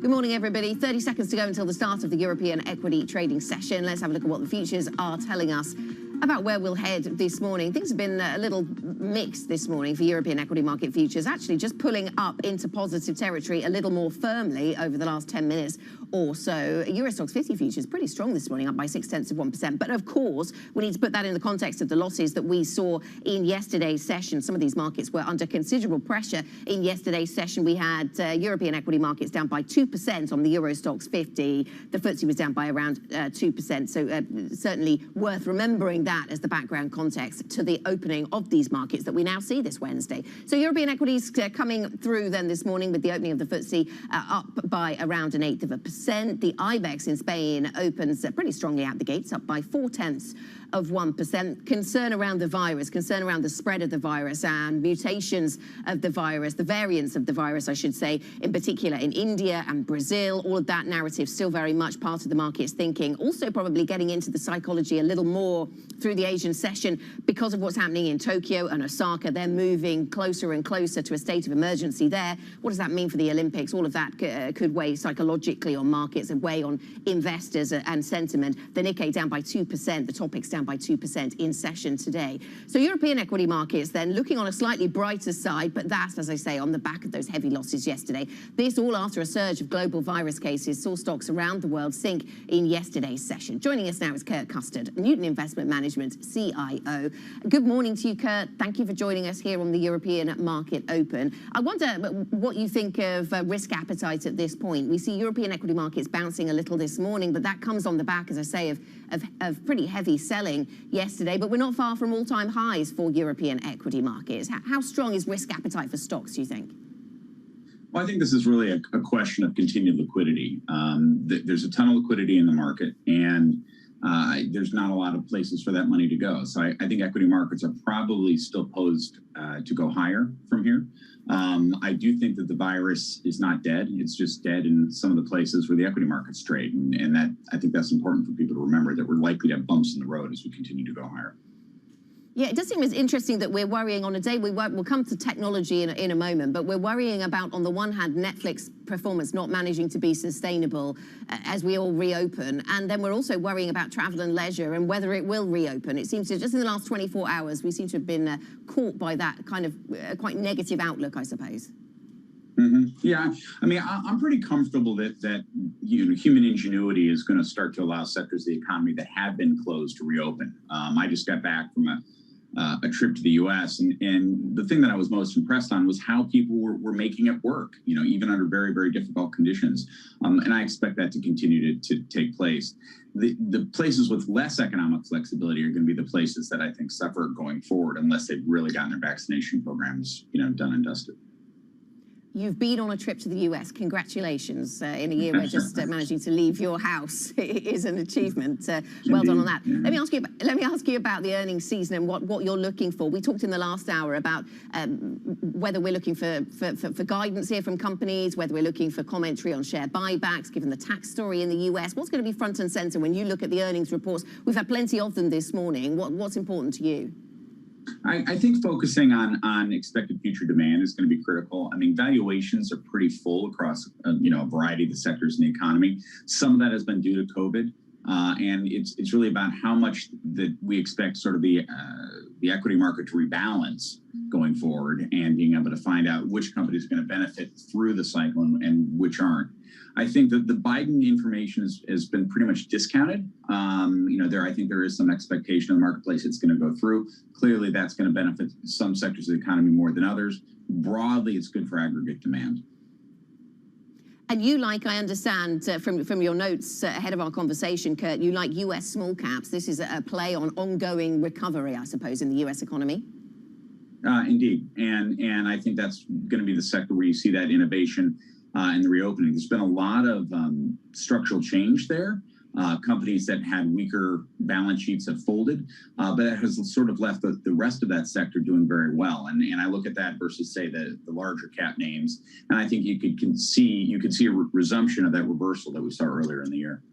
Good morning, everybody. 30 seconds to go until the start of the European equity trading session. Let's have a look at what the futures are telling us about where we'll head this morning. Things have been a little mixed this morning for European equity market futures, actually just pulling up into positive territory a little more firmly over the last 10 minutes or so. Euro Stoxx 50 futures pretty strong this morning, up by 0.6%. But of course, we need to put that in the context of the losses that we saw in yesterday's session. Some of these markets were under considerable pressure in yesterday's session. We had European equity markets down by 2% on the Euro Stoxx 50. The FTSE was down by around 2%. So certainly worth remembering that as the background context to the opening of these markets that we now see this Wednesday. So European equities coming through then this morning with the opening of the FTSE up by around 0.1%. The IBEX in Spain opens pretty strongly out the gates, up by 0.4%. Concern around the virus, concern around the spread of the virus and mutations of the virus, the variants of the virus, I should say, in particular in India and Brazil. All of that narrative still very much part of the market's thinking. Also probably getting into the psychology a little more through the Asian session because of what's happening in Tokyo and Osaka. They're moving closer and closer to a state of emergency there. What does that mean for the Olympics? All of that could weigh psychologically on markets and weigh on investors and sentiment. The Nikkei down by 2%, the Topix down by 2% in session today. So European equity markets then looking on a slightly brighter side, but that's, as I say, on the back of those heavy losses yesterday. This all after a surge of global virus cases saw stocks around the world sink in yesterday's session. Joining us now is Kurt Custard, Newton Investment Management CIO. Good morning to you, Kurt. Thank you for joining us here on the European Market Open. I wonder what you think of risk appetite at this point. We see European equity markets bouncing a little this morning, but that comes on the back, as I say, of pretty heavy selling yesterday. But we're not far from all-time highs for European equity markets. How strong is risk appetite for stocks, do you think? Well, I think this is really a question of continued liquidity. There's a ton of liquidity in the market, and there's not a lot of places for that money to go. So I think equity markets are probably still posed to go higher from here. I do think that the virus is not dead. It's just dead in some of the places where the equity markets trade. And that I think that's important for people to remember, that we're likely to have bumps in the road as we continue to go higher. Yeah, it does seem as interesting that we're worrying on a day. We'll come to technology in a moment, but we're worrying about, on the one hand, Netflix performance not managing to be sustainable as we all reopen. And then we're also worrying about travel and leisure and whether it will reopen. It seems to, just in the last 24 hours, we seem to have been caught by that kind of quite negative outlook, I suppose. Mm-hmm. Yeah, I mean, I'm pretty comfortable that human ingenuity is going to start to allow sectors of the economy that have been closed to reopen. I just got back from a trip to the U.S. and the thing that I was most impressed on was how people were making it work, even under very, very difficult conditions. And I expect that to continue to take place. The places with less economic flexibility are going to be the places that I think suffer going forward unless they've really gotten their vaccination programs, done and dusted. You've been on a trip to the US. Congratulations. In a year where just managing to leave your house is an achievement. Well done on that. Yeah. Let me ask you about the earnings season and what you're looking for. We talked in the last hour about whether we're looking for guidance here from companies, whether we're looking for commentary on share buybacks, given the tax story in the US. What's going to be front and center when you look at the earnings reports? We've had plenty of them this morning. What's important to you? I think focusing on expected future demand is going to be critical. I mean, valuations are pretty full across a variety of the sectors in the economy. Some of that has been due to COVID, and it's really about how much that we expect sort of the equity market to rebalance going forward, and being able to find out which companies are going to benefit through the cycle and which aren't. I think that the Biden information has been pretty much discounted. I think there is some expectation in the marketplace it's going to go through. Clearly, that's going to benefit some sectors of the economy more than others. Broadly, it's good for aggregate demand. And you like, I understand from your notes ahead of our conversation, Kurt, you like US small caps. This is a play on ongoing recovery, I suppose, in the US economy. Indeed. And I think that's going to be the sector where you see that innovation and the reopening. There's been a lot of structural change there. Companies that had weaker balance sheets have folded, but it has sort of left the rest of that sector doing very well. And I look at that versus, say, the larger cap names, and I think you could see a resumption of that reversal that we saw earlier in the year.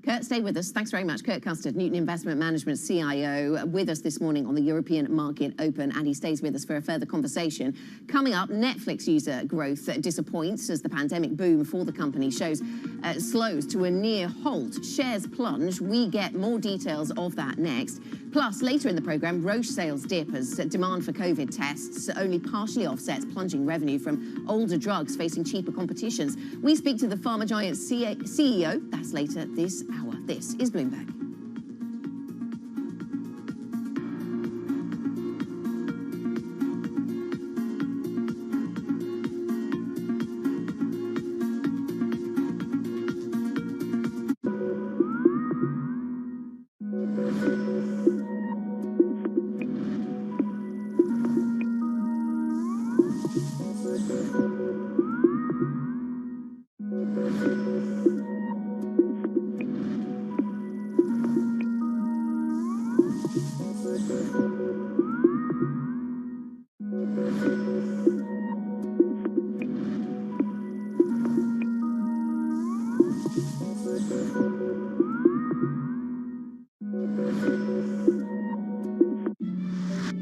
Kurt, stay with us. Thanks very much. Kurt Custard, Newton Investment Management CIO, with us this morning on the European Market Open, and he stays with us for a further conversation. Coming up, Netflix user growth disappoints as the pandemic boom for the company slows to a near halt. Shares plunge. We get more details of that next. Plus, later in the program, Roche sales dip as demand for COVID tests only partially offsets plunging revenue from older drugs facing cheaper competitions. We speak to the pharma giant CEO. That's later this hour. This is Bloomberg.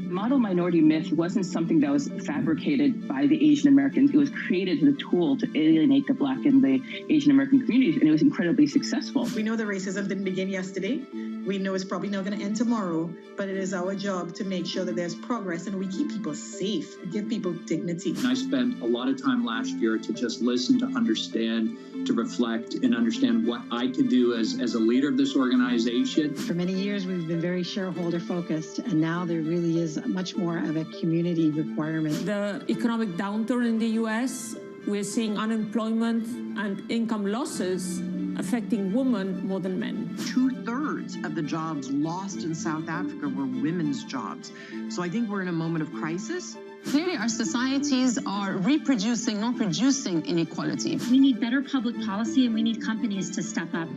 Model minority myth wasn't something that was fabricated by the Asian Americans. It was created as a tool to alienate the Black and the Asian American communities, and it was incredibly successful. We know the racism didn't begin yesterday. We know it's probably not going to end tomorrow, but it is our job to make sure that there's progress and we keep people safe, give people dignity. I spent a lot of time last year to just listen, to understand, to reflect and understand what I could do as a leader of this organization. For many years, we've been very shareholder focused, and now there really is much more of a community requirement. The economic downturn in the US, we're seeing unemployment and income losses affecting women more than men. 2/3 of the jobs lost in South Africa were women's jobs. So I think we're in a moment of crisis. Clearly, our societies are reproducing, not producing inequality. We need better public policy, and we need companies to step up.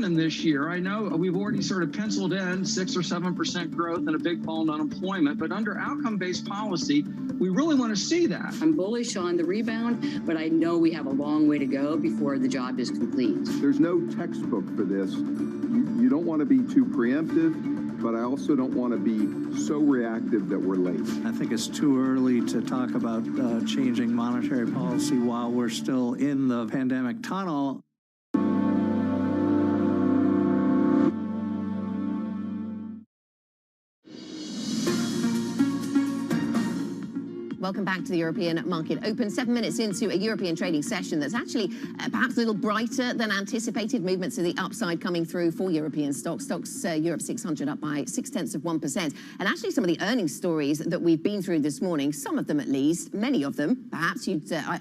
This year, I know we've already sort of penciled in 6 or 7% growth and a big fall in unemployment, but under outcome-based policy, we really want to see that. I'm bullish on the rebound, but I know we have a long way to go before the job is complete. There's no textbook for this. You don't want to be too preemptive, but I also don't want to be so reactive that we're late. I think it's too early to talk about changing monetary policy while we're still in the pandemic tunnel. Welcome back to the European Market Open. 7 minutes into a European trading session that's actually perhaps a little brighter than anticipated. Movements to the upside coming through for European stocks. Stocks Europe 600 up by 0.6%. And actually some of the earnings stories that we've been through this morning, some of them at least, many of them, perhaps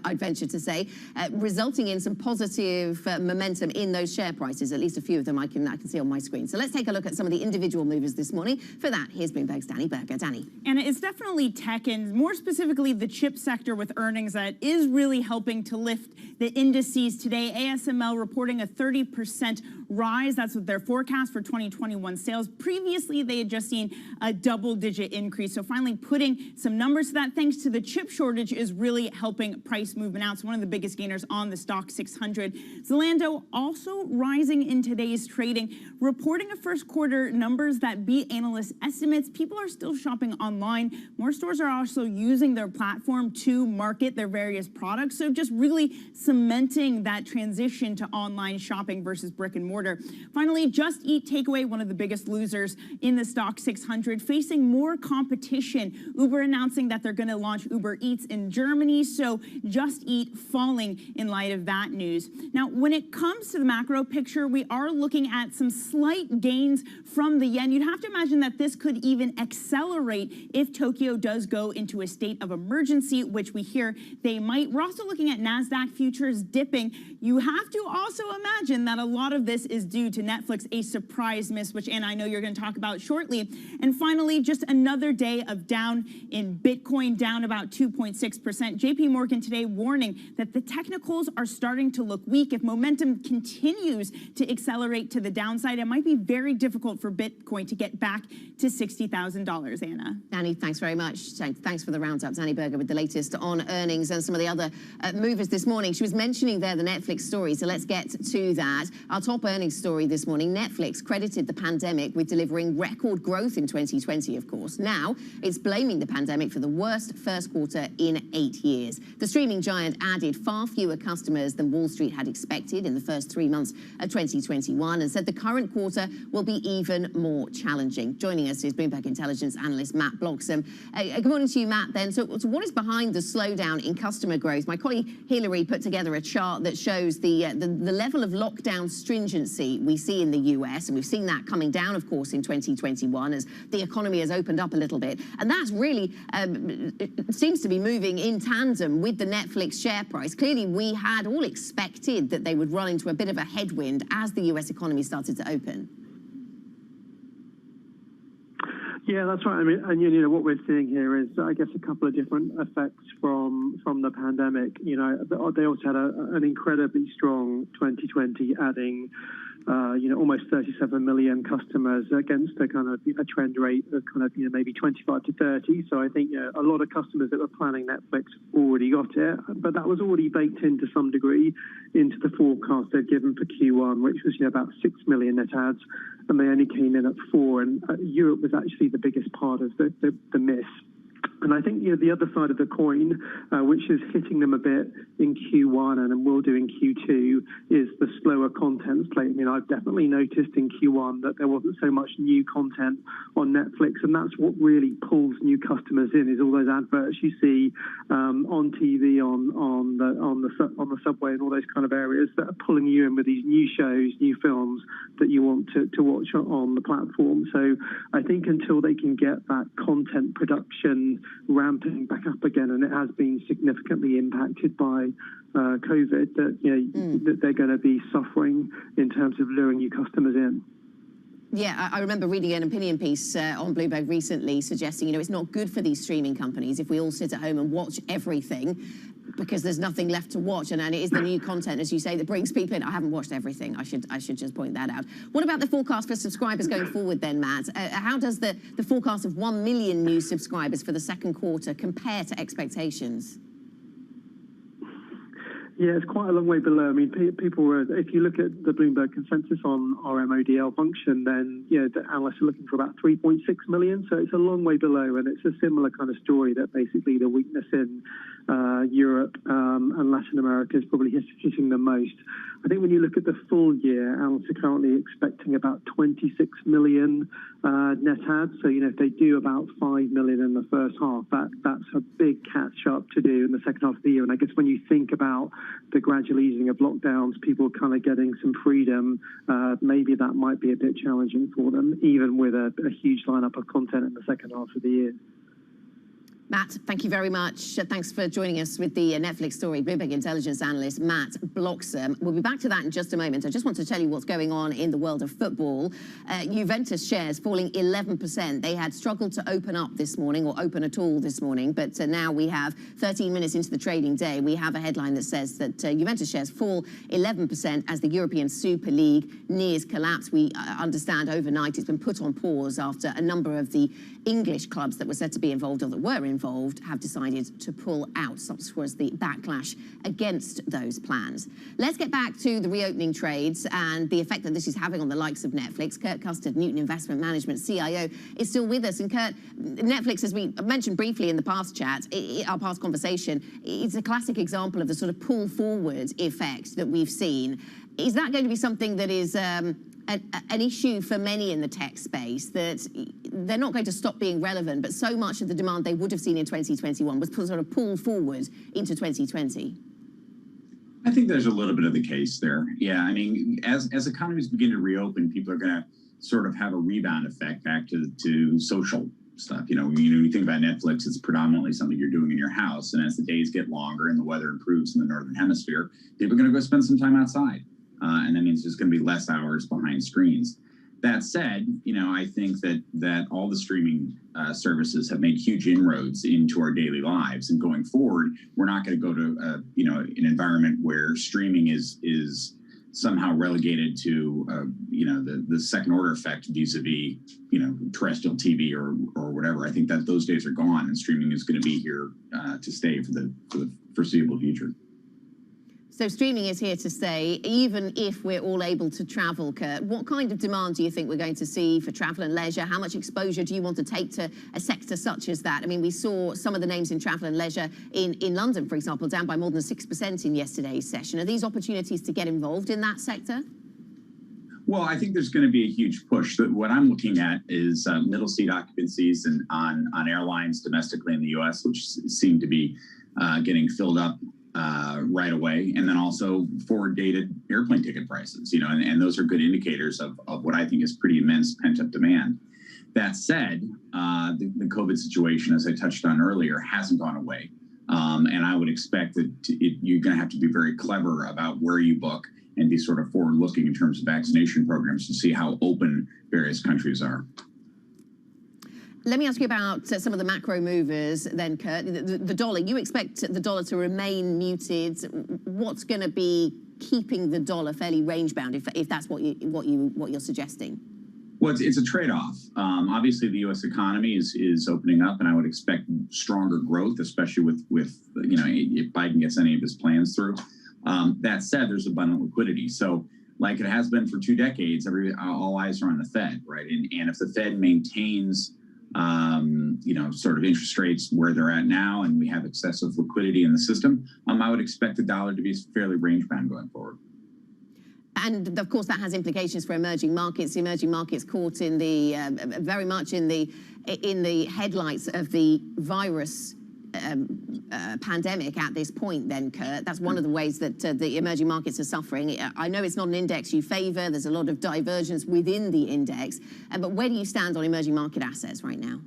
I'd venture to say, resulting in some positive momentum in those share prices. At least a few of them I can see on my screen. So let's take a look at some of the individual movers this morning. For that, here's Bloomberg's Danny Berger. Danny. And it's definitely tech, and more specifically the chip sector with earnings that is really helping to lift the indices today. ASML reporting a 30% rise. That's what their forecast for 2021 sales. Previously, they had just seen a double-digit increase. So finally putting some numbers to that, thanks to the chip shortage, is really helping price movement out. It's one of the biggest gainers on the stock 600. Zalando also rising in today's trading, reporting a first quarter numbers that beat analyst estimates. People are still shopping online. More stores are also using their platform to market their various products. So just really cementing that transition to online shopping versus brick and mortar. Finally, Just Eat Takeaway, one of the biggest losers in the stock 600, facing more competition. Uber announcing that they're going to launch Uber Eats in Germany. So Just Eat falling in light of that news. Now, when it comes to the macro picture, we are looking at some slight gains from the yen. You'd have to imagine that this could even accelerate if Tokyo does go into a state of emergency, which we hear they might. We're also looking at NASDAQ futures dipping. You have to also imagine that a lot of this is due to Netflix, a surprise miss, which, Anna, I know you're going to talk about shortly. And finally, just another day of down in Bitcoin, down about 2.6%. JP Morgan today warning that the technicals are starting to look weak. If momentum continues to accelerate to the downside, it might be very difficult for Bitcoin to get back to $60,000, Anna. Annie, thanks very much. Thanks for the roundup. Annie Berger with the latest on earnings and some of the other movers this morning. She was mentioning there the Netflix story, so let's get to that. Our top earnings story this morning, Netflix credited the pandemic with delivering record growth in 2020, of course. Now, it's blaming the pandemic for the worst first quarter in 8 years. The streaming giant added far fewer customers than Wall Street had expected in the first 3 months of 2021 and said the current quarter will be even more challenging. Joining us is Bloomberg Intelligence analyst Matt Bloxham. Good morning to you, Matt, then. So what is behind the slowdown in customer growth? My colleague Hillary put together a chart that shows the level of lockdown stringency we see in the US, and we've seen that coming down, of course, in 2021 as the economy has opened up a little bit. And that's really it seems to be moving in tandem with the Netflix share price. Clearly, we had all expected that they would run into a bit of a headwind as the US economy started to open. Yeah, that's right. I mean, and you know what we're seeing here is, I guess, a couple of different effects from the pandemic. You know, they also had an incredibly strong 2020, adding almost 37 million customers against a kind of a trend rate of kind of maybe 25 to 30. So I think a lot of customers that were planning Netflix already got it, but that was already baked in to some degree into the forecast they'd given for Q1, which was about 6 million net adds, and they only came in at 4. And Europe was actually the biggest part of the miss. And I think the other side of the coin, which is hitting them a bit in Q1 and will do in Q2, is the slower content slate. I mean, I've definitely noticed in Q1 that there wasn't so much new content on Netflix, and that's what really pulls new customers in, is all those adverts you see on TV, on the subway, and all those kind of areas that are pulling you in with these new shows, new films that you want to watch on the platform. So I think until they can get that content production ramping back up again, and it has been significantly impacted by COVID, that they're going to be suffering in terms of luring new customers in. Yeah, I remember reading an opinion piece on Bloomberg recently suggesting, it's not good for these streaming companies if we all sit at home and watch everything, because there's nothing left to watch, and it is the new content, as you say, that brings people in. I haven't watched everything. I should just point that out. What about the forecast for subscribers going forward then, Matt? How does the forecast of 1 million new subscribers for the second quarter compare to expectations? Yeah, it's quite a long way below. I mean, people were, if you look at the Bloomberg consensus on our MODL function, then, the analysts are looking for about 3.6 million. So it's a long way below, and it's a similar kind of story that basically the weakness in Europe and Latin America is probably hitting the most. I think when you look at the full year, analysts are currently expecting about 26 million net adds. So, if they do about 5 million in the first half, that's a big catch up to do in the second half of the year. And I guess when you think about the gradual easing of lockdowns, people kind of getting some freedom, maybe that might be a bit challenging for them, even with a huge lineup of content in the second half of the year. Matt, thank you very much. Thanks for joining us with the Netflix story. Bloomberg Intelligence analyst Matt Bloxham. We'll be back to that in just a moment. I just want to tell you what's going on in the world of football. Juventus shares falling 11%. They had struggled to open up this morning, or open at all this morning, but now we have 13 minutes into the trading day. We have a headline that says that Juventus shares fall 11% as the European Super League nears collapse. We understand overnight it's been put on pause after a number of the English clubs that were said to be involved, or that were involved, have decided to pull out. Such was the backlash against those plans. Let's get back to the reopening trades and the effect that this is having on the likes of Netflix. Kurt Custard, Newton Investment Management CIO, is still with us. And Kurt, Netflix, as we mentioned briefly in the past chat, our past conversation, it's a classic example of the sort of pull forward effect that we've seen. Is that going to be something that is an issue for many in the tech space, that they're not going to stop being relevant, but so much of the demand they would have seen in 2021 was sort of pulled forward into 2020? I think there's a little bit of the case there. Yeah, I mean, as economies begin to reopen, people are going to sort of have a rebound effect back to social stuff. You think about Netflix, it's predominantly something you're doing in your house. And as the days get longer and the weather improves in the Northern Hemisphere, people are going to go spend some time outside. and that means there's going to be less hours behind screens. That said, I think that all the streaming services have made huge inroads into our daily lives, and going forward, we're not going to go to an environment where streaming is somehow relegated to the second order effect vis-a-vis terrestrial TV or whatever. I think that those days are gone, and streaming is going to be here to stay for the foreseeable future. So streaming is here to stay, even if we're all able to travel, Kurt. What kind of demand do you think we're going to see for travel and leisure? How much exposure do you want to take to a sector such as that? I mean, we saw some of the names in travel and leisure in London, for example, down by more than 6% in yesterday's session. Are these opportunities to get involved in that sector? Well, I think there's going to be a huge push. What I'm looking at is middle seat occupancies and on airlines domestically in the U.S., which seem to be getting filled up right away, and then also forward-dated airplane ticket prices, and those are good indicators of what I think is pretty immense pent-up demand. That said, the COVID situation, as I touched on earlier, hasn't gone away, and I would expect that you're going to have to be very clever about where you book and be sort of forward-looking in terms of vaccination programs to see how open various countries are. Let me ask you about some of the macro movers then, Kurt. The dollar, you expect the dollar to remain muted. What's going to be keeping the dollar fairly range-bound, if that's what you're suggesting? Well, it's a trade-off. Obviously, the U.S. economy is opening up, and I would expect stronger growth, especially with if Biden gets any of his plans through. That said, there's abundant liquidity. So, like it has been for 2 decades, all eyes are on the Fed, right? And if the Fed maintains sort of interest rates where they're at now, and we have excessive liquidity in the system, I would expect the dollar to be fairly range-bound going forward. And of course, that has implications for emerging markets. The emerging markets caught in the very much in the headlights of the virus pandemic at this point then, Kurt. That's one of the ways that the emerging markets are suffering. I know it's not an index you favor. There's a lot of divergence within the index. But where do you stand on emerging market assets right now?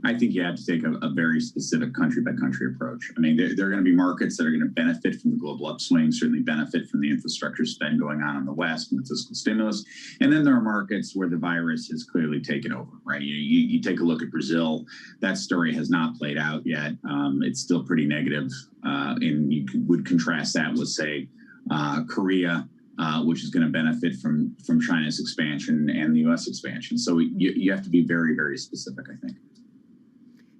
I think you have to take a very specific country-by-country approach. I mean, there are going to be markets that are going to benefit from the global upswing, certainly benefit from the infrastructure spend going on in the West and the fiscal stimulus. And then there are markets where the virus has clearly taken over, right? You take a look at Brazil. That story has not played out yet. It's still pretty negative. And you would contrast that with, say, Korea, which is going to benefit from China's expansion and the U.S. expansion. So you have to be very, very specific, I think.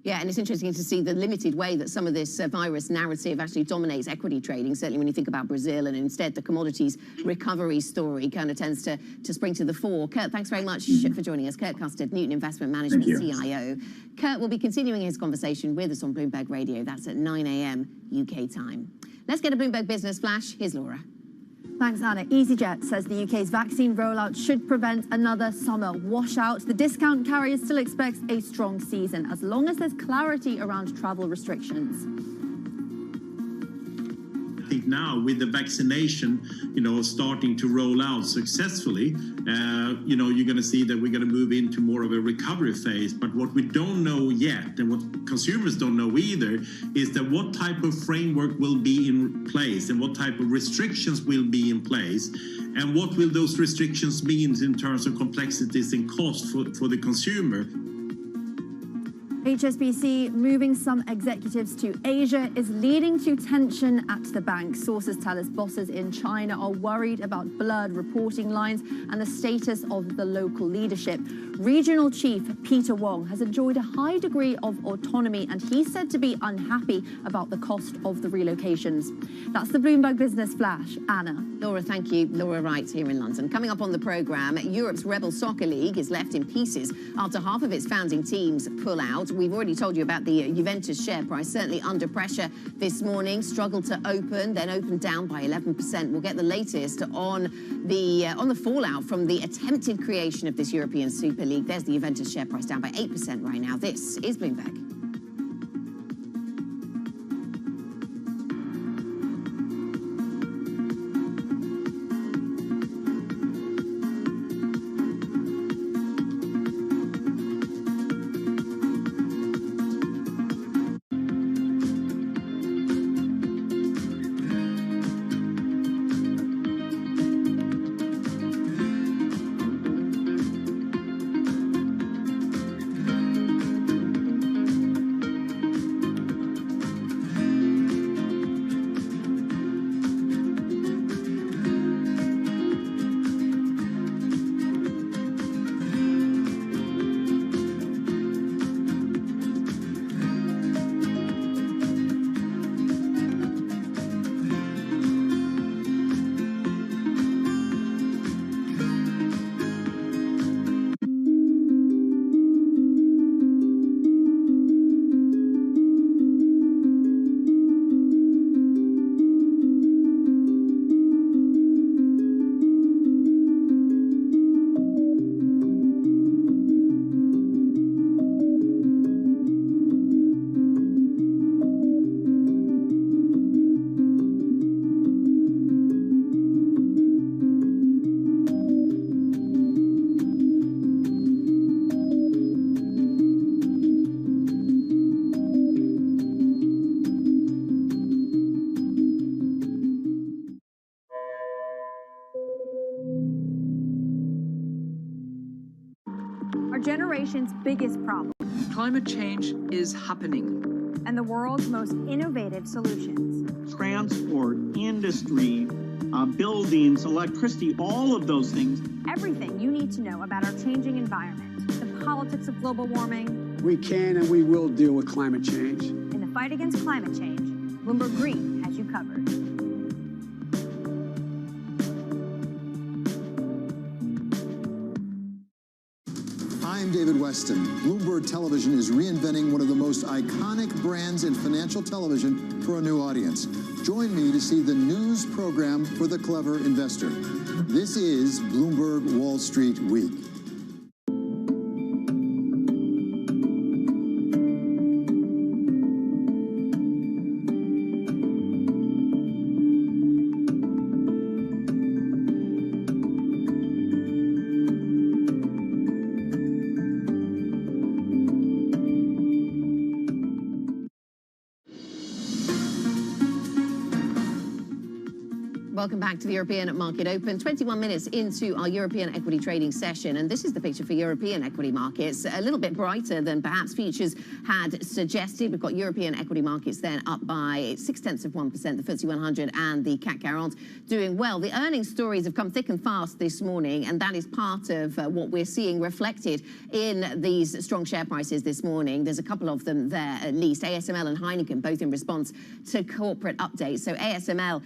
Yeah, and it's interesting to see the limited way that some of this virus narrative actually dominates equity trading, certainly when you think about Brazil, and instead the commodities recovery story kind of tends to spring to the fore. Kurt, thanks very much for joining us. Kurt Custard, Newton Investment Management CIO. Kurt will be continuing his conversation with us on Bloomberg Radio. That's at 9 a.m. UK time. Let's get a Bloomberg Business Flash. Here's Laura. Thanks, Anna. EasyJet says the UK's vaccine rollout should prevent another summer washout. The discount carrier still expects a strong season as long as there's clarity around travel restrictions. I think now with the vaccination, starting to roll out successfully, you're going to see that we're going to move into more of a recovery phase. But what we don't know yet, and what consumers don't know either, is that what type of framework will be in place and what type of restrictions will be in place, and what will those restrictions mean in terms of complexities and cost for the consumer. HSBC moving some executives to Asia is leading to tension at the bank. Sources tell us bosses in China are worried about blurred reporting lines and the status of the local leadership. Regional Chief Peter Wong has enjoyed a high degree of autonomy, and he's said to be unhappy about the cost of the relocations. That's the Bloomberg Business Flash. Anna. Laura, thank you. Laura Wright here in London. Coming up on the programme, Europe's rebel soccer league is left in pieces after half of its founding teams pull out. We've already told you about the Juventus share price, certainly under pressure this morning, struggled to open, then opened down by 11%. We'll get the latest on the fallout from the attempted creation of this European Super League. There's the Juventus share price down by 8% right now. This is Bloomberg. our generation's biggest problem. Climate change is happening. And the world's most innovative solutions. Transport, industry, buildings, electricity, all of those things. Everything you need to know about our changing environment, the politics of global warming. We can and we will deal with climate change. In the fight against climate change, Bloomberg Green has you covered. I'm David Weston. Bloomberg Television is reinventing one of the most iconic brands in financial television for a new audience. Join me to see the news program for the clever investor. This is Bloomberg Wall Street Week. Welcome back to the European Market Open. 21 minutes into our European equity trading session, and this is the picture for European equity markets. A little bit brighter than perhaps futures had suggested. We've got European equity markets then up by 0.6%, the FTSE 100 and the CAC 40 doing well. The earnings stories have come thick and fast this morning, and that is part of what we're seeing reflected in these strong share prices this morning. There's a couple of them there at least. ASML and Heineken both in response to corporate updates. So ASML,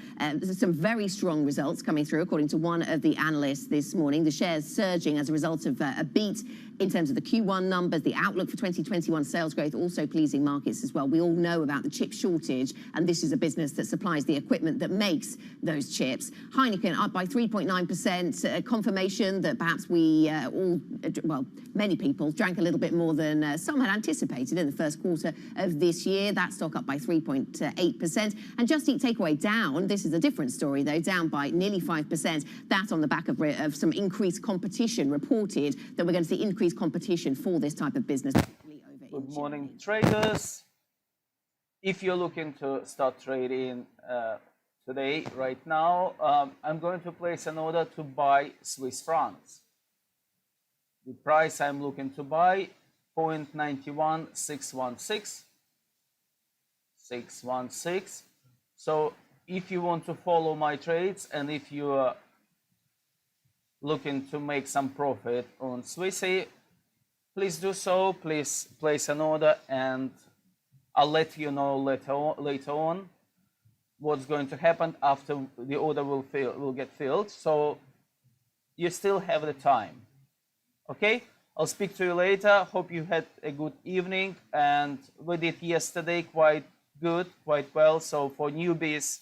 some very strong results coming through, according to one of the analysts this morning. The shares surging as a result of a beat in terms of the Q1 numbers. The outlook for 2021 sales growth also pleasing markets as well. We all know about the chip shortage, and this is a business that supplies the equipment that makes those chips. Heineken up by 3.9%, confirmation that perhaps we all, well, many people drank a little bit more than some had anticipated in the first quarter of this year. That stock up by 3.8%. And Just Eat Takeaway down. This is a different story, though, down by nearly 5%. That on the back of some increased competition, reported that we're going to see increased competition for this type of business. Good morning, traders. If you're looking to start trading today, right now, I'm going to place an order to buy Swiss francs. The price I'm looking to buy, 0.91616. 616. So if you want to follow my trades and if you are looking to make some profit on Swissy, please do so. Please place an order, and I'll let you know later on what's going to happen after the order will get filled. So you still have the time. Okay, I'll speak to you later. Hope you had a good evening, and we did yesterday quite good, quite well. So for newbies,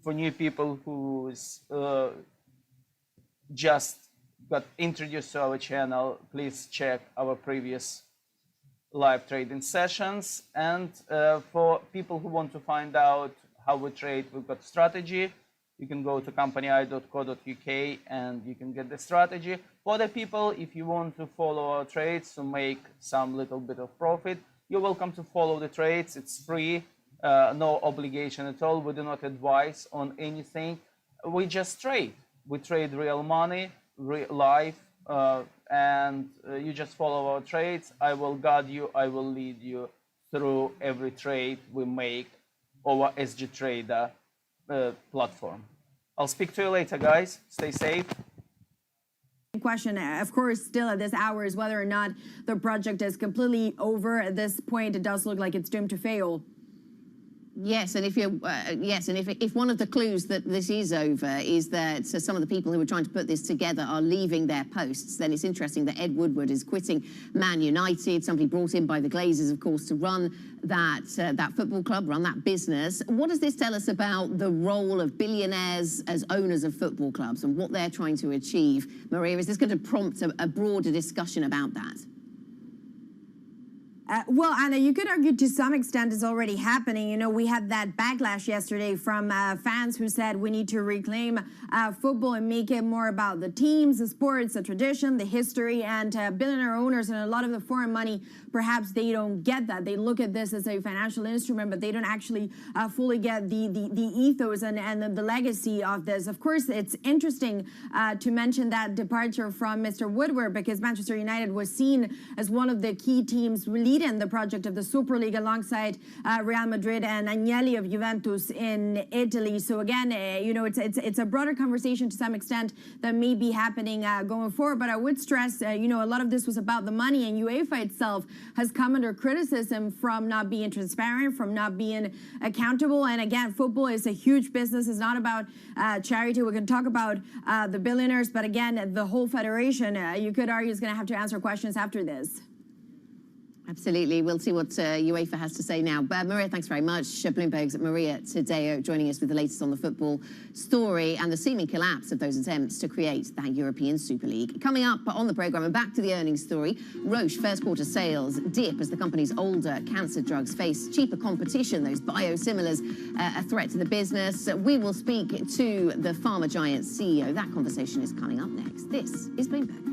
for new people who's just got introduced to our channel, please check our previous live trading sessions. And for people who want to find out how we trade, we've got strategy. You can go to company.co.uk and you can get the strategy. For the people, if you want to follow our trades to make some little bit of profit, you're welcome to follow the trades. It's free, no obligation at all. We do not advise on anything. We just trade. We trade real money, real life, and you just follow our trades. I will guide you. I will lead you through every trade we make over SG Trader platform. I'll speak to you later, guys. Stay safe. Question, of course, still at this hour is whether or not the project is completely over. At this point, it does look like it's doomed to fail. Yes, and if one of the clues that this is over is that some of the people who are trying to put this together are leaving their posts, then it's interesting that Ed Woodward is quitting Man United, somebody brought in by the Glazers, of course, to run that football club, run that business. What does this tell us about the role of billionaires as owners of football clubs and what they're trying to achieve? Maria, is this going to prompt a broader discussion about that? Well, Anna, you could argue to some extent it's already happening. You know, we had that backlash yesterday from fans who said we need to reclaim football and make it more about the teams, the sports, the tradition, the history, and billionaire owners and a lot of the foreign money, perhaps they don't get that. They look at this as a financial instrument, but they don't actually fully get the ethos and the legacy of this. Of course, it's interesting to mention that departure from Mr. Woodward, because Manchester United was seen as one of the key teams leading the project of the Super League alongside Real Madrid and Agnelli of Juventus in Italy. So again, you know, it's a broader conversation to some extent that may be happening going forward. But I would stress, you know, a lot of this was about the money, and UEFA itself has come under criticism from not being transparent, from not being accountable. And again, football is a huge business. It's not about charity. We can talk about the billionaires, but again, the whole federation, you could argue, is going to have to answer questions after this. Absolutely. We'll see what UEFA has to say now. But Maria, thanks very much. Bloomberg's Maria Tadeo joining us with the latest on the football story and the seeming collapse of those attempts to create that European Super League. Coming up on the programme, and back to the earnings story, Roche first quarter sales dip as the company's older cancer drugs face cheaper competition. Those biosimilars, a threat to the business. We will speak to the pharma giant CEO. That conversation is coming up next. This is Bloomberg.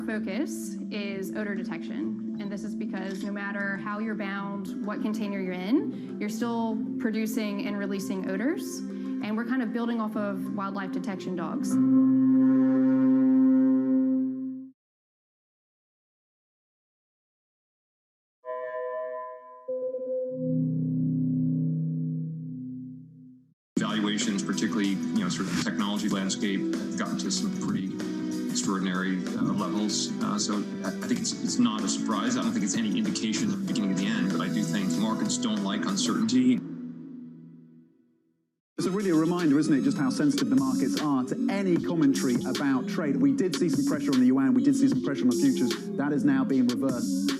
Focus is odor detection, and this is because no matter how you're bound, what container you're in, you're still producing and releasing odors, and we're kind of building off of wildlife detection dogs. Valuations, particularly, you know, sort of the technology landscape, have gotten to some pretty extraordinary levels. So I think it's not a surprise. I don't think it's any indication of the beginning of the end, but I do think markets don't like uncertainty. It's really a reminder, isn't it, just how sensitive the markets are to any commentary about trade. We did see some pressure on the yuan, we did see some pressure on the futures. That is now being reversed.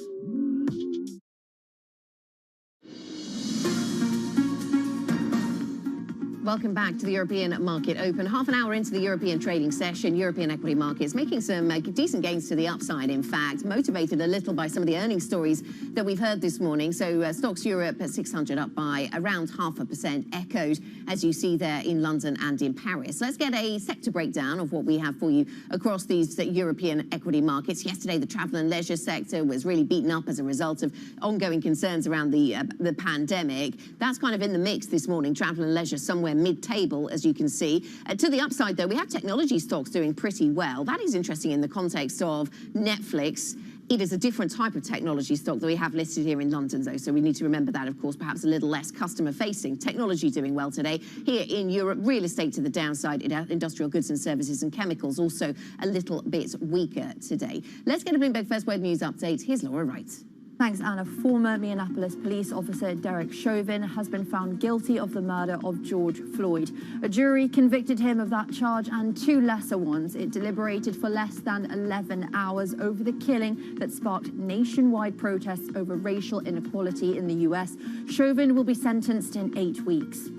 Welcome back to the European Market Open. Half an hour into the European trading session, European equity markets making some decent gains to the upside, in fact, motivated a little by some of the earnings stories that we've heard this morning. So Stocks Europe at 600 up by around 0.5%, echoed, as you see there, in London and in Paris. Let's get a sector breakdown of what we have for you across these European equity markets. Yesterday, the travel and leisure sector was really beaten up as a result of ongoing concerns around the pandemic. That's kind of in the mix this morning, travel and leisure somewhere mid-table, as you can see. To the upside, though, we have technology stocks doing pretty well. That is interesting in the context of Netflix. It is a different type of technology stock that we have listed here in London, though, so we need to remember that, of course, perhaps a little less customer-facing. Technology doing well today. Here in Europe, real estate to the downside, industrial goods and services and chemicals also a little bit weaker today. Let's get a Bloomberg First Word News update. Here's Laura Wright. Thanks, Anna. Former Minneapolis police officer Derek Chauvin has been found guilty of the murder of George Floyd. A jury convicted him of that charge and two lesser ones. It deliberated for less than 11 hours over the killing that sparked nationwide protests over racial inequality in the US. Chauvin will be sentenced in 8 weeks.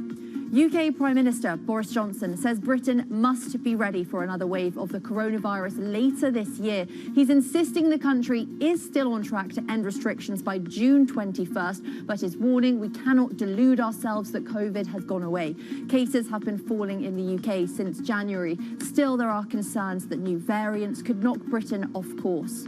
UK Prime Minister Boris Johnson says Britain must be ready for another wave of the coronavirus later this year. He's insisting the country is still on track to end restrictions by June 21st, but is warning we cannot delude ourselves that COVID has gone away. Cases have been falling in the UK since January. Still, there are concerns that new variants could knock Britain off course.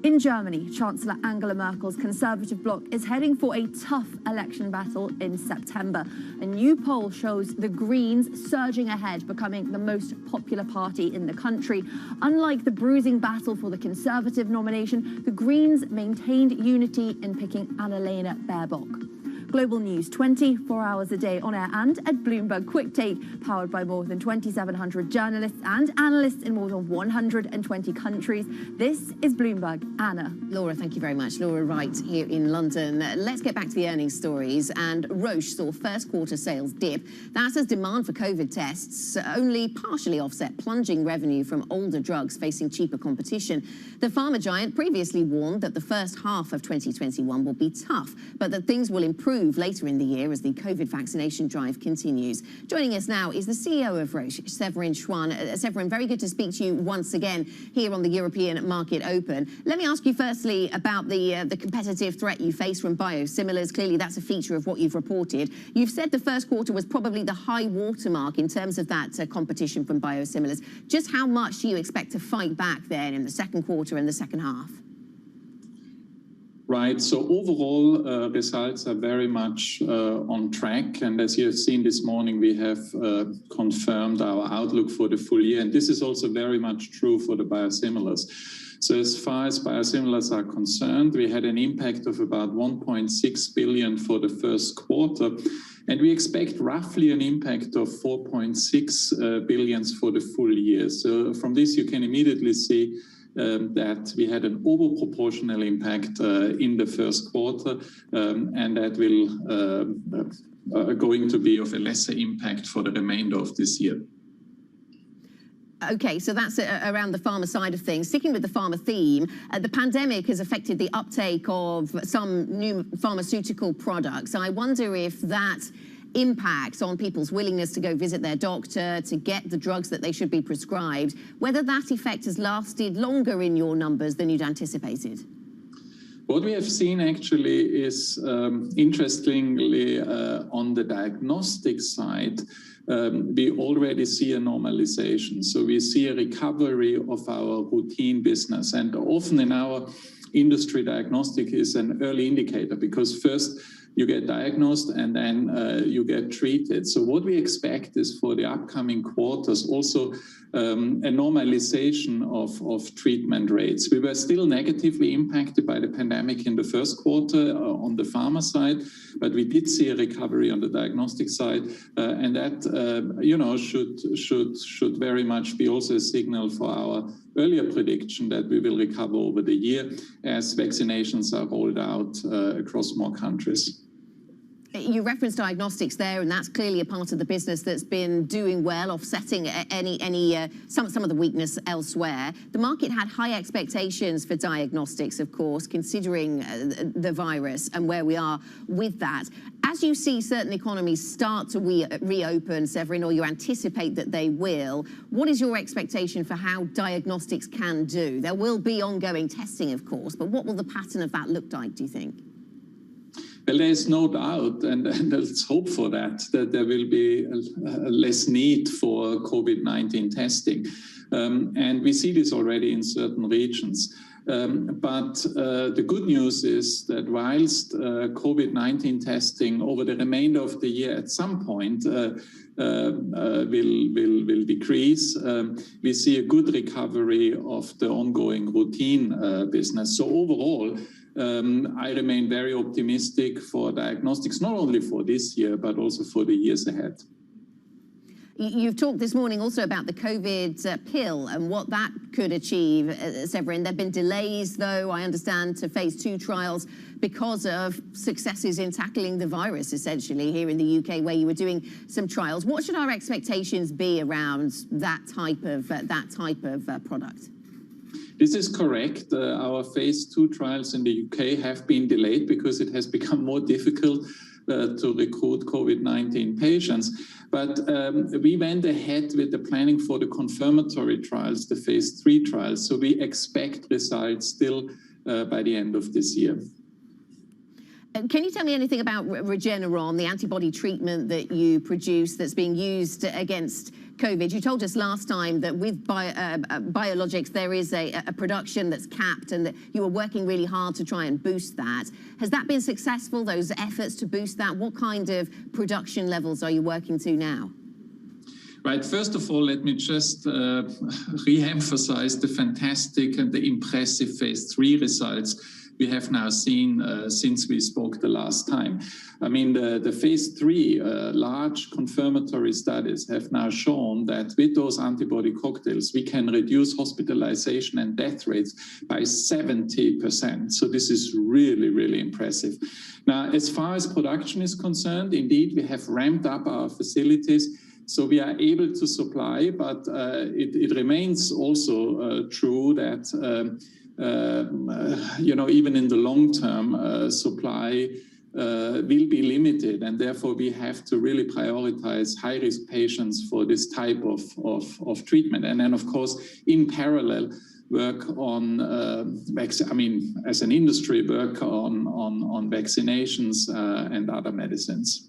In Germany, Chancellor Angela Merkel's Conservative bloc is heading for a tough election battle in September. A new poll shows the Greens surging ahead, becoming the most popular party in the country. Unlike the bruising battle for the Conservative nomination, the Greens maintained unity in picking Annalena Baerbock. Global news 24 hours a day on air and at Bloomberg Quick Take, powered by more than 2,700 journalists and analysts in more than 120 countries. This is Bloomberg. Anna. Laura, thank you very much. Laura Wright here in London. Let's get back to the earnings stories. And Roche saw first quarter sales dip. That's as demand for COVID tests only partially offset plunging revenue from older drugs facing cheaper competition. The pharma giant previously warned that the first half of 2021 will be tough, but that things will improve later in the year as the COVID vaccination drive continues. Joining us now is the CEO of Roche, Severin Schwan. Severin, very good to speak to you once again here on the European Market Open. Let me ask you firstly about the competitive threat you face from biosimilars. Clearly, that's a feature of what you've reported. You've said the first quarter was probably the high watermark in terms of that competition from biosimilars. Just how much do you expect to fight back then in the second quarter and the second half? Right. So overall, results are very much on track. And as you have seen this morning, we have confirmed our outlook for the full year. And this is also very much true for the biosimilars. So as far as biosimilars are concerned, we had an impact of about 1.6 billion for the first quarter. And we expect roughly an impact of 4.6 billion for the full year. So from this, you can immediately see that we had an overproportional impact in the first quarter, and that will going to be of a lesser impact for the remainder of this year. Okay, so that's around the pharma side of things. Sticking with the pharma theme, the pandemic has affected the uptake of some new pharmaceutical products. I wonder if that impacts on people's willingness to go visit their doctor, to get the drugs that they should be prescribed, whether that effect has lasted longer in your numbers than you'd anticipated. What we have seen actually is, interestingly, on the diagnostic side, we already see a normalization. So we see a recovery of our routine business. And often in our industry, diagnostic is an early indicator because first, you get diagnosed and then you get treated. So what we expect is for the upcoming quarters also a normalization of treatment rates. We were still negatively impacted by the pandemic in the first quarter on the pharma side, but we did see a recovery on the diagnostic side, and that should very much be also a signal for our earlier prediction that we will recover over the year as vaccinations are rolled out across more countries. You referenced diagnostics there, and that's clearly a part of the business that's been doing well, offsetting some of the weakness elsewhere. The market had high expectations for diagnostics, of course, considering the virus and where we are with that. As you see certain economies start to reopen, Severin, or you anticipate that they will, what is your expectation for how diagnostics can do? There will be ongoing testing, of course, but what will the pattern of that look like, do you think? Well, there's no doubt, and let's hope for that there will be less need for COVID-19 testing. And we see this already in certain regions. But the good news is that whilst COVID-19 testing over the remainder of the year at some point will decrease, we see a good recovery of the ongoing routine business. So overall, I remain very optimistic for diagnostics, not only for this year, but also for the years ahead. You've talked this morning also about the COVID pill and what that could achieve, Severin. There have been delays, though, I understand, to phase 2 trials because of successes in tackling the virus, essentially, here in the UK, where you were doing some trials. What should our expectations be around that type of product? This is correct. Our phase 2 trials in the UK have been delayed because it has become more difficult to recruit COVID-19 patients. But we went ahead with the planning for the confirmatory trials, the phase 3 trials. So we expect results still by the end of this year. Can you tell me anything about Regeneron, the antibody treatment that you produce that's being used against COVID? You told us last time that with biologics, there is a production that's capped and that you were working really hard to try and boost that. Has that been successful, those efforts to boost that? What kind of production levels are you working to now? Right. First of all, let me just re-emphasize the fantastic and the impressive phase 3 results we have now seen since we spoke the last time. I mean, the phase 3 large confirmatory studies have now shown that with those antibody cocktails, we can reduce hospitalization and death rates by 70%. So this is really, really impressive. Now, as far as production is concerned, indeed, we have ramped up our facilities. So we are able to supply, but it remains also true that even in the long term, supply will be limited, and therefore we have to really prioritize high-risk patients for this type of treatment. And then, of course, in parallel, work on, as an industry, work on vaccinations and other medicines.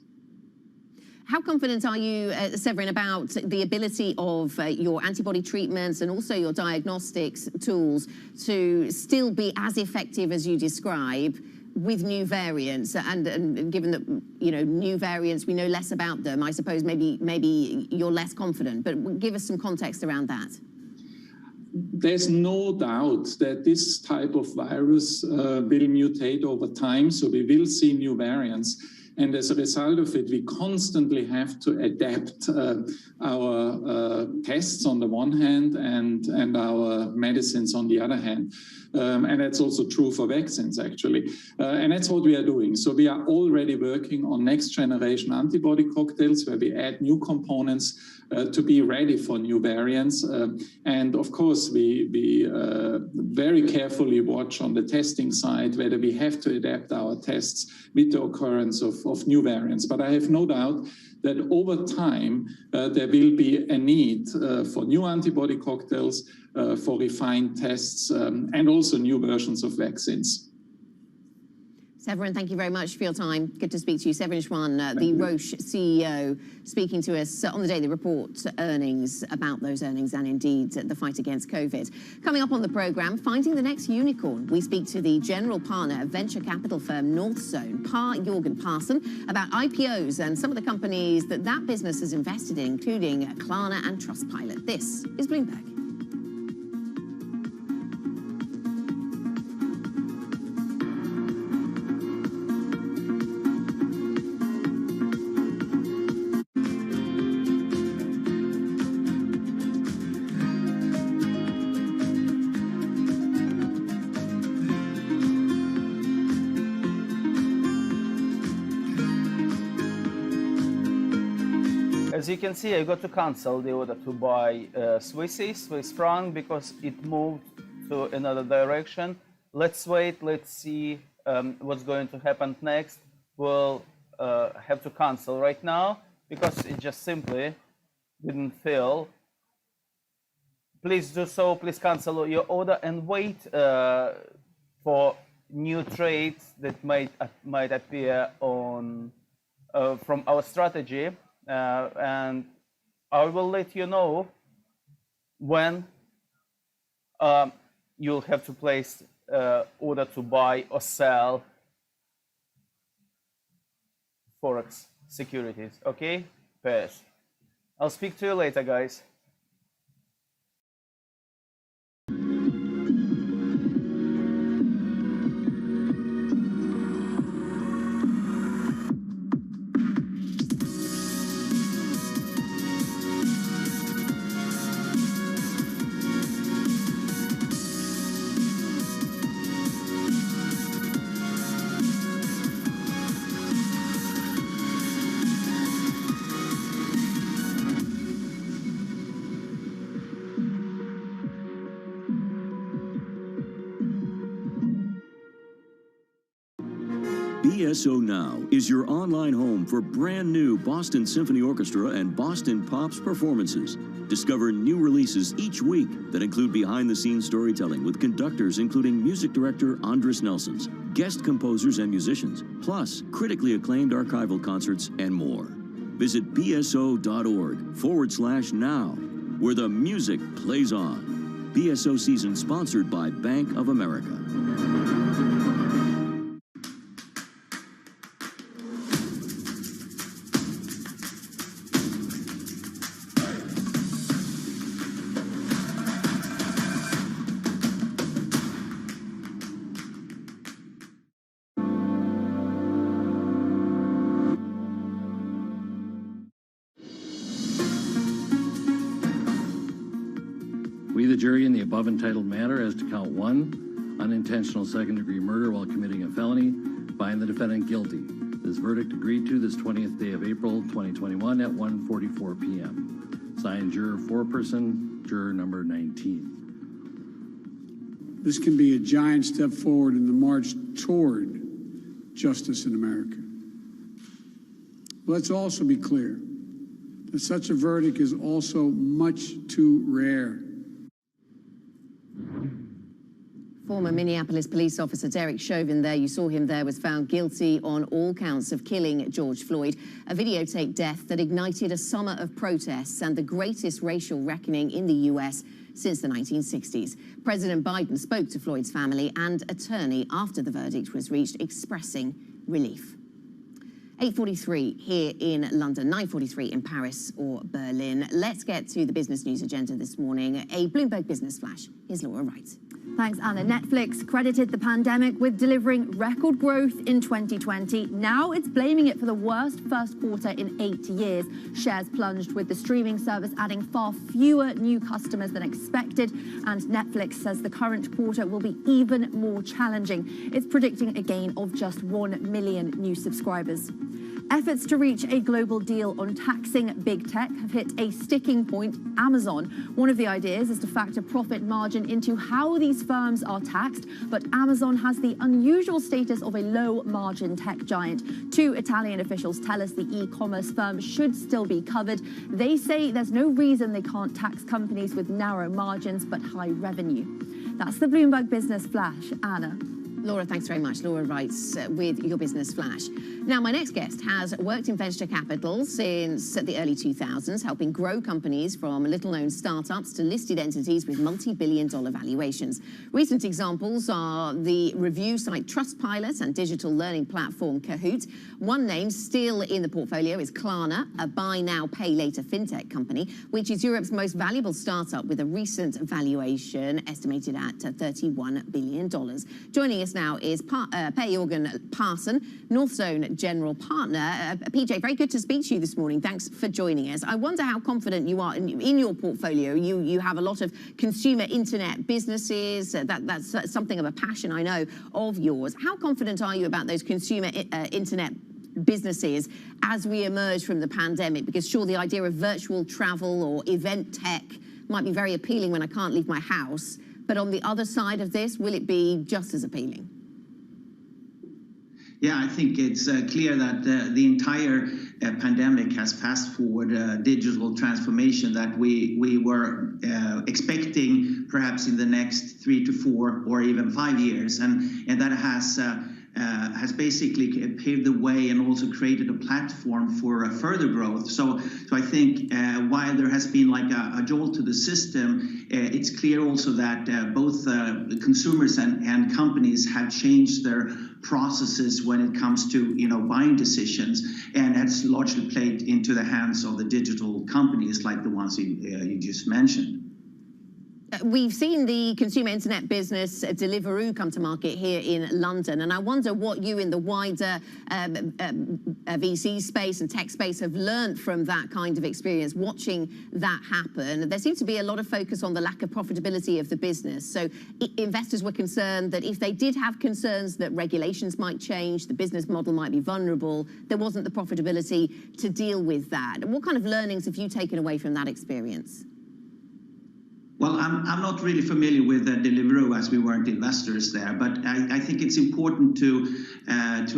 How confident are you, Severin, about the ability of your antibody treatments and also your diagnostics tools to still be as effective as you describe with new variants? And given that, new variants, we know less about them, I suppose maybe you're less confident, but give us some context around that. There's no doubt that this type of virus will mutate over time, so we will see new variants. And as a result of it, we constantly have to adapt our tests on the one hand and our medicines on the other hand. And that's also true for vaccines, actually. And that's what we are doing. So we are already working on next generation antibody cocktails where we add new components to be ready for new variants. And of course, we very carefully watch on the testing side whether we have to adapt our tests with the occurrence of new variants. But I have no doubt that over time, there will be a need for new antibody cocktails, for refined tests, and also new versions of vaccines. Severin, thank you very much for your time. Good to speak to you. Severin Schwan, the Roche CEO, speaking to us on the day they report earnings, about those earnings and indeed the fight against COVID. Coming up on the programme, finding the next unicorn. We speak to the general partner of venture capital firm Northzone, Jorgen Parson, about IPOs and some of the companies that business has invested in, including Klarna and Trustpilot. This is Bloomberg. as you can see, I got to cancel the order to buy Swiss franc because it moved to another direction. Let's wait, let's see what's going to happen next. We'll have to cancel right now because it just simply didn't fill. Please do so, please cancel your order and wait for new trades that might appear on from our strategy, and I will let you know when you'll have to place order to buy or sell Forex securities. Okay, peace. I'll speak to you later, guys. BSO Now is your online home for brand new Boston Symphony Orchestra and Boston Pops performances. Discover new releases each week that include behind-the-scenes storytelling with conductors including music director Andres Nelsons, guest composers and musicians, plus critically acclaimed archival concerts and more. Visit bso.org/now, where the music plays on. BSO season sponsored by Bank of America. We, the jury, in the above entitled matter as to count 1, unintentional second-degree murder while committing a felony, find the defendant guilty. This verdict agreed to this 20th day of April, 2021 at 1:44 p.m. Signed, juror foreperson, juror number 19. This can be a giant step forward in the march toward justice in America. Let's also be clear that such a verdict is also much too rare. Former Minneapolis police officer Derek Chauvin there, you saw him there, was found guilty on all counts of killing George Floyd, a videotaped death that ignited a summer of protests and the greatest racial reckoning in the U.S. since the 1960s. President Biden spoke to Floyd's family and attorney after the verdict was reached, expressing relief. 8:43 here in London, 9:43 in Paris or Berlin. Let's get to the business news agenda this morning. A Bloomberg Business Flash. Here's Laura Wright. Thanks, Anna. Netflix credited the pandemic with delivering record growth in 2020. Now it's blaming it for the worst first quarter in 8 years. Shares plunged with the streaming service adding far fewer new customers than expected. And Netflix says the current quarter will be even more challenging. It's predicting a gain of just 1 million new subscribers. Efforts to reach a global deal on taxing big tech have hit a sticking point. Amazon. One of the ideas is to factor profit margin into how these firms are taxed, but Amazon has the unusual status of a low-margin tech giant. 2 Italian officials tell us the e-commerce firm should still be covered. They say there's no reason they can't tax companies with narrow margins but high revenue. That's the Bloomberg Business Flash. Anna. Laura, thanks very much. Laura writes with your Business Flash. Now, my next guest has worked in venture capital since the early 2000s, helping grow companies from little-known startups to listed entities with multi-billion-dollar valuations. Recent examples are the review site Trustpilot and digital learning platform Kahoot. One name still in the portfolio is Klarna, a buy now, pay later fintech company, which is Europe's most valuable startup with a recent valuation estimated at $31 billion. Joining us now is Per-Jørgen Parson, Northzone General Partner. PJ, very good to speak to you this morning. Thanks for joining us. I wonder how confident you are in your portfolio. You have a lot of consumer internet businesses. That's something of a passion, I know, of yours. How confident are you about those consumer internet businesses as we emerge from the pandemic? Because sure, the idea of virtual travel or event tech might be very appealing when I can't leave my house, but on the other side of this, will it be just as appealing? Yeah, I think it's clear that the entire pandemic has fast forward digital transformation that we were expecting perhaps in the next 3 to 4 or even 5 years, and that has basically paved the way and also created a platform for further growth. So I think while there has been like a jolt to the system, it's clear also that both consumers and companies have changed their processes when it comes to buying decisions, and that's largely played into the hands of the digital companies like the ones you just mentioned. We've seen the consumer internet business Deliveroo come to market here in London, and I wonder what you in the wider VC space and tech space have learned from that kind of experience, watching that happen. There seems to be a lot of focus on the lack of profitability of the business. So investors were concerned that if they did have concerns that regulations might change, the business model might be vulnerable, there wasn't the profitability to deal with that. What kind of learnings have you taken away from that experience? Well, I'm not really familiar with Deliveroo as we weren't investors there, but I think it's important to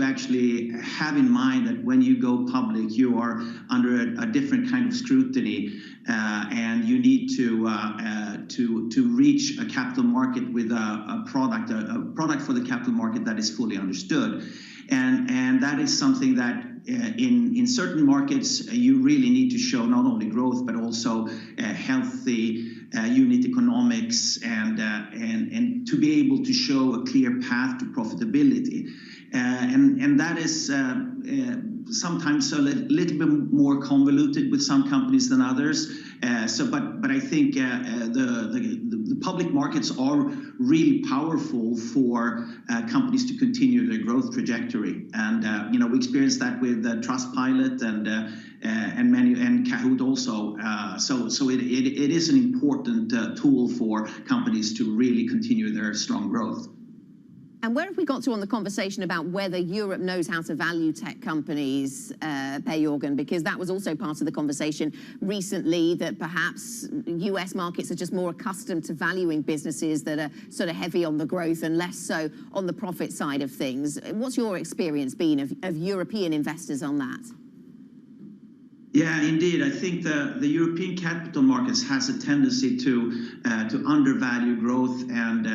actually have in mind that when you go public, you are under a different kind of scrutiny, and you need to reach a capital market with a product for the capital market that is fully understood, and that is something that in certain markets you really need to show not only growth but also healthy unit economics and to be able to show a clear path to profitability, and that is sometimes a little bit more convoluted with some companies than others. But I think the public markets are really powerful for companies to continue their growth trajectory, and we experienced that with Trustpilot and Kahoot also. So it is an important tool for companies to really continue their strong growth. And where have we got to on the conversation about whether Europe knows how to value tech companies, Per-Jørgen? Because that was also part of the conversation recently, that perhaps US markets are just more accustomed to valuing businesses that are sort of heavy on the growth and less so on the profit side of things. What's your experience been of European investors on that? Yeah, indeed. I think the European capital markets has a tendency to undervalue growth and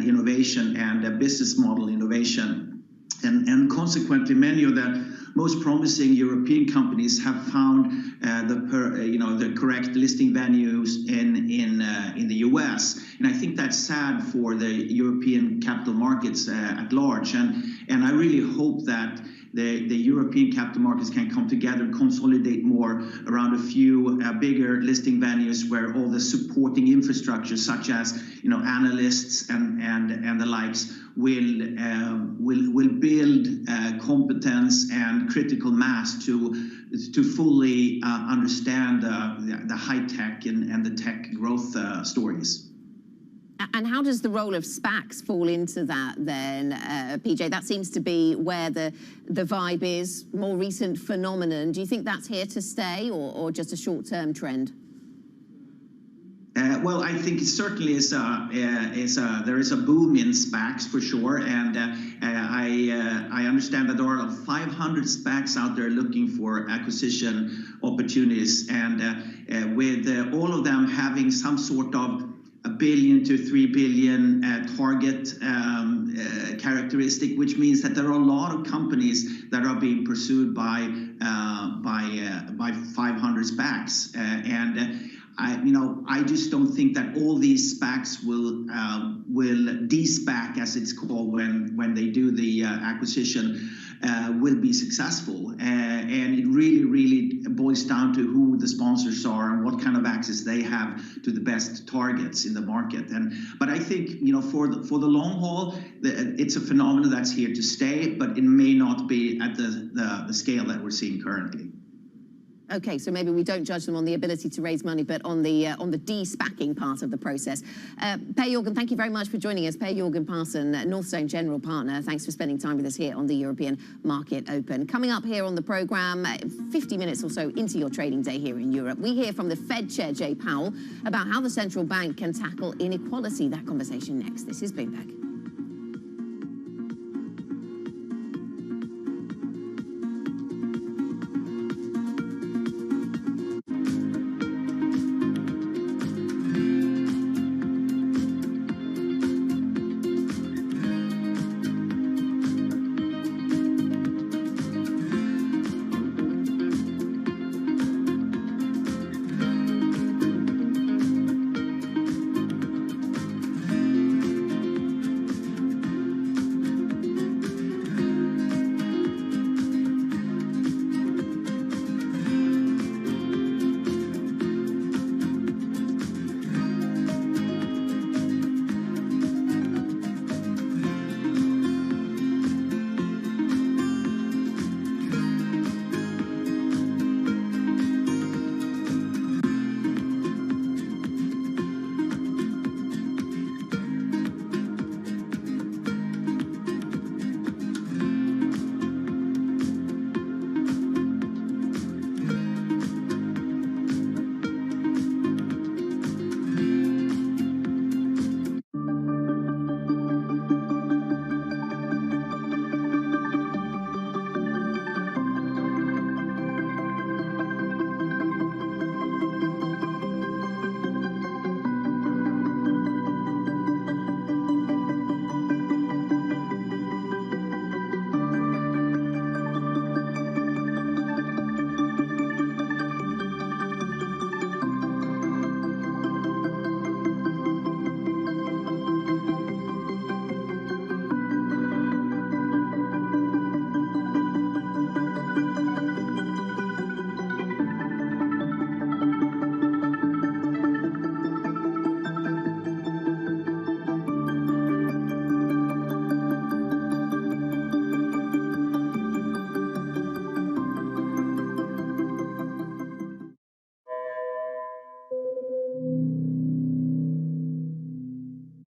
innovation and business model innovation, and consequently, many of the most promising European companies have found the correct listing venues in the US, and I think that's sad for the European capital markets at large, and I really hope that the European capital markets can come together and consolidate more around a few bigger listing venues where all the supporting infrastructure, such as analysts and the likes, will build competence and critical mass to fully understand the high tech and the tech growth stories. And how does the role of SPACs fall into that then, PJ? That seems to be where the vibe is, more recent phenomenon. Do you think that's here to stay or just a short-term trend? Well, I think it certainly is. There is a boom in SPACs for sure, and I understand that there are 500 SPACs out there looking for acquisition opportunities, and with all of them having some sort of $1 billion to $3 billion target characteristic, which means that there are a lot of companies that are being pursued by 500 SPACs, and I just don't think that all these SPACs will de-SPAC, as it's called, when they do the acquisition, will be successful. And it really boils down to who the sponsors are and what kind of access they have to the best targets in the market. But I think for the long haul, it's a phenomenon that's here to stay, but it may not be at the scale that we're seeing currently. Okay, so maybe we don't judge them on the ability to raise money, but on the de-SPACing part of the process. Per Jorgen, thank you very much for joining us. Per Jorgen Parson, Northstone General Partner. Thanks for spending time with us here on the European Market Open. Coming up here on the programme, 50 minutes or so into your trading day here in Europe, we hear from the Fed Chair, Jay Powell, about how the central bank can tackle inequality. That conversation next. This is Bloomberg.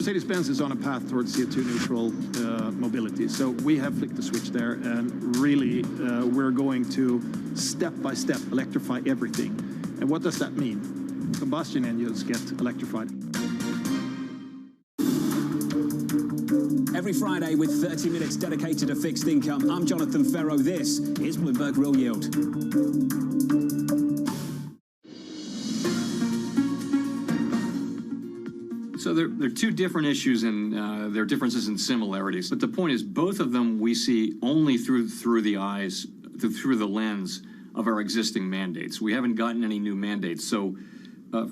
Mercedes-Benz is on a path towards CO2 neutral mobility. So we have flicked the switch there, and really we're going to step by step electrify everything. And what does that mean? Combustion engines get electrified. Every Friday with 30 minutes dedicated to fixed income, I'm Jonathan Ferro. This is Bloomberg Real Yield. So there are two different issues, and there are differences and similarities. But the point is, both of them we see only through the lens of our existing mandates. We haven't gotten any new mandates. So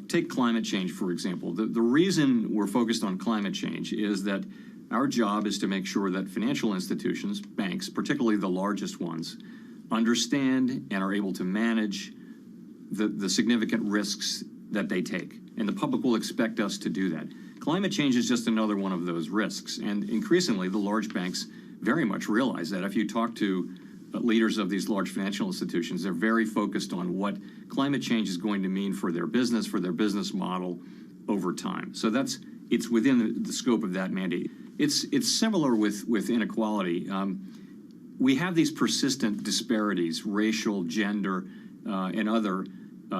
take climate change, for example. The reason we're focused on climate change is that our job is to make sure that financial institutions, banks, particularly the largest ones, understand and are able to manage the significant risks that they take. And the public will expect us to do that. Climate change is just another one of those risks. And increasingly, the large banks very much realize that. If you talk to leaders of these large financial institutions, they're very focused on what climate change is going to mean for their business model over time. So it's within the scope of that mandate. It's similar with inequality. We have these persistent disparities, racial, gender, and other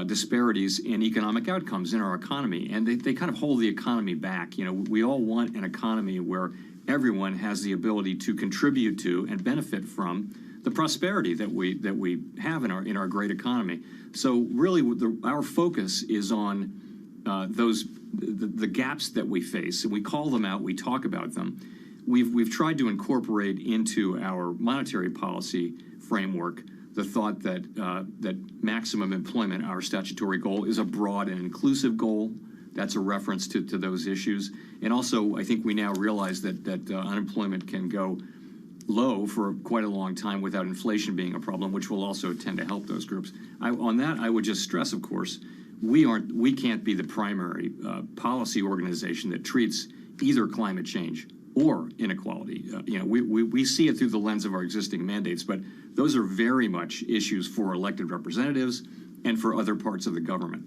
disparities in economic outcomes in our economy, and they kind of hold the economy back. You know, we all want an economy where everyone has the ability to contribute to and benefit from the prosperity that we have in our great economy. So really, our focus is on the gaps that we face, and we call them out. We talk about them. We've tried to incorporate into our monetary policy framework the thought that maximum employment, our statutory goal, is a broad and inclusive goal. That's a reference to those issues. And also, I think we now realize that unemployment can go low for quite a long time without inflation being a problem, which will also tend to help those groups. On that, I would just stress, of course, we can't be the primary policy organization that treats either climate change or inequality. We see it through the lens of our existing mandates, but those are very much issues for elected representatives and for other parts of the government,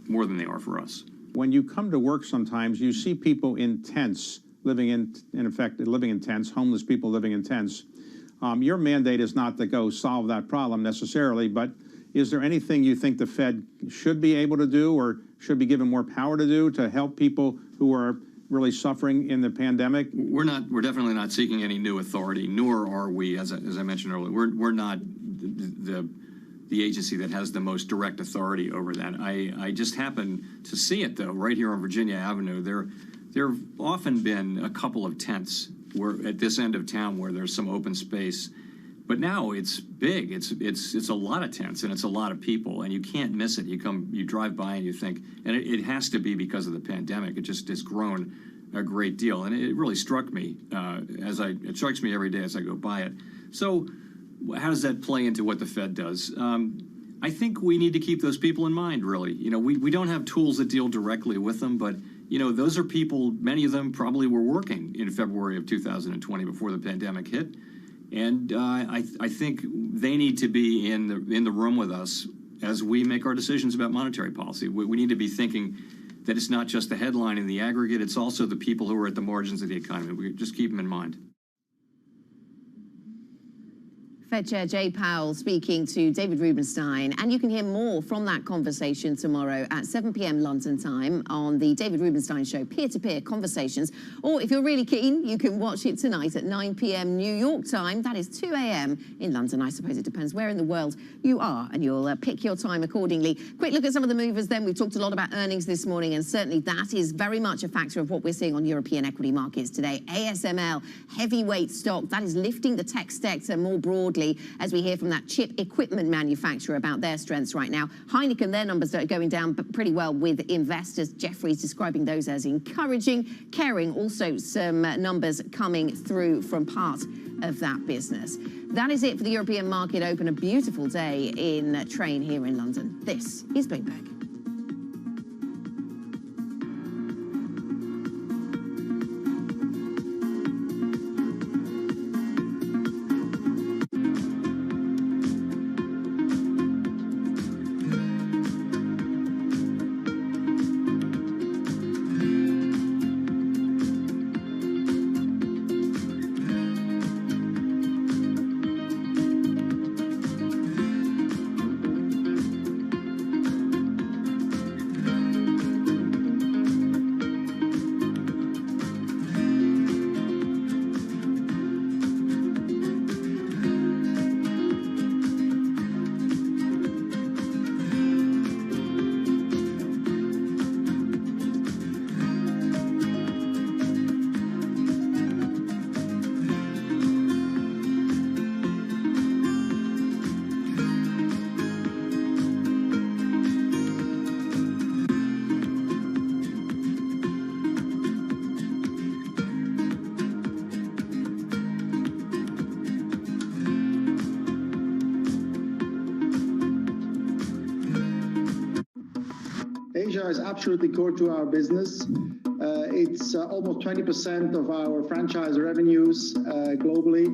more than they are for us. When you come to work sometimes, you see people in tents, living in effect, living in tents, homeless people living in tents. Your mandate is not to go solve that problem necessarily, but is there anything you think the Fed should be able to do or should be given more power to do to help people who are really suffering in the pandemic? We're definitely not seeking any new authority, nor are we, as I mentioned earlier, we're not the agency that has the most direct authority over that. I just happen to see it, though, right here on Virginia Avenue. There have often been a couple of tents at this end of town where there's some open space. But now it's big. It's a lot of tents and it's a lot of people, and you can't miss it. You drive by and you think, and it has to be because of the pandemic. It just has grown a great deal, and it really struck me it strikes me every day as I go by it. So, how does that play into what the Fed does? I think we need to keep those people in mind. Really, we don't have tools that deal directly with them, but those are people. Many of them probably were working in February of 2020 before the pandemic hit. And I think they need to be in the room with us as we make our decisions about monetary policy. We need to be thinking that it's not just the headline in the aggregate, it's also the people who are at the margins of the economy. We just keep them in mind. Fed Chair Jay Powell speaking to David Rubenstein, and you can hear more from that conversation tomorrow at 7 p.m. London time on the David Rubenstein Show peer-to-peer conversations, or if you're really keen, you can watch it tonight at 9 p.m. New York time. That is 2 a.m. in London. I suppose it depends where in the world you are, and you'll pick your time accordingly. Quick look at some of the movers then. We've talked a lot about earnings this morning, and certainly that is very much a factor of what we're seeing on European equity markets today. ASML, heavyweight stock, that is lifting the tech sector more broadly, as we hear from that chip equipment manufacturer about their strengths right now. Heineken, their numbers are going down pretty well with investors. Jefferies describing those as encouraging. Kering, also some numbers coming through from part of that business. That is it for the European market open. A beautiful day in train here in London. This is Bloomberg. Asia is absolutely core to our business. It's almost 20% of our franchise revenues globally,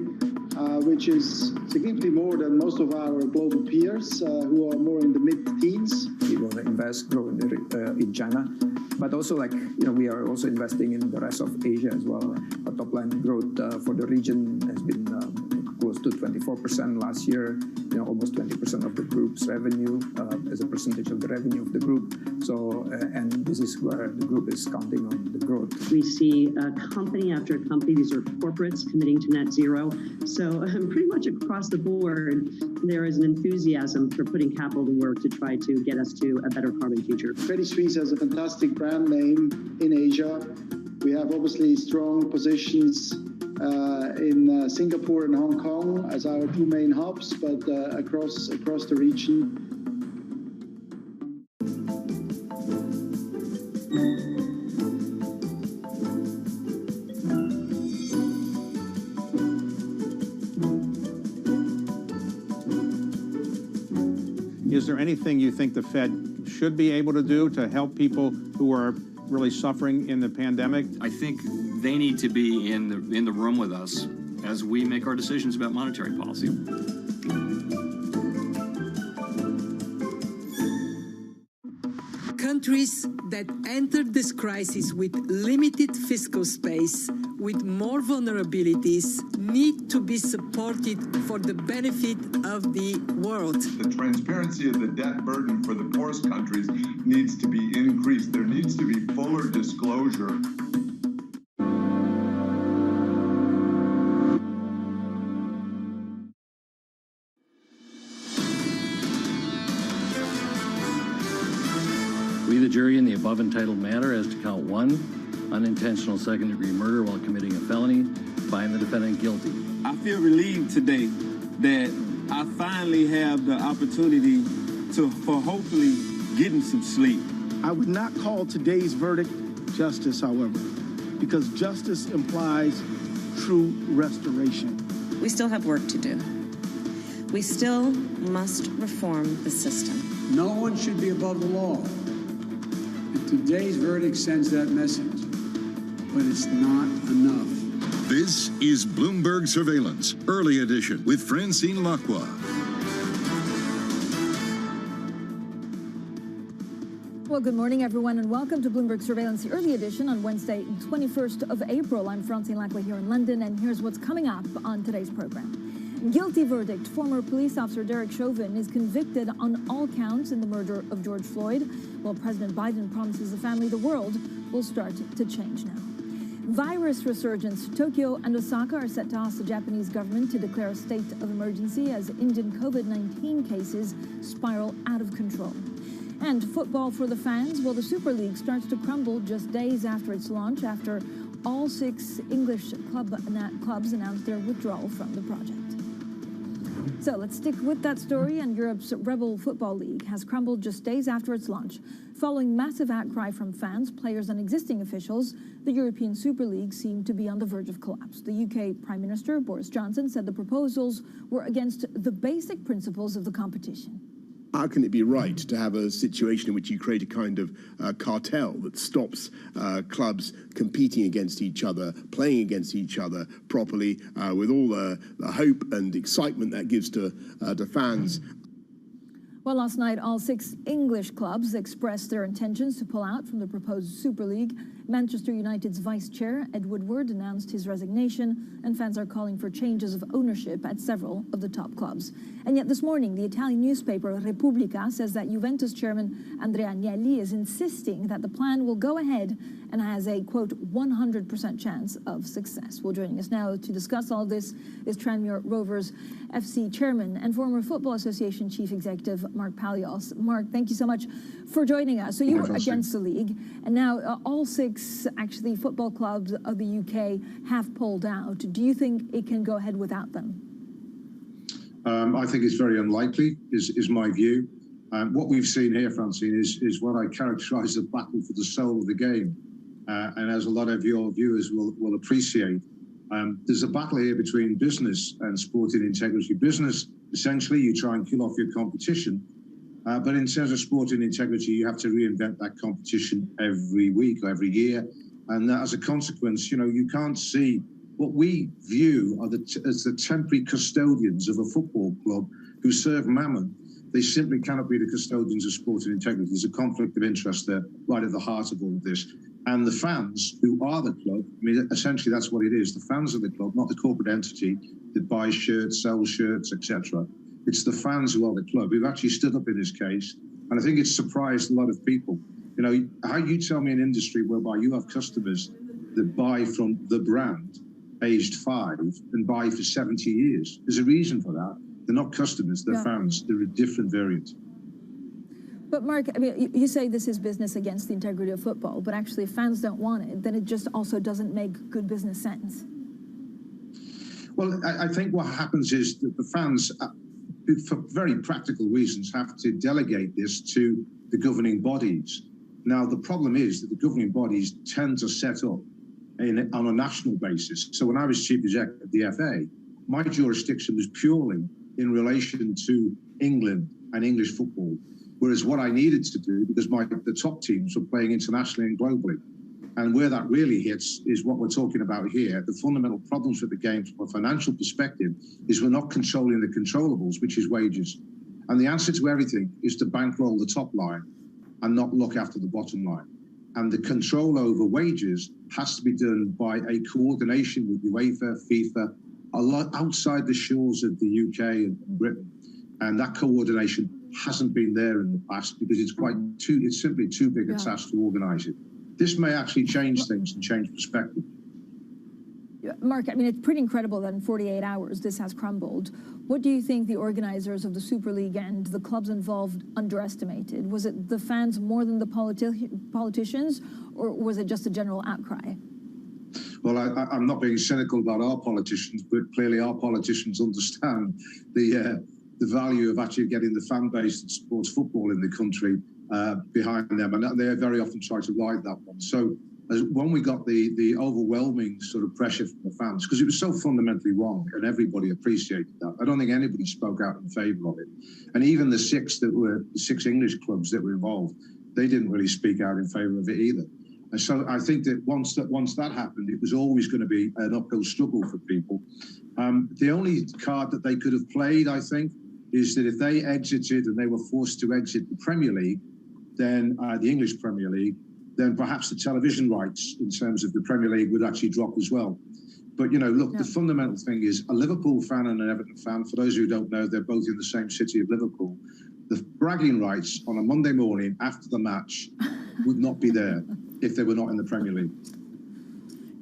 which is significantly more than most of our global peers who are more in the mid-teens. We want to invest, grow in China, but also we are also investing in the rest of Asia as well. Our top line growth for the region has been close to 24% last year, almost 20% of the group's revenue as a percentage of the revenue of the group. So, and this is where the group is counting on the growth. We see company after company, these are corporates committing to net zero. So pretty much across the board, there is an enthusiasm for putting capital to work to try to get us to a better carbon future. Credit Suisse has a fantastic brand name in Asia. We have obviously strong positions in Singapore and Hong Kong as our two main hubs, but across the region. Is there anything you think the Fed should be able to do to help people who are really suffering in the pandemic? I think they need to be in the room with us as we make our decisions about monetary policy. Countries that entered this crisis with limited fiscal space, with more vulnerabilities, need to be supported for the benefit of the world. The transparency of the debt burden for the poorest countries needs to be increased. There needs to be fuller disclosure. We, the jury, in the above entitled matter as to count 1, unintentional second-degree murder while committing a felony, find the defendant guilty. I feel relieved today that I finally have the opportunity for hopefully getting some sleep. I would not call today's verdict justice, however, because justice implies true restoration. We still have work to do. We still must reform the system. No one should be above the law. And today's verdict sends that message. But it's not enough. This is Bloomberg Surveillance, Early Edition, with Francine Lacqua. Well, good morning, everyone, and welcome to Bloomberg Surveillance, the Early Edition on Wednesday, 21st of April. I'm Francine Lacqua here in London, and here's what's coming up on today's program. Guilty verdict. Former police officer Derek Chauvin is convicted on all counts in the murder of George Floyd, while President Biden promises the family the world will start to change now. Virus resurgence. Tokyo and Osaka are set to ask the Japanese government to declare a state of emergency as Indian COVID-19 cases spiral out of control. And football for the fans. Well, the Super League starts to crumble just days after its launch, after all 6 English clubs announced their withdrawal from the project. So let's stick with that story. And Europe's Rebel Football League has crumbled just days after its launch. Following massive outcry from fans, players and existing officials, the European Super League seemed to be on the verge of collapse. The UK Prime Minister, Boris Johnson, said the proposals were against the basic principles of the competition. How can it be right to have a situation in which you create a kind of cartel that stops clubs competing against each other, playing against each other properly, with all the hope and excitement that gives to fans? Well, last night, all 6 English clubs expressed their intentions to pull out from the proposed Super League. Manchester United's vice chair, Ed Woodward, announced his resignation, and fans are calling for changes of ownership at several of the top clubs. And yet this morning, the Italian newspaper Repubblica says that Juventus chairman Andrea Agnelli is insisting that the plan will go ahead and has a, quote, 100% chance of success. Well, joining us now to discuss all this is Tranmere Rovers FC chairman and former Football Association chief executive Mark Palios. Mark, thank you so much for joining us. So you were against the league, and now all 6 actually football clubs of the UK have pulled out. Do you think it can go ahead without them? I think it's very unlikely, is my view. What we've seen here, Francine, is what I characterise as a battle for the soul of the game. And as a lot of your viewers will appreciate, there's a battle here between business and sporting integrity. Business, essentially, you try and kill off your competition. But in terms of sporting integrity, you have to reinvent that competition every week or every year. And as a consequence, you can't see what we view as the temporary custodians of a football club who serve mammon. They simply cannot be the custodians of sporting integrity. There's a conflict of interest there right at the heart of all of this. And the fans, who are the club, I mean, essentially that's what it is. The fans of the club, not the corporate entity that buys shirts, sells shirts, etc. It's the fans who are the club who've actually stood up in this case. And I think it's surprised a lot of people. How you tell me an industry whereby you have customers that buy from the brand aged 5 and buy for 70 years. There's a reason for that. They're not customers, they're fans. They're a different variant. But Mark, I mean, you say this is business against the integrity of football, but actually if fans don't want it, then it just also doesn't make good business sense. Well, I think what happens is that the fans, for very practical reasons, have to delegate this to the governing bodies. Now, the problem is that the governing bodies tend to set up on a national basis. So when I was chief executive of the FA, my jurisdiction was purely in relation to England and English football. Whereas what I needed to do, because the top teams were playing internationally and globally, and where that really hits is what we're talking about here. The fundamental problems with the game from a financial perspective is we're not controlling the controllables, which is wages. And the answer to everything is to bankroll the top line. and not look after the bottom line. And the control over wages has to be done by a coordination with UEFA, FIFA, a lot outside the shores of the UK and Britain. And that coordination hasn't been there in the past because it's simply too big a task to organise it. This may actually change things and change perspective. Mark, I mean, it's pretty incredible that in 48 hours this has crumbled. What do you think the organisers of the Super League and the clubs involved underestimated? Was it the fans more than the politicians, or was it just a general outcry? Well, I'm not being cynical about our politicians, but clearly our politicians understand the value of actually getting the fan base that supports football in the country behind them, and they very often try to ride that one. So when we got the overwhelming sort of pressure from the fans, because it was so fundamentally wrong, and everybody appreciated that. I don't think anybody spoke out in favour of it, and even the six English clubs that were involved, they didn't really speak out in favour of it either. And so I think that once that happened, it was always going to be an uphill struggle for people. The only card that they could have played, I think, is that if they exited and they were forced to exit the Premier League, then the English Premier League, then perhaps the television rights in terms of the Premier League would actually drop as well. But, you know, look, the fundamental thing is a Liverpool fan and an Everton fan, for those who don't know, they're both in the same city of Liverpool. The bragging rights on a Monday morning after the match would not be there if they were not in the Premier League.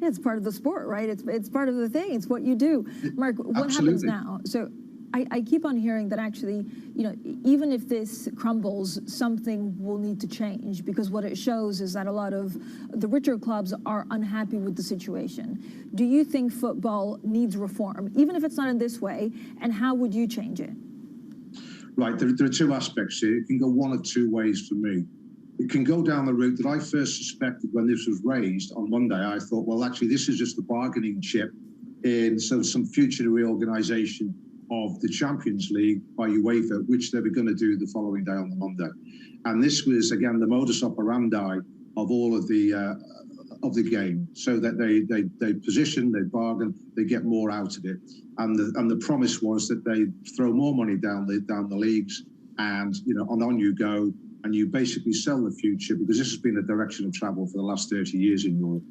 Yeah, it's part of the sport, right? It's part of the thing. It's what you do. Mark, what happens now? So I keep on hearing that actually, you know, even if this crumbles, something will need to change, because what it shows is that a lot of the richer clubs are unhappy with the situation. Do you think football needs reform, even if it's not in this way, and how would you change it? Right, there are two aspects here. It can go one of two ways for me. It can go down the route that I first suspected when this was raised on Monday. I thought, well, actually, this is just the bargaining chip in some future reorganisation of the Champions League by UEFA, which they were going to do the following day on the Monday. And this was, again, the modus operandi of all of the game, so that they position, they bargain, they get more out of it. And the promise was that they throw more money down the leagues, and you know, on you go, and you basically sell the future, because this has been the direction of travel for the last 30 years in Europe.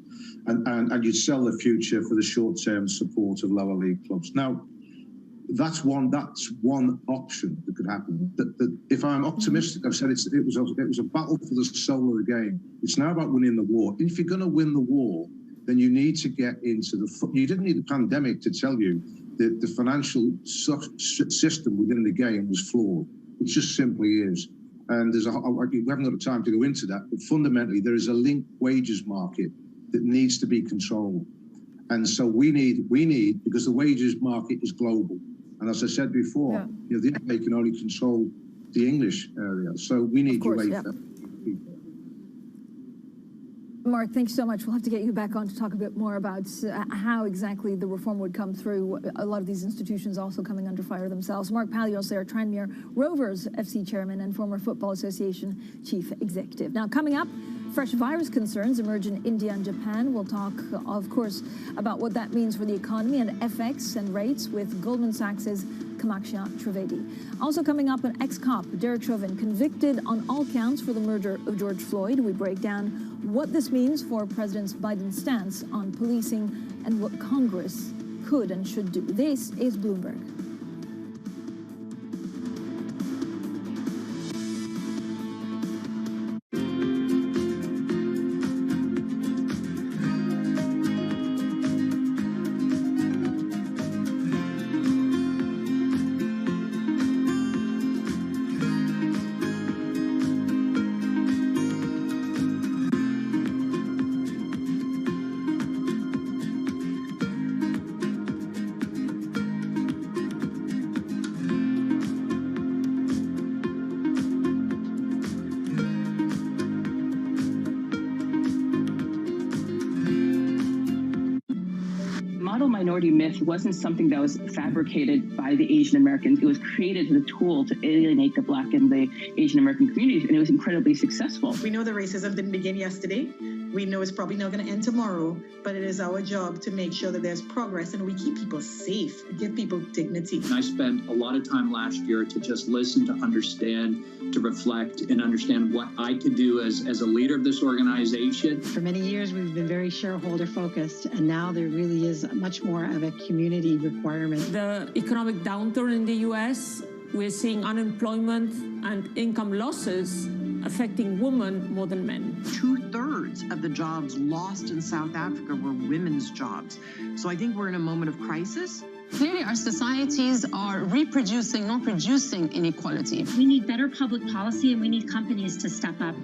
And you'd sell the future for the short-term support of lower league clubs. Now, that's one option that could happen. If I'm optimistic, I've said it was a battle for the soul of the game. It's now about winning the war. If you're going to win the war, then you need to get into you didn't need the pandemic to tell you that the financial system within the game was flawed. It just simply is. And we haven't got the time to go into that, but fundamentally there is a linked wages market that needs to be controlled. And so we need, because the wages market is global. And as I said before, you know, the FA can only control the English area. So we need UEFA. Mark, thanks so much. We'll have to get you back on to talk a bit more about how exactly the reform would come through. A lot of these institutions also coming under fire themselves. Mark Palios there, Tranmere Rovers FC chairman and former Football Association chief executive. Now, coming up, fresh virus concerns emerge in India and Japan. We'll talk, of course, about what that means for the economy and FX and rates with Goldman Sachs' Kamaksha Trivedi. Also coming up, an ex-cop, Derek Chauvin, convicted on all counts for the murder of George Floyd. We break down what this means for President Biden's stance on policing and what Congress could and should do. This is Bloomberg. Minority myth wasn't something that was fabricated by the Asian Americans. It was created as a tool to alienate the Black and the Asian American communities, and it was incredibly successful. We know the racism didn't begin yesterday. We know it's probably not going to end tomorrow, but it is our job to make sure that there's progress and we keep people safe, give people dignity. I spent a lot of time last year to just listen, to understand, to reflect and understand what I could do as a leader of this organization. For many years, we've been very shareholder focused, and now there really is much more of a community requirement. The economic downturn in the US, we're seeing unemployment and income losses affecting women more than men. 2/3 of the jobs lost in South Africa were women's jobs. So I think we're in a moment of crisis. Clearly, our societies are reproducing, not reducing inequality. We need better public policy and we need companies to step up.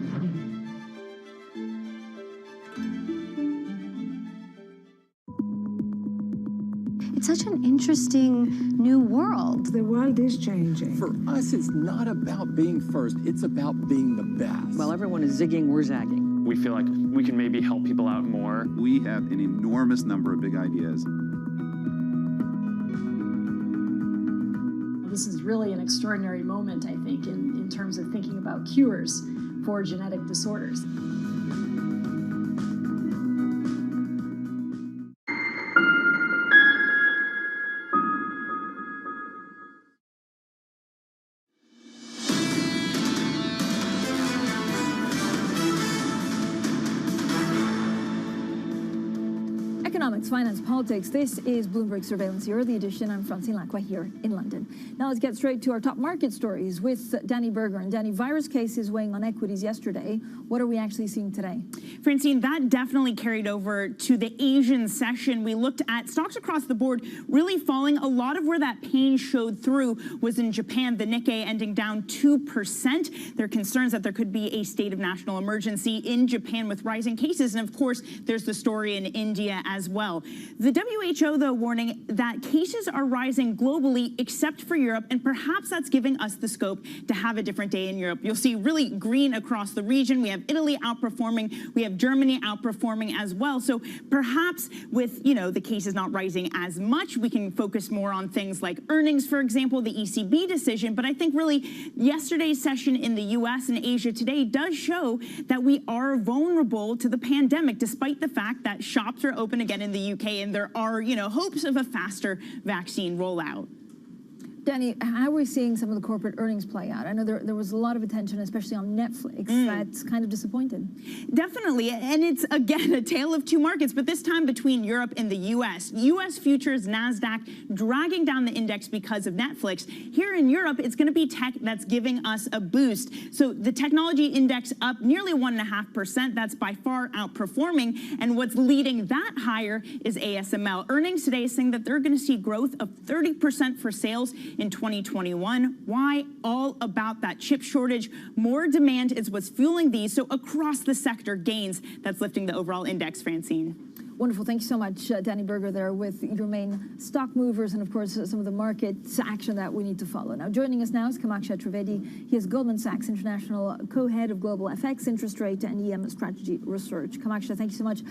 It's such an interesting new world. The world is changing. For us, it's not about being first, it's about being the best. While everyone is zigging, we're zagging. We feel like we can maybe help people out more. We have an enormous number of big ideas. This is really an extraordinary moment, I think, in terms of thinking about cures for genetic disorders. Economics, finance, politics. This is Bloomberg Surveillance, the early edition. I'm Francine Lacqua here in London. Now let's get straight to our top market stories with Danny Berger. And Danny, virus cases weighing on equities yesterday. What are we actually seeing today? Francine, that definitely carried over to the Asian session. We looked at stocks across the board really falling. A lot of where that pain showed through was in Japan, the Nikkei ending down 2%. There are concerns that there could be a state of national emergency in Japan with rising cases. And of course, there's the story in India as well. The WHO, though, warning that cases are rising globally except for Europe, and perhaps that's giving us the scope to have a different day in Europe. You'll see really green across the region. We have Italy outperforming. We have Germany outperforming as well. So perhaps with, the cases not rising as much, we can focus more on things like earnings, for example, the ECB decision. But I think really yesterday's session in the US and Asia today does show that we are vulnerable to the pandemic, despite the fact that shops are open again in the UK and there are, hopes of a faster vaccine rollout. Danny, how are we seeing some of the corporate earnings play out? I know there was a lot of attention, especially on Netflix. That's kind of disappointed. Definitely. And it's, again, a tale of two markets, but this time between Europe and the U.S. U.S. futures, NASDAQ, dragging down the index because of Netflix. Here in Europe, it's going to be tech that's giving us a boost. So the technology index up nearly 1.5%. That's by far outperforming. And what's leading that higher is ASML. Earnings today is saying that they're going to see growth of 30% for sales in 2021. Why? All about that chip shortage. More demand is what's fueling these. So across the sector, gains that's lifting the overall index, Francine. Wonderful. Thank you so much, Danny Berger, there with your main stock movers and, of course, some of the market action that we need to follow. Now, joining us now is Kamaksha Trivedi. He is Goldman Sachs International Co-Head of Global FX, Interest Rate, and EM Strategy Research. Kamaksha, thank you so much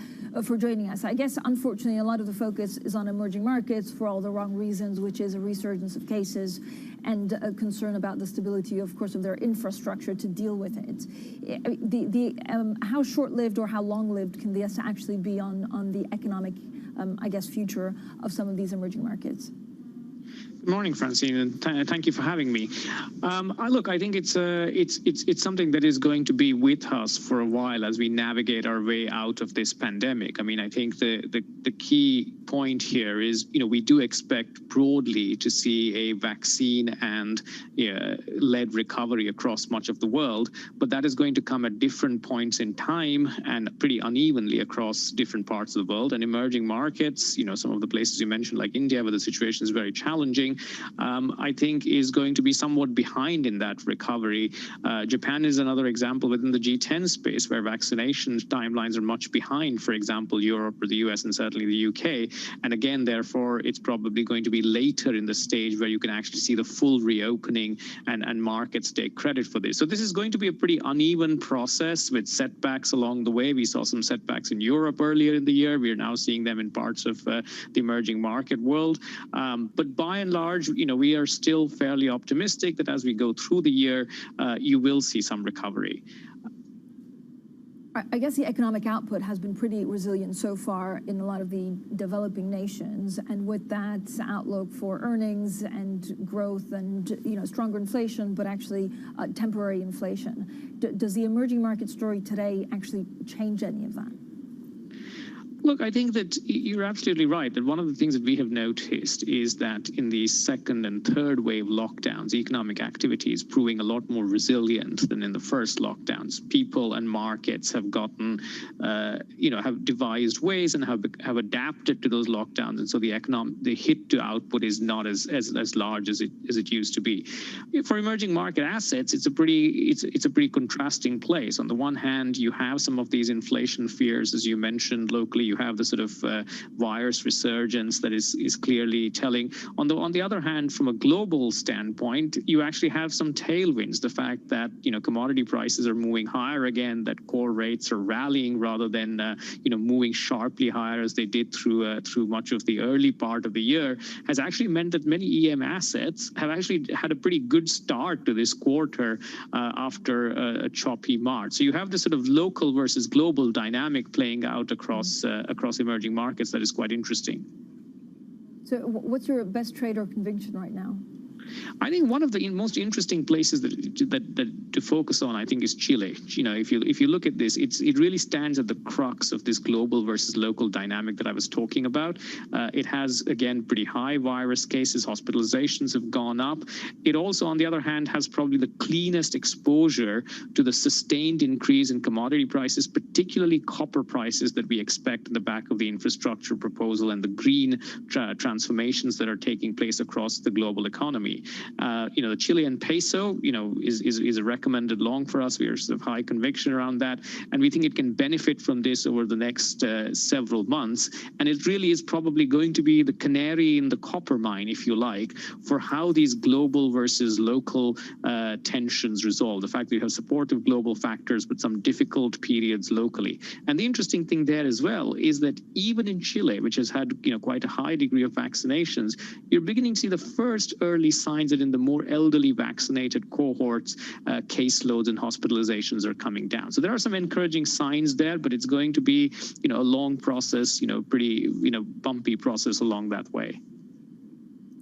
for joining us. I guess, unfortunately, a lot of the focus is on emerging markets for all the wrong reasons, which is a resurgence of cases and a concern about the stability, of course, of their infrastructure to deal with it. How short-lived or how long-lived can this actually be on the economic, future of some of these emerging markets? Good morning, Francine, and thank you for having me. Look, I think it's something that is going to be with us for a while as we navigate our way out of this pandemic. I mean, I think the key point here is, we do expect broadly to see a vaccine and led recovery across much of the world, but that is going to come at different points in time and pretty unevenly across different parts of the world. And emerging markets, some of the places you mentioned, like India, where the situation is very challenging, I think is going to be somewhat behind in that recovery. Japan is another example within the G10 space where vaccination timelines are much behind, for example, Europe or the US and certainly the UK. And again, therefore, it's probably going to be later in the stage where you can actually see the full reopening and markets take credit for this. So this is going to be a pretty uneven process with setbacks along the way. We saw some setbacks in Europe earlier in the year. We are now seeing them in parts of the emerging market world. But by and large, we are still fairly optimistic that as we go through the year, you will see some recovery. I guess the economic output has been pretty resilient so far in a lot of the developing nations, and with that outlook for earnings and growth and stronger inflation, but actually temporary inflation, does the emerging market story today actually change any of that? Look, I think that you're absolutely right that one of the things that we have noticed is that in the second and third wave lockdowns, economic activity is proving a lot more resilient than in the first lockdowns. People and markets have gotten, have devised ways and have adapted to those lockdowns, and so the hit to output is not as large as it used to be. For emerging market assets, it's a pretty contrasting place. On the one hand, you have some of these inflation fears, as you mentioned locally. You have the sort of virus resurgence that is clearly telling. On the other hand, from a global standpoint, you actually have some tailwinds. The fact that commodity prices are moving higher again, that core rates are rallying rather than moving sharply higher as they did through much of the early part of the year, has actually meant that many EM assets have actually had a pretty good start to this quarter after a choppy March. So you have this sort of local versus global dynamic playing out across emerging markets that is quite interesting. So what's your best trade or conviction right now? I think one of the most interesting places that to focus on, I think, is Chile. If you look at this, it really stands at the crux of this global versus local dynamic that I was talking about. It has, again, pretty high virus cases. Hospitalizations have gone up. It also, on the other hand, has probably the cleanest exposure to the sustained increase in commodity prices, particularly copper prices that we expect in the back of the infrastructure proposal and the green transformations that are taking place across the global economy. The Chilean peso, is a recommended long for us. We are sort of high conviction around that, and we think it can benefit from this over the next several months. And it really is probably going to be the canary in the copper mine, if you like, for how these global versus local tensions resolve. The fact that you have supportive global factors, but some difficult periods locally. And the interesting thing there as well is that even in Chile, which has had quite a high degree of vaccinations, you're beginning to see the first early signs that in the more elderly vaccinated cohorts, caseloads and hospitalizations are coming down. So there are some encouraging signs there, but it's going to be, a long process, pretty, bumpy process along that way.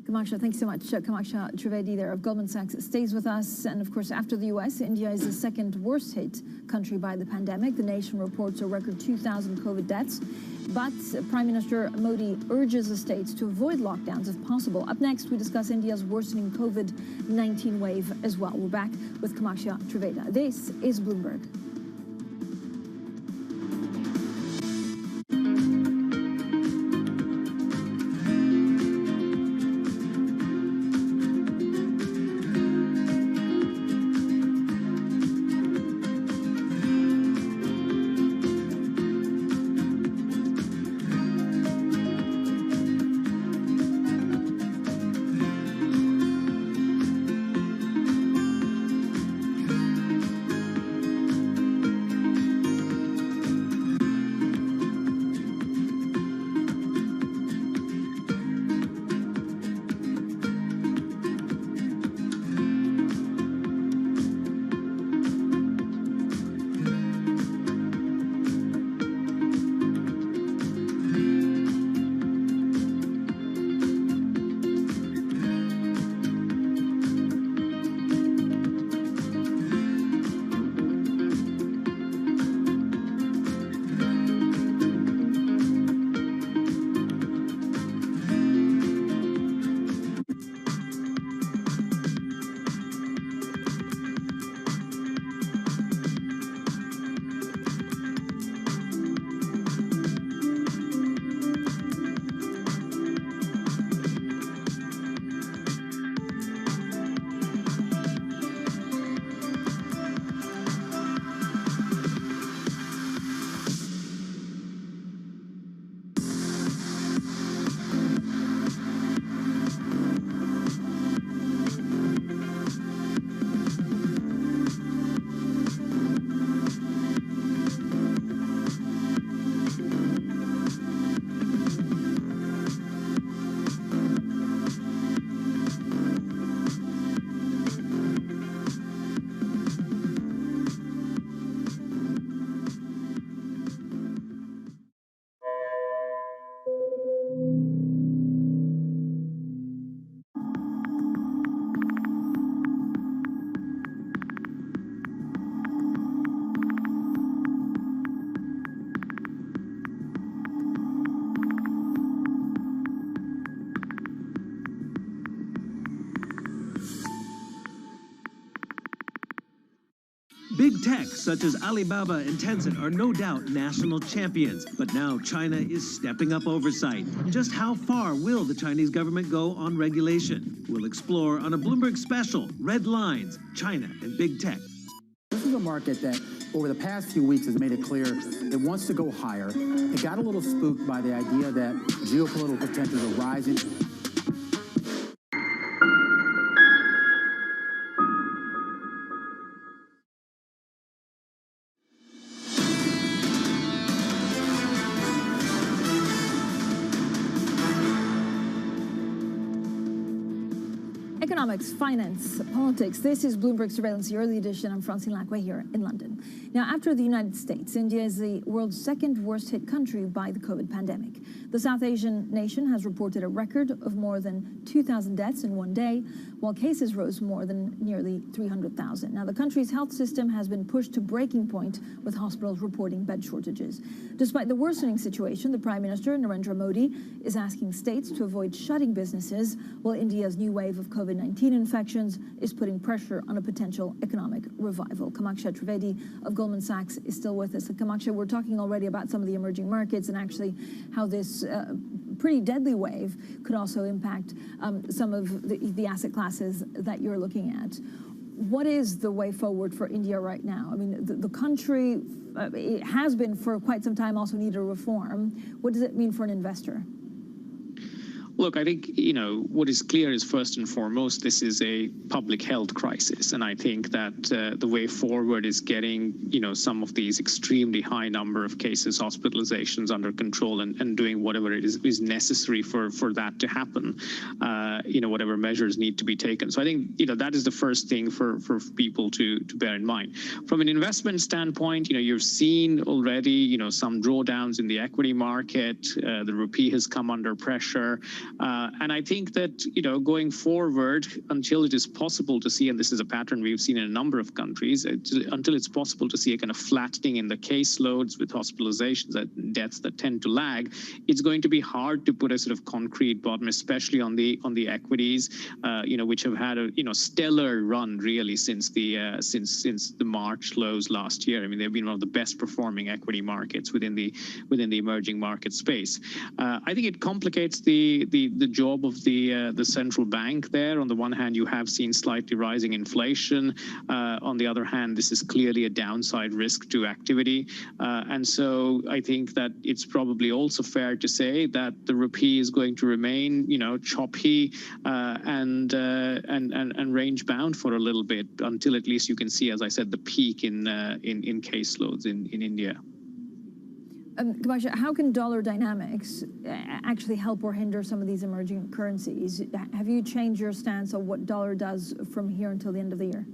Kamaksha, thanks so much. Kamaksha Trivedi there of Goldman Sachs stays with us. And of course, after the US, India is the second worst hit country by the pandemic. The nation reports a record 2,000 COVID deaths. But Prime Minister Modi urges the states to avoid lockdowns if possible. Up next, we discuss India's worsening COVID-19 wave as well. We're back with Kamaksha Trivedi. This is Bloomberg. Big tech, such as Alibaba and Tencent, are no doubt national champions. But now China is stepping up oversight. Just how far will the Chinese government go on regulation? We'll explore on a Bloomberg special, Red Lines, China and Big Tech. This is a market that, over the past few weeks, has made it clear it wants to go higher. It got a little spooked by the idea that geopolitical tensions are rising. Economics, finance, politics. This is Bloomberg Surveillance, the early edition. I'm Francine Lacquet here in London. Now, after the United States, India is the world's second worst hit country by the COVID pandemic. The South Asian nation has reported a record of more than 2,000 deaths in one day, while cases rose more than nearly 300,000. Now, the country's health system has been pushed to breaking point, with hospitals reporting bed shortages. Despite the worsening situation, the Prime Minister, Narendra Modi, is asking states to avoid shutting businesses, while India's new wave of COVID-19 infections is putting pressure on a potential economic revival. Kamaksha Trivedi of Goldman Sachs is still with us. Kamaksha, we're talking already about some of the emerging markets and actually how this pretty deadly wave could also impact some of the asset classes that you're looking at. What is the way forward for India right now? I mean, the country, it has been for quite some time, also needed a reform. What does it mean for an investor? Look, I think, what is clear is first and foremost, this is a public health crisis. And I think that the way forward is getting, some of these extremely high number of cases, hospitalizations under control and doing whatever it is necessary for that to happen, whatever measures need to be taken. So I think, that is the first thing for people to bear in mind. From an investment standpoint, you've seen already, some drawdowns in the equity market. The rupee has come under pressure. And I think that, going forward, until it is possible to see, and this is a pattern we've seen in a number of countries, until it's possible to see a kind of flattening in the caseloads with hospitalizations and deaths that tend to lag, it's going to be hard to put a sort of concrete bottom, especially on the equities, which have had a stellar run really since the March lows last year. I mean, they've been one of the best performing equity markets within the emerging market space. I think it complicates the job of the central bank there. On the one hand, you have seen slightly rising inflation. On the other hand, this is clearly a downside risk to activity. And so I think that it's probably also fair to say that the rupee is going to remain, choppy and range bound for a little bit until at least you can see, as I said, the peak in caseloads in India. Kamaksha, how can dollar dynamics actually help or hinder some of these emerging currencies? Have you changed your stance on what dollar does from here until the end of the year?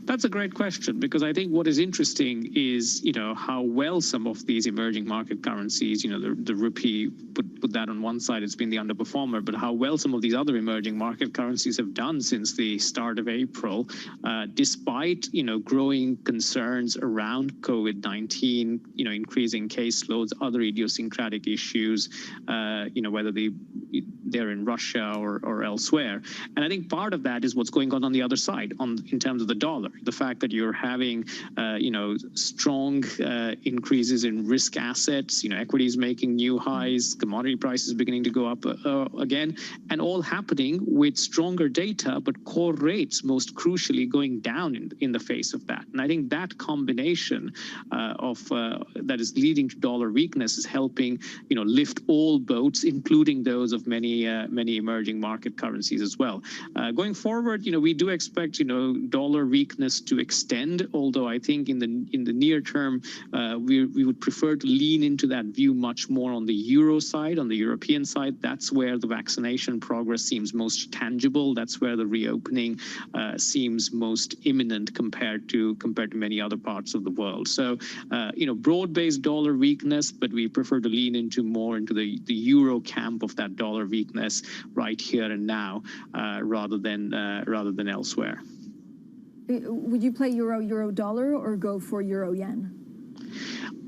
That's a great question, because I think what is interesting is, how well some of these emerging market currencies, the rupee, put that on one side, it's been the underperformer, but how well some of these other emerging market currencies have done since the start of April, despite, thgrowing concerns around COVID-19, increasing caseloads, other idiosyncratic issues, whether they're in Russia or elsewhere. And I think part of that is what's going on the other side in terms of the dollar. The fact that you're having, strong increases in risk assets, equities making new highs, commodity prices beginning to go up again, and all happening with stronger data, but core rates most crucially going down in the face of that. And I think that combination that is leading to dollar weakness is helping, lift all boats, including those of many emerging market currencies as well. Going forward, we do expect, dollar weakness to extend, although I think in the near term, we would prefer to lean into that view much more on the euro side, on the European side. That's where the vaccination progress seems most tangible. That's where the reopening seems most imminent compared to many other parts of the world. So, broad-based dollar weakness, but we prefer to lean into the euro camp of that dollar weakness right here and now, rather than elsewhere. Would you play euro dollar or go for euro yen?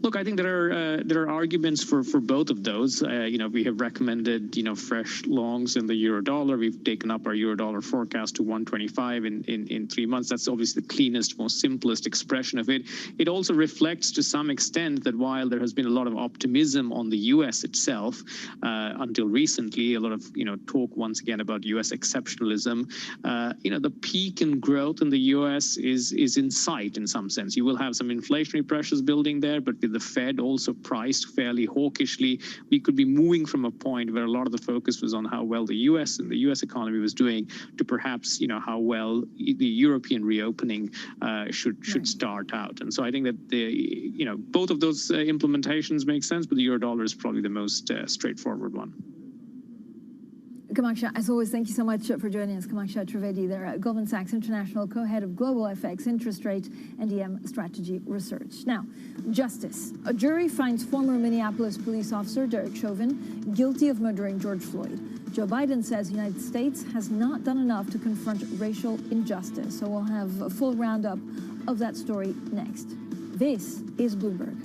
Look, I think there are arguments for both of those. We have recommended fresh longs in the euro dollar. We've taken up our euro dollar forecast to 125 in 3 months. That's obviously the cleanest, most simplest expression of it. It also reflects to some extent that while there has been a lot of optimism on the U.S. itself until recently, a lot of talk once again about U.S. exceptionalism. The peak in growth in the U.S. is in sight in some sense. You will have some inflationary pressures building there, but with the Fed also priced fairly hawkishly, we could be moving from a point where a lot of the focus was on how well the U.S. and the U.S. economy was doing to perhaps how well the European reopening should start out. And so I think that both of those implementations make sense, but the euro dollar is probably the most straightforward one. Kamaksha, as always, thank you so much for joining us. Kamaksha Trivedi there at Goldman Sachs International, co-head of Global FX Interest Rate and EM Strategy Research. Now, justice. A jury finds former Minneapolis police officer Derek Chauvin guilty of murdering George Floyd. Joe Biden says the United States has not done enough to confront racial injustice. So we'll have a full roundup of that story next. This is Bloomberg.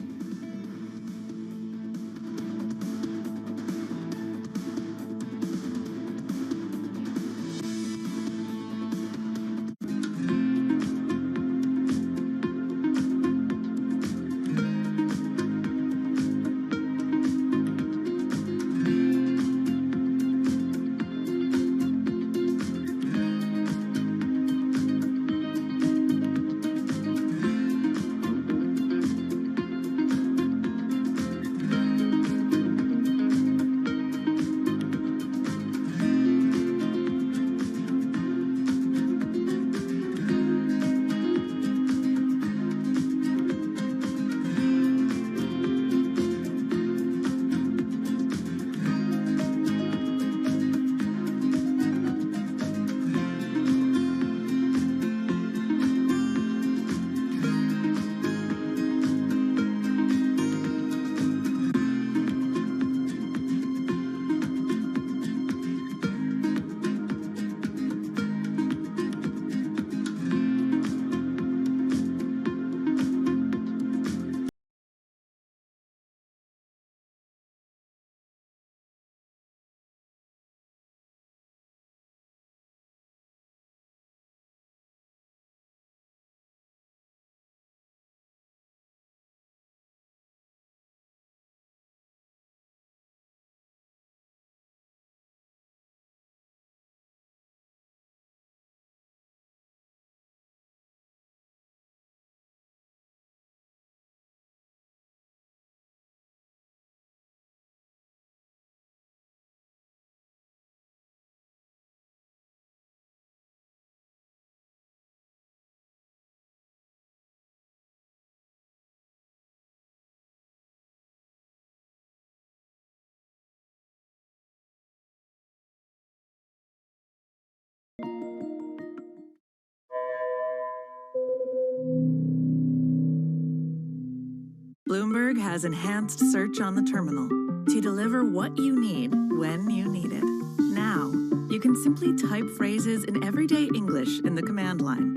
Bloomberg has enhanced search on the terminal to deliver what you need when you need it. Now, you can simply type phrases in everyday English in the command line.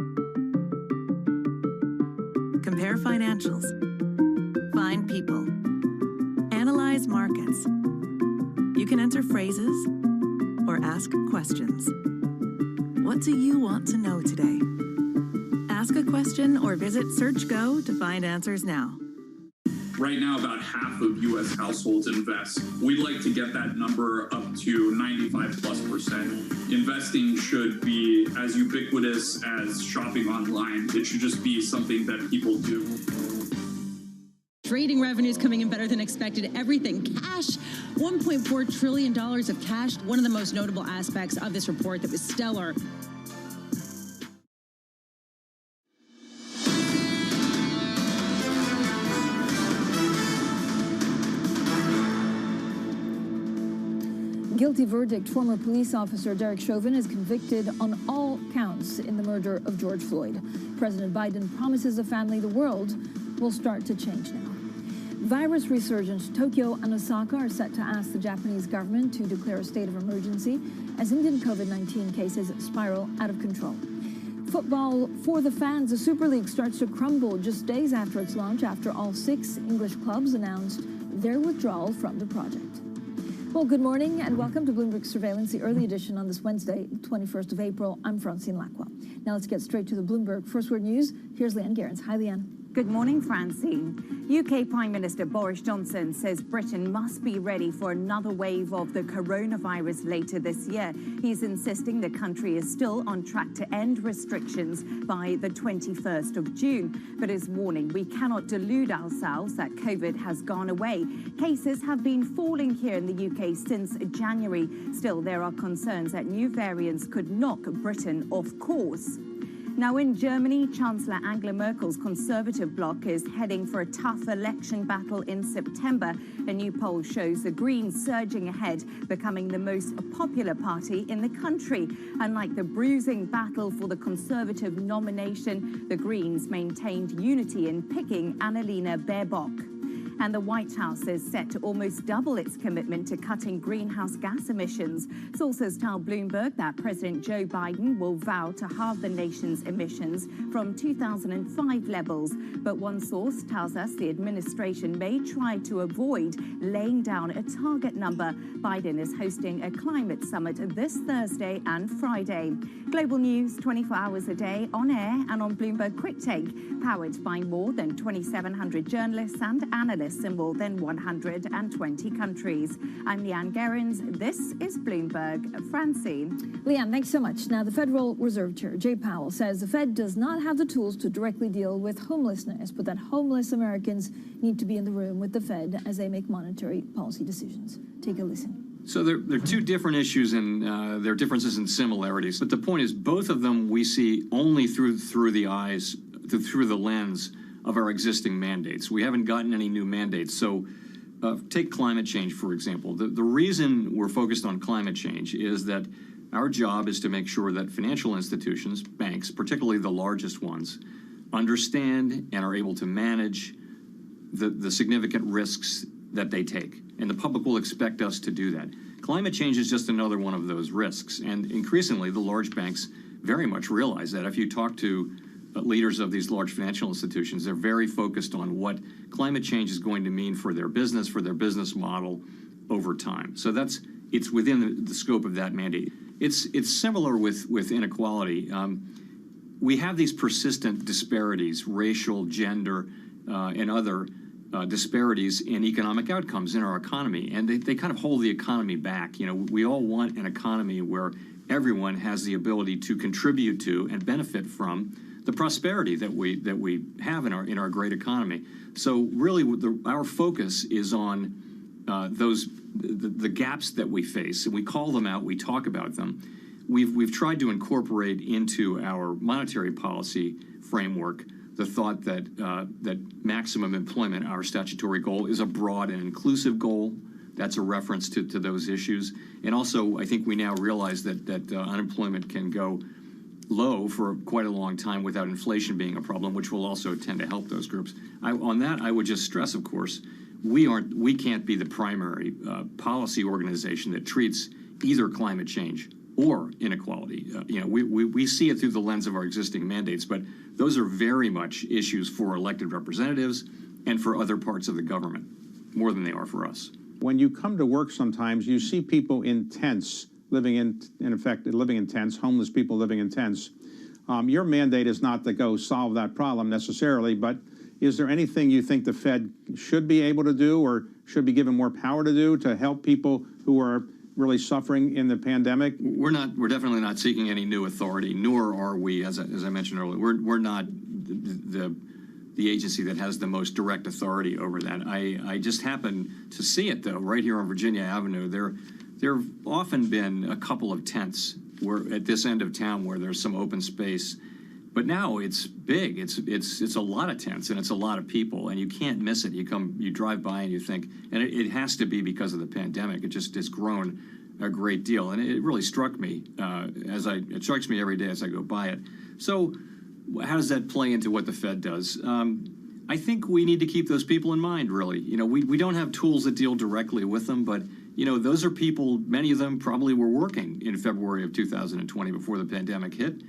Compare financials. Find people. Analyze markets. You can enter phrases or ask questions. What do you want to know today? Ask a question or visit SearchGo to find answers now. Right now, about half of U.S. households invest. We'd like to get that number up to 95+%. Investing should be as ubiquitous as shopping online. It should just be something that people do. Trading revenues coming in better than expected. Everything cash, $1.4 trillion of cash. One of the most notable aspects of this report that was stellar. Guilty verdict. Former police officer Derek Chauvin is convicted on all counts in the murder of George Floyd. President Biden promises the family the world will start to change now. Virus resurgence. Tokyo and Osaka are set to ask the Japanese government to declare a state of emergency as Indian COVID-19 cases spiral out of control. Football for the fans. The Super League starts to crumble just days after its launch, after all 6 English clubs announced their withdrawal from the project. Well, good morning and welcome to Bloomberg Surveillance, the early edition on this Wednesday, 21st of April. I'm Francine Lacqua. Now let's get straight to the Bloomberg First Word News. Here's Leanne Gerrans. Hi, Leanne. Good morning, Francine. UK Prime Minister Boris Johnson says Britain must be ready for another wave of the coronavirus later this year. He's insisting the country is still on track to end restrictions by the 21st of June, but is warning we cannot delude ourselves that COVID has gone away. Cases have been falling here in the UK since January. Still, there are concerns that new variants could knock Britain off course. Now, in Germany, Chancellor Angela Merkel's Conservative bloc is heading for a tough election battle in September. A new poll shows the Greens surging ahead, becoming the most popular party in the country. Unlike the bruising battle for the Conservative nomination, the Greens maintained unity in picking Annalena Baerbock. And the White House is set to almost double its commitment to cutting greenhouse gas emissions. Sources tell Bloomberg that President Joe Biden will vow to halve the nation's emissions from 2005 levels. But one source tells us the administration may try to avoid laying down a target number. Biden is hosting a climate summit this Thursday and Friday. Global news 24 hours a day on air and on Bloomberg Quick Take, powered by more than 2,700 journalists and analysts in more than 120 countries. I'm Leanne Gerrans. This is Bloomberg. Francine. Leanne, thanks so much. Now, the Federal Reserve Chair, Jay Powell, says the Fed does not have the tools to directly deal with homelessness, but that homeless Americans need to be in the room with the Fed as they make monetary policy decisions. Take a listen. So there are two different issues, and there are differences and similarities. But the point is, both of them we see only through the lens of our existing mandates. We haven't gotten any new mandates. So take climate change, for example. The reason we're focused on climate change is that our job is to make sure that financial institutions, banks, particularly the largest ones, understand and are able to manage the significant risks that they take. And the public will expect us to do that. Climate change is just another one of those risks. And increasingly, the large banks very much realize that. If you talk to leaders of these large financial institutions, they're very focused on what climate change is going to mean for their business model over time. So it's within the scope of that mandate. It's similar with inequality. We have these persistent disparities, racial, gender, and other disparities in economic outcomes in our economy, and they kind of hold the economy back. You know, we all want an economy where everyone has the ability to contribute to and benefit from the prosperity that we have in our great economy. So really, our focus is on the gaps that we face, and we call them out. We talk about them. We've tried to incorporate into our monetary policy framework the thought that maximum employment, our statutory goal, is a broad and inclusive goal. That's a reference to those issues. And also, I think we now realize that unemployment can go low for quite a long time without inflation being a problem, which will also tend to help those groups. On that, I would just stress, of course, we can't be the primary policy organization that treats either climate change or inequality. We see it through the lens of our existing mandates, but those are very much issues for elected representatives and for other parts of the government, more than they are for us. When you come to work sometimes, you see people in tents, living in tents, homeless people living in tents. Your mandate is not to go solve that problem necessarily, but is there anything you think the Fed should be able to do or should be given more power to do to help people who are really suffering in the pandemic? We're definitely not seeking any new authority, nor are we, as I mentioned earlier, we're not the agency that has the most direct authority over that. I just happen to see it, though, right here on Virginia Avenue. There have often been a couple of tents at this end of town where there's some open space, but now it's big. It's a lot of tents and it's a lot of people, and you can't miss it. You drive by and you think, and it has to be because of the pandemic. It just has grown a great deal, and it really struck me it strikes me every day as I go by it. So, how does that play into what the Fed does? I think we need to keep those people in mind, really. We don't have tools that deal directly with them, but those are people, many of them probably were working in February of 2020 before the pandemic hit.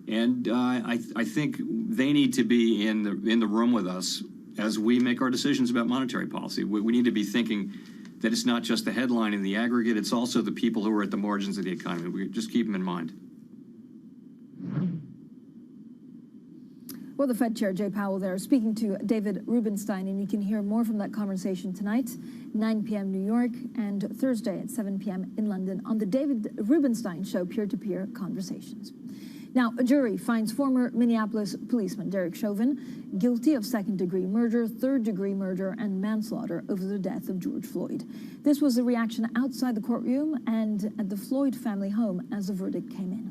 And I think they need to be in the room with us as we make our decisions about monetary policy. We need to be thinking that it's not just the headline in the aggregate, it's also the people who are at the margins of the economy. We just keep them in mind. Well, the Fed Chair, Jay Powell, there speaking to David Rubenstein, and you can hear more from that conversation tonight, 9 p.m. New York, and Thursday at 7 p.m. in London on the David Rubenstein Show Peer-to-Peer Conversations. Now, a jury finds former Minneapolis policeman Derek Chauvin guilty of second-degree murder, third-degree murder, and manslaughter over the death of George Floyd. This was the reaction outside the courtroom and at the Floyd family home as the verdict came in.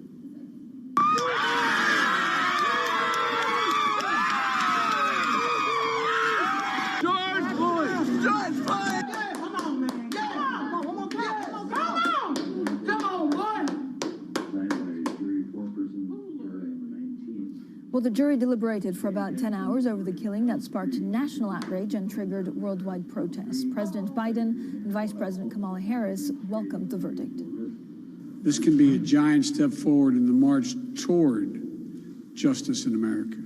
George Floyd! George Floyd! Come on, man. Come on, boy. Well, the jury deliberated for about 10 hours over the killing that sparked national outrage and triggered worldwide protests. President Biden and Vice President Kamala Harris welcomed the verdict. This can be a giant step forward in the march toward justice in America.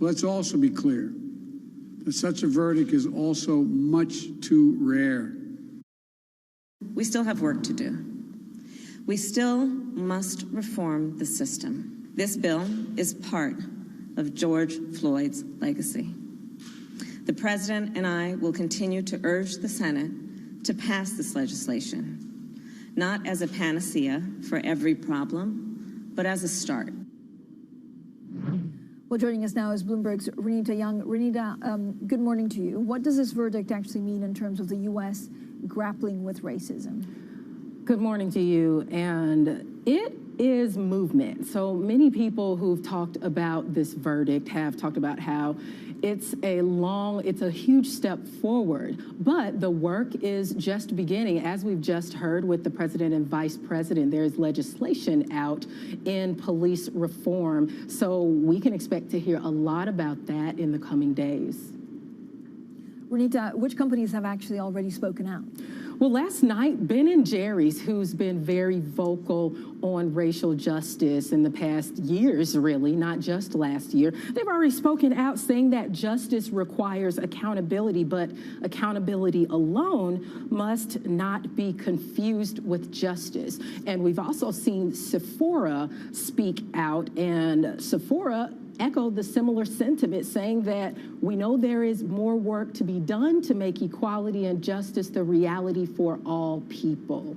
Let's also be clear that such a verdict is also much too rare. We still have work to do. We still must reform the system. This bill is part of George Floyd's legacy. The President and I will continue to urge the Senate to pass this legislation, not as a panacea for every problem, but as a start. Well, joining us now is Bloomberg's Renita Young. Renita, good morning to you. What does this verdict actually mean in terms of the U.S. grappling with racism? Good morning to you. And it is movement. So many people who've talked about this verdict have talked about how it's a huge step forward, but the work is just beginning. As we've just heard with the president and vice president, there's legislation out in police reform. So we can expect to hear a lot about that in the coming days. Renita, which companies have actually already spoken out? Well, last night, Ben & Jerry's, who's been very vocal on racial justice in the past years, really, not just last year, they've already spoken out saying that justice requires accountability, but accountability alone must not be confused with justice. And we've also seen Sephora speak out, and Sephora echoed the similar sentiment, saying that we know there is more work to be done to make equality and justice the reality for all people.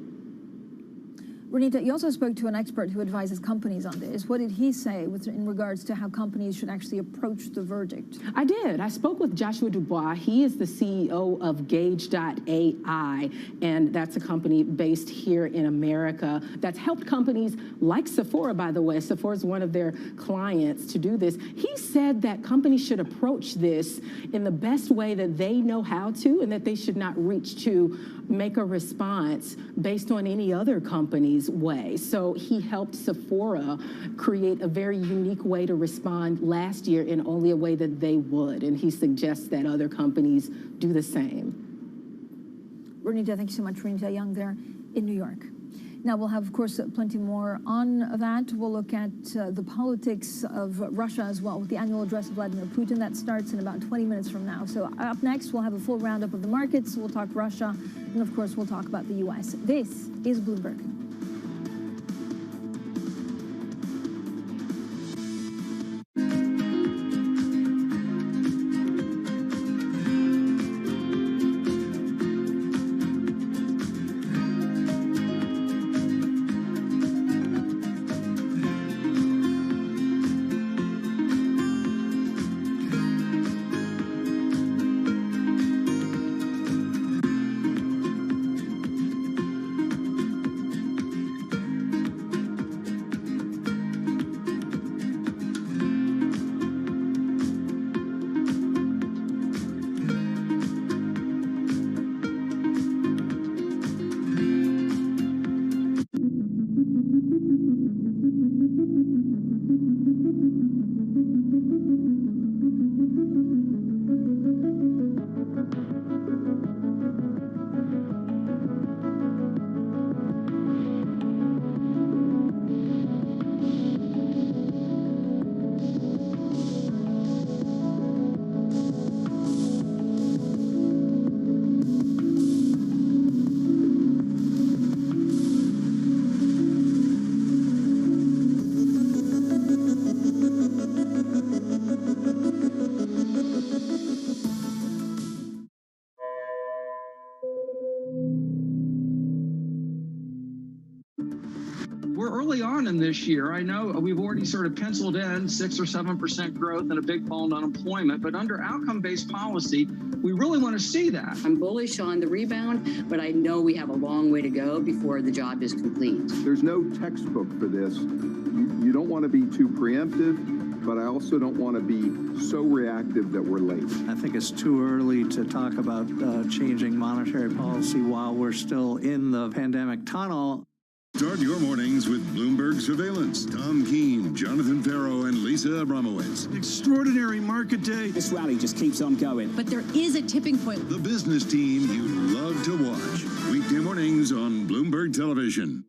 Renita, you also spoke to an expert who advises companies on this. What did he say in regards to how companies should actually approach the verdict? I did. I spoke with Joshua Dubois. He is the CEO of Gauge.ai, and that's a company based here in America that's helped companies like Sephora, by the way. Sephora is one of their clients to do this. He said that companies should approach this in the best way that they know how to, and that they should not reach to make a response based on any other company's way. So he helped Sephora create a very unique way to respond last year in only a way that they would. And he suggests that other companies do the same. Renita, thank you so much. Renita Young there in New York. Now, we'll have, of course, plenty more on that. We'll look at the politics of Russia as well with the annual address of Vladimir Putin. That starts in about 20 minutes from now. So up next, we'll have a full roundup of the markets. We'll talk Russia. And, of course, we'll talk about the U.S. This is Bloomberg. this year. I know we've already sort of penciled in 6 or 7% growth and a big fall in unemployment, but under outcome-based policy, we really want to see that. I'm bullish on the rebound, but I know we have a long way to go before the job is complete. There's no textbook for this. You don't want to be too preemptive, but I also don't want to be so reactive that we're late. I think it's too early to talk about changing monetary policy while we're still in the pandemic tunnel. Start your mornings with Bloomberg Surveillance. Tom Keene, Jonathan Farrow, and Lisa Abramowitz. Extraordinary market day. This rally just keeps on going. But there is a tipping point. The business team you love to watch. Weekday mornings on Bloomberg Television.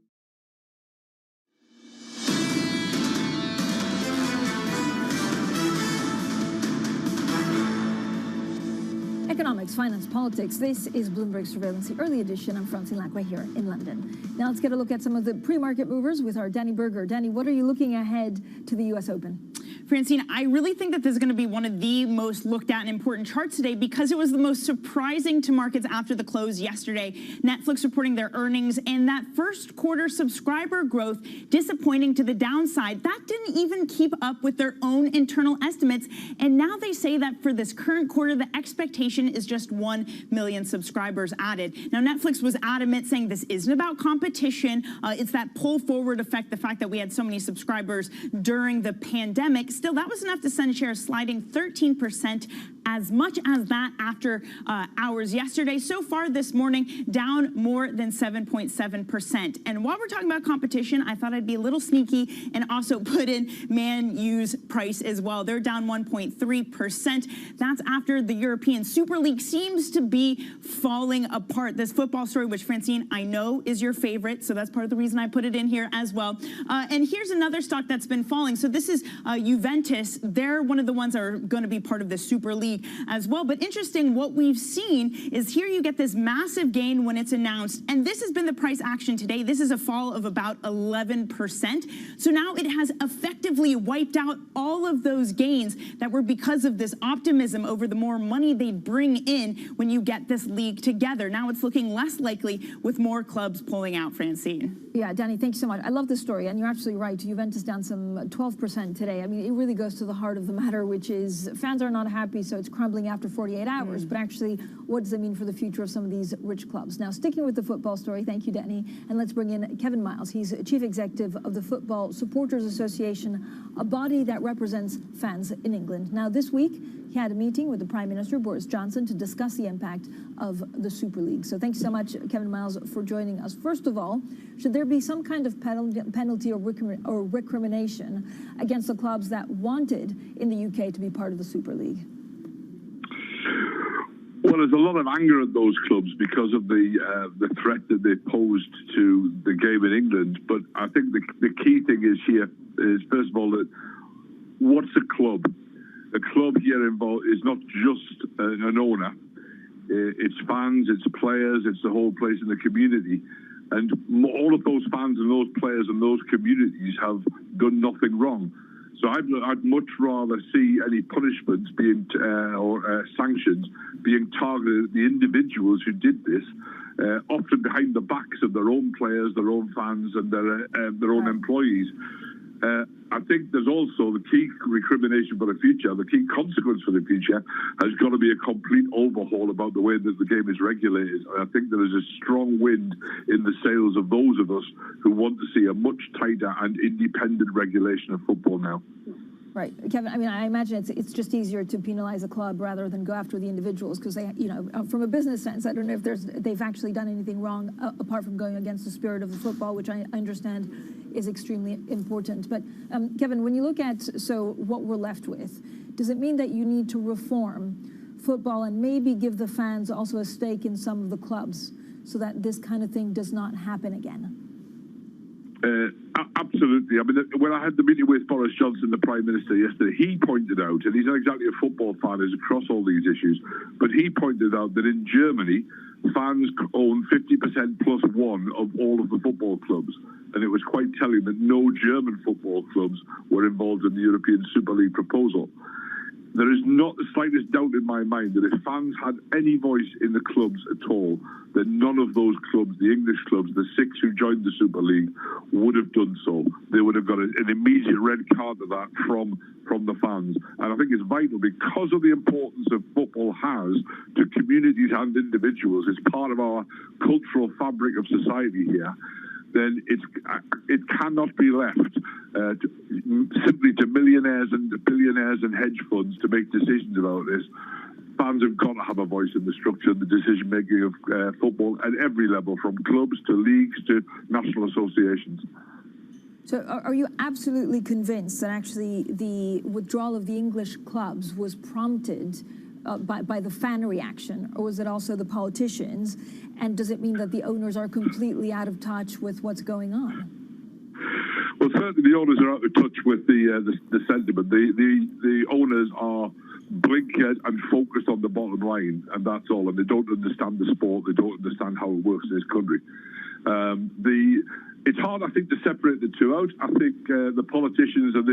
Economics, finance, politics. This is Bloomberg Surveillance, the early edition. I'm Francine Lacqua here in London. Now let's get a look at some of the pre-market movers with our Danny Berger. Danny, what are you looking ahead to the U.S. Open? Francine, I really think that this is going to be one of the most looked at and important charts today because it was the most surprising to markets after the close yesterday. Netflix reporting their earnings and that first quarter subscriber growth disappointing to the downside. That didn't even keep up with their own internal estimates. And now they say that for this current quarter, the expectation is just 1 million subscribers added. Now, Netflix was adamant saying this isn't about competition. It's that pull forward effect, the fact that we had so many subscribers during the pandemic. Still, that was enough to send shares sliding 13%, as much as that after hours yesterday. So far this morning, down more than 7.7%. And while we're talking about competition, I thought I'd be a little sneaky and also put in Man U's price as well. They're down 1.3%. That's after the European Super League seems to be falling apart. This football story, which Francine, I know is your favorite, so that's part of the reason I put it in here as well. And here's another stock that's been falling. So this is Juventus. They're one of the ones that are going to be part of the Super League as well. But interesting, what we've seen is here you get this massive gain when it's announced. And this has been the price action today. This is a fall of about 11%. So now it has effectively wiped out all of those gains that were because of this optimism over the more money they'd bring in when you get this league together. Now it's looking less likely with more clubs pulling out, Francine. Yeah, Danny, thank you so much. I love this story, and you're absolutely right. Juventus down some 12% today. I mean, it really goes to the heart of the matter, which is fans are not happy, so it's crumbling after 48 hours. But actually, what does it mean for the future of some of these rich clubs? Now, sticking with the football story, thank you, Danny, and let's bring in Kevin Miles. He's chief executive of the Football Supporters Association, a body that represents fans in England. Now, this week, he had a meeting with the Prime Minister, Boris Johnson, to discuss the impact of the Super League. So thanks so much, Kevin Miles, for joining us. First of all, should there be some kind of penalty or recrimination against the clubs that wanted in the UK to be part of the Super League? Well, there's a lot of anger at those clubs because of the threat that they posed to the game in England. But I think the key thing is here is, first of all, that what's a club? A club here involved is not just an owner. It's fans, it's players, it's the whole place in the community. And all of those fans and those players and those communities have done nothing wrong. So I'd much rather see any punishments being or sanctions being targeted at the individuals who did this, often behind the backs of their own players, their own fans, and their own employees. I think there's also the key recrimination for the future, the key consequence for the future has got to be a complete overhaul about the way that the game is regulated. And I think there is a strong wind in the sails of those of us who want to see a much tighter and independent regulation of football now. Right, Kevin. I mean, I imagine it's just easier to penalize a club rather than go after the individuals because they, from a business sense, I don't know if they've actually done anything wrong apart from going against the spirit of the football, which I understand is extremely important. But Kevin, when you look at what we're left with, does it mean that you need to reform football and maybe give the fans also a stake in some of the clubs so that this kind of thing does not happen again? Absolutely. I mean, when I had the meeting with Boris Johnson, the Prime Minister, yesterday, he pointed out, and he's not exactly a football fan, he's across all these issues, but he pointed out that in Germany, fans own 50% plus one of all of the football clubs. And it was quite telling that no German football clubs were involved in the European Super League proposal. There is not the slightest doubt in my mind that if fans had any voice in the clubs at all, then none of those clubs, the English clubs, the 6 who joined the Super League, would have done so. They would have got an immediate red card to that from the fans. And I think it's vital because of the importance that football has to communities and individuals. It's part of our cultural fabric of society here. Then it cannot be left simply to millionaires and billionaires and hedge funds to make decisions about this. Fans have got to have a voice in the structure and the decision-making of football at every level, from clubs to leagues to national associations. So are you absolutely convinced that actually the withdrawal of the English clubs was prompted by the fan reaction, or was it also the politicians? And does it mean that the owners are completely out of touch with what's going on? Well, certainly the owners are out of touch with the sentiment. The owners are blinkered and focused on the bottom line, and that's all. And they don't understand the sport. They don't understand how it works in this country. It's hard, I think, to separate the two out. I think the politicians and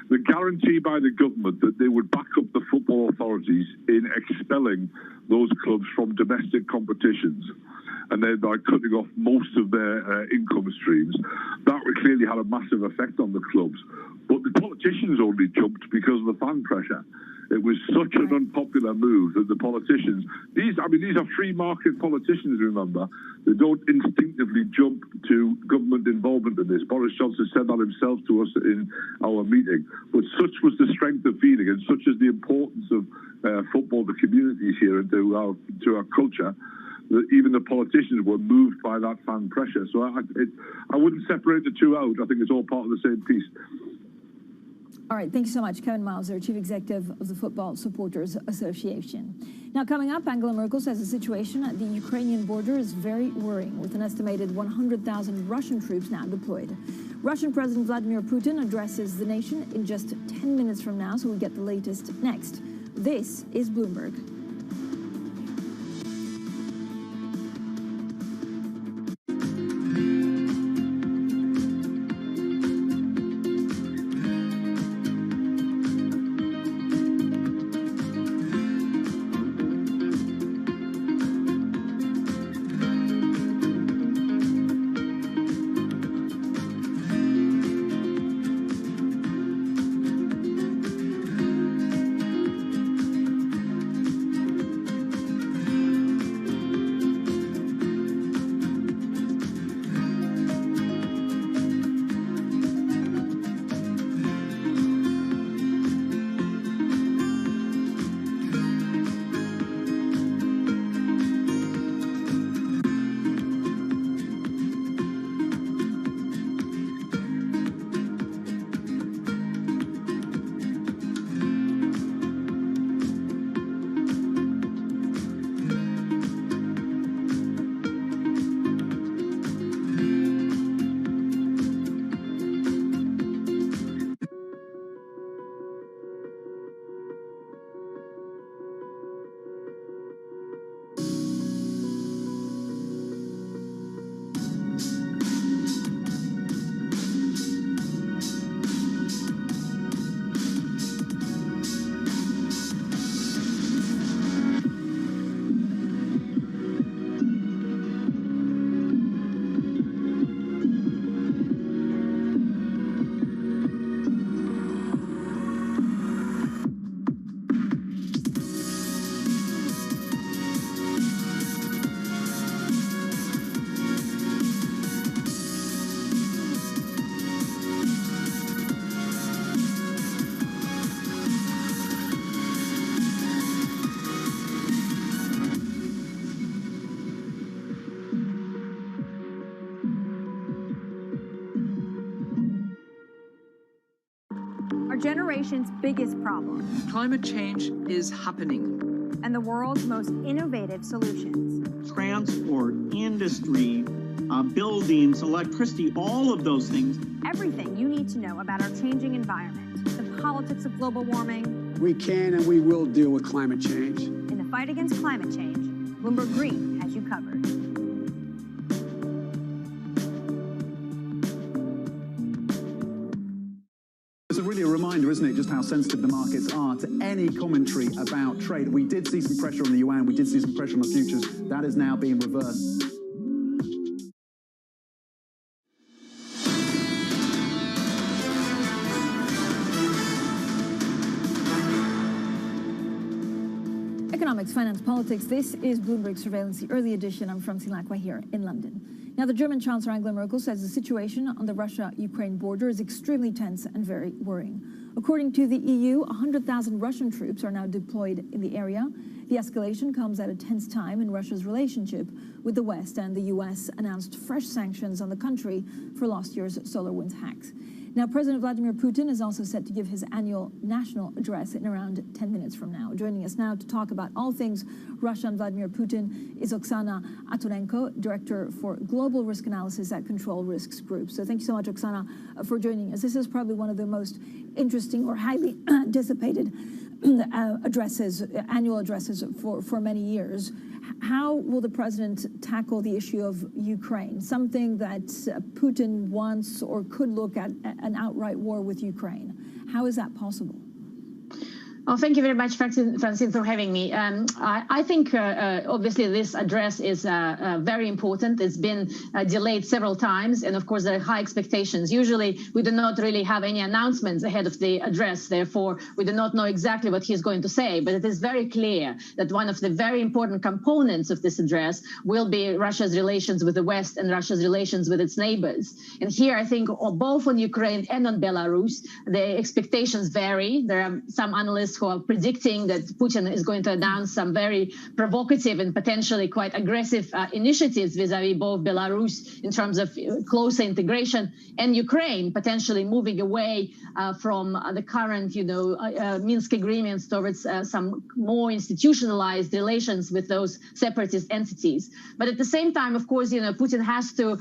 the guarantee by the government that they would back up the football authorities in expelling those clubs from domestic competitions, and then by cutting off most of their income streams, that clearly had a massive effect on the clubs. But the politicians only jumped because of the fan pressure. It was such an unpopular move that the politicians, these are free market politicians, remember. They don't instinctively jump to government involvement in this. Boris Johnson said that himself to us in our meeting. But such was the strength of feeling, and such is the importance of football to communities here and to our culture, that even the politicians were moved by that fan pressure. So I wouldn't separate the two out. I think it's all part of the same piece. All right, thank you so much. Kevin Mauser, Chief Executive of the Football Supporters Association. Now, coming up, Angela Merkel says the situation at the Ukrainian border is very worrying, with an estimated 100,000 Russian troops now deployed. Russian President Vladimir Putin addresses the nation in just 10 minutes from now, so we get the latest next. This is Bloomberg. Our generation's biggest problem. Climate change is happening. And the world's most innovative solutions. Transport, industry, buildings, electricity, all of those things. Everything you need to know about our changing environment, the politics of global warming. We can and we will deal with climate change. In the fight against climate change, Bloomberg Green has you covered. It's really a reminder, isn't it? Just just how sensitive the markets are to any commentary about trade. We did see some pressure on the yuan. We did see some pressure on the futures. That is now being reversed. Economics, finance, politics. This is Bloomberg Surveillance, the early edition. I'm Francine Lacqua here in London. Now, the German Chancellor Angela Merkel says the situation on the Russia-Ukraine border is extremely tense and very worrying. According to the EU, 100,000 Russian troops are now deployed in the area. The escalation comes at a tense time in Russia's relationship with the West, and the US announced fresh sanctions on the country for last year's SolarWinds hacks. Now, President Vladimir Putin is also set to give his annual national address in around 10 minutes from now. Joining us now to talk about all things Russia and Vladimir Putin is Oksana Aturenko, Director for Global Risk Analysis at Control Risks Group. So thank you so much, Oksana, for joining us. This is probably one of the most interesting or highly anticipated annual addresses for many years. How will the president tackle the issue of Ukraine, something that Putin wants or could look at an outright war with Ukraine? How is that possible? Oh, thank you very much, Francine, for having me. I think, obviously, this address is very important. It's been delayed several times, and of course, there are high expectations. Usually, we do not really have any announcements ahead of the address. Therefore, we do not know exactly what he's going to say. But it is very clear that one of the very important components of this address will be Russia's relations with the West and Russia's relations with its neighbors. And here, I think, both on Ukraine and on Belarus, the expectations vary. There are some analysts who are predicting that Putin is going to announce some very provocative and potentially quite aggressive initiatives vis-a-vis both Belarus in terms of closer integration and Ukraine potentially moving away from the current, Minsk agreements towards some more institutionalized relations with those separatist entities. But at the same time, of course, Putin has to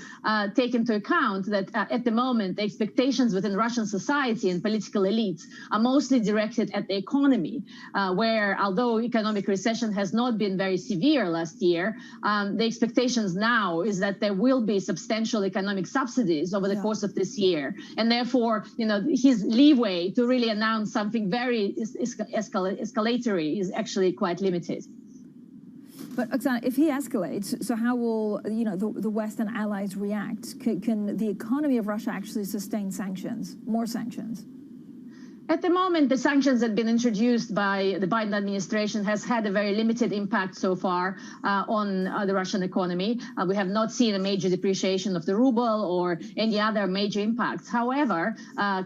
take into account that at the moment, the expectations within Russian society and political elites are mostly directed at the economy. Where although economic recession has not been very severe last year, the expectations now is that there will be substantial economic subsidies over the course of this year. And therefore, his leeway to really announce something very escalatory is actually quite limited. But Oksana, if he escalates, so how will the West and allies react? Can the economy of Russia actually sustain sanctions, more sanctions? At the moment, the sanctions that have been introduced by the Biden administration has had a very limited impact so far on the Russian economy. We have not seen a major depreciation of the ruble or any other major impacts. However,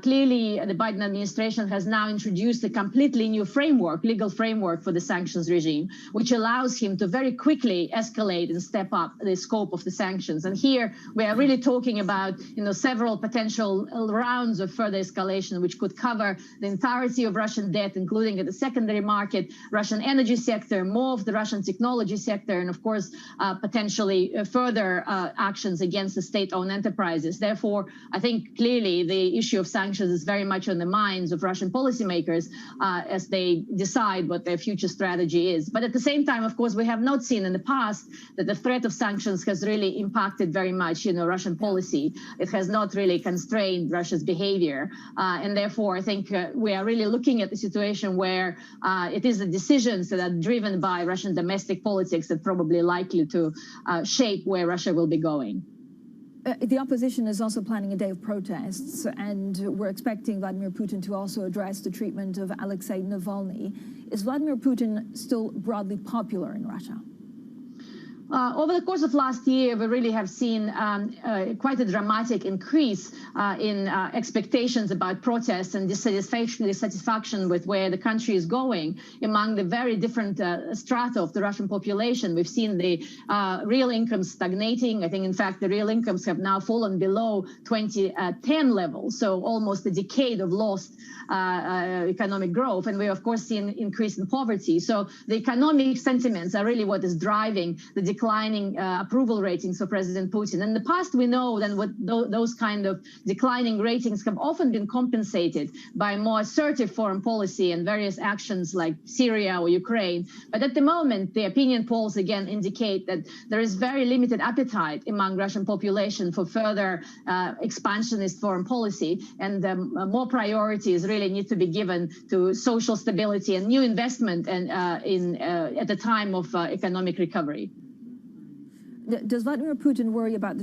clearly the Biden administration has now introduced a completely new framework, legal framework for the sanctions regime, which allows him to very quickly escalate and step up the scope of the sanctions. And here we are really talking about several potential rounds of further escalation, which could cover the entirety of Russian debt, including at the secondary market, Russian energy sector, more of the Russian technology sector, and of course, potentially further actions against the state-owned enterprises. Therefore, I think clearly the issue of sanctions is very much on the minds of Russian policymakers as they decide what their future strategy is. But at the same time, of course, we have not seen in the past that the threat of sanctions has really impacted very much, Russian policy. It has not really constrained Russia's behavior. And therefore, I think we are really looking at the situation where it is the decisions that are driven by Russian domestic politics that probably likely to shape where Russia will be going. The opposition is also planning a day of protests, and we're expecting Vladimir Putin to also address the treatment of Alexei Navalny. Is Vladimir Putin still broadly popular in Russia? Over the course of last year, we really have seen quite a dramatic increase in expectations about protests and dissatisfaction with where the country is going among the very different strata of the Russian population. We've seen the real incomes stagnating. I think, in fact, the real incomes have now fallen below 2010 levels, so almost a decade of lost economic growth. And we, of course, see an increase in poverty. So the economic sentiments are really what is driving the declining approval ratings for President Putin. In the past, we know that those kind of declining ratings have often been compensated by more assertive foreign policy and various actions like Syria or Ukraine. But at the moment, the opinion polls again indicate that there is very limited appetite among Russian population for further expansionist foreign policy, and more priorities really need to be given to social stability and new investment and at the time of economic recovery. Does Vladimir Putin worry about,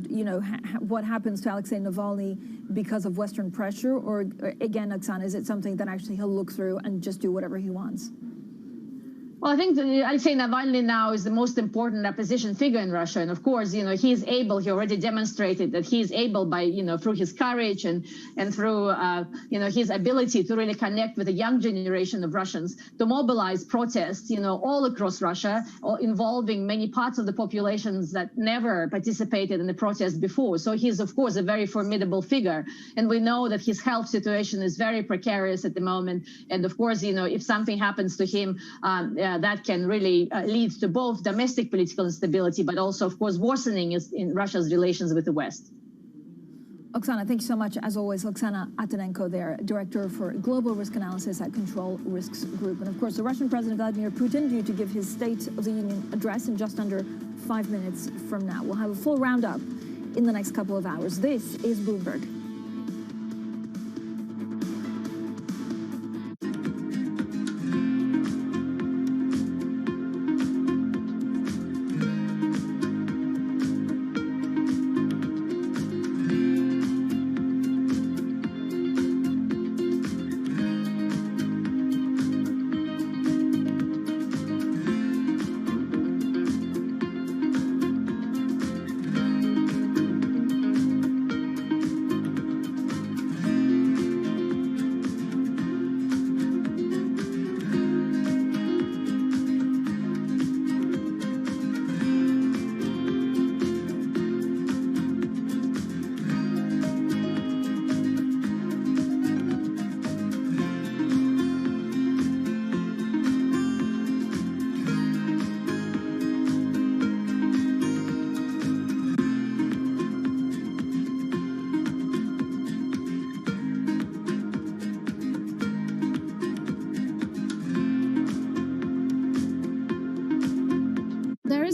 what happens to Alexei Navalny because of Western pressure? Or again, Oksana, is it something that actually he'll look through and just do whatever he wants? Well, I think Alexei Navalny now is the most important opposition figure in Russia. And of course, he already demonstrated that he is able by, through his courage and through, his ability to really connect with a young generation of Russians to mobilize protests, all across Russia, involving many parts of the populations that never participated in the protest before. So he's, of course, a very formidable figure. And we know that his health situation is very precarious at the moment. And of course, if something happens to him, that can really lead to both domestic political instability, but also, of course, worsening in Russia's relations with the West. Oksana, thank you so much. As always, Oksana Atanenko there, Director for Global Risk Analysis at Control Risks Group. And of course, the Russian President Vladimir Putin due to give his State of the Union address in just under 5 minutes from now. We'll have a full roundup in the next couple of hours. This is Bloomberg.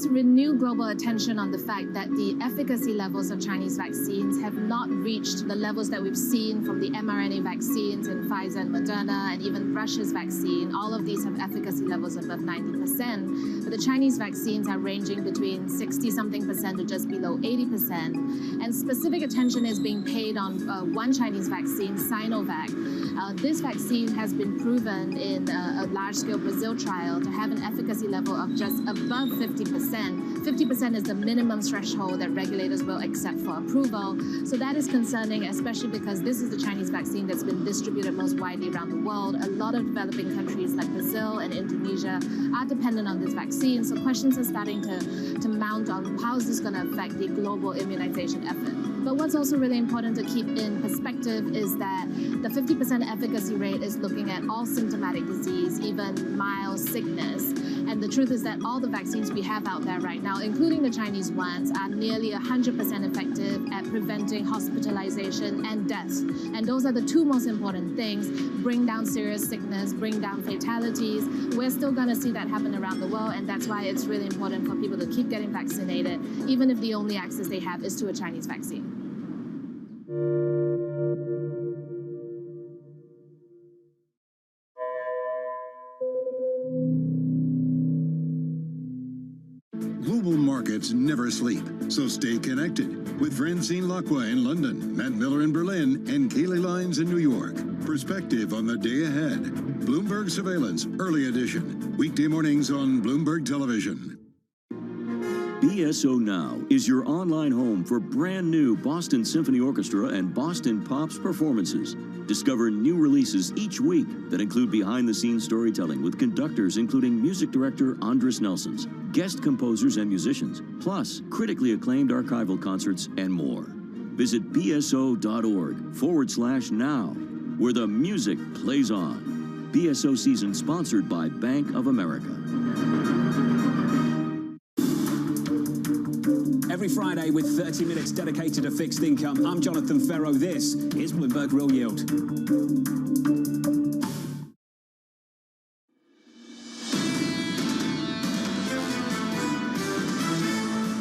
Renewed global attention on the fact that the efficacy levels of Chinese vaccines have not reached the levels that we've seen from the mRNA vaccines in Pfizer and Moderna, and even Russia's vaccine. All of these have efficacy levels above 90%, but the Chinese vaccines are ranging between 60-something% to just below 80%. And specific attention is being paid on one Chinese vaccine, Sinovac. This vaccine has been proven in a large-scale Brazil trial to have an efficacy level of just above 50%. 50% is the minimum threshold that regulators will accept for approval. So that is concerning, especially because this is the Chinese vaccine that's been distributed most widely around the world. A lot of developing countries like Brazil and Indonesia are dependent on this vaccine. So questions are starting to mount on how is this going to affect the global immunization effort. But what's also really important to keep in perspective is that the 50% efficacy rate is looking at all symptomatic disease, even mild sickness. And the truth is that all the vaccines we have out there right now, including the Chinese ones, are nearly 100% effective at preventing hospitalization and death. And those are the two most important things: bring down serious sickness, bring down fatalities. We're still going to see that happen around the world, and that's why it's really important for people to keep getting vaccinated, even if the only access they have is to a Chinese vaccine. Global markets never sleep, so stay connected with Francine Lacqua in London, Matt Miller in Berlin, and Kaylee Lyons in New York. Perspective on the day ahead. Bloomberg Surveillance, early edition. Weekday mornings on Bloomberg Television. BSO Now is your online home for brand new Boston Symphony Orchestra and Boston Pops performances. Discover new releases each week that include behind-the-scenes storytelling with conductors including music director Andres Nelsons, guest composers and musicians, plus critically acclaimed archival concerts and more. Visit bso.org/now, where the music plays on. BSO season sponsored by Bank of America. every Friday with 30 minutes dedicated to fixed income. I'm Jonathan Ferro. This is Bloomberg Real Yield.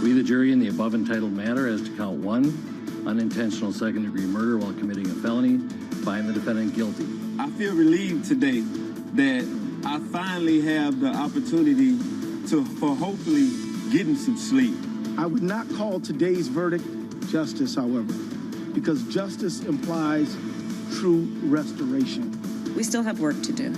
We, the jury, in the above entitled matter as to count 1, unintentional second-degree murder while committing a felony, find the defendant guilty. I feel relieved today that I finally have the opportunity for hopefully getting some sleep. I would not call today's verdict justice, however, because justice implies true restoration. We still have work to do.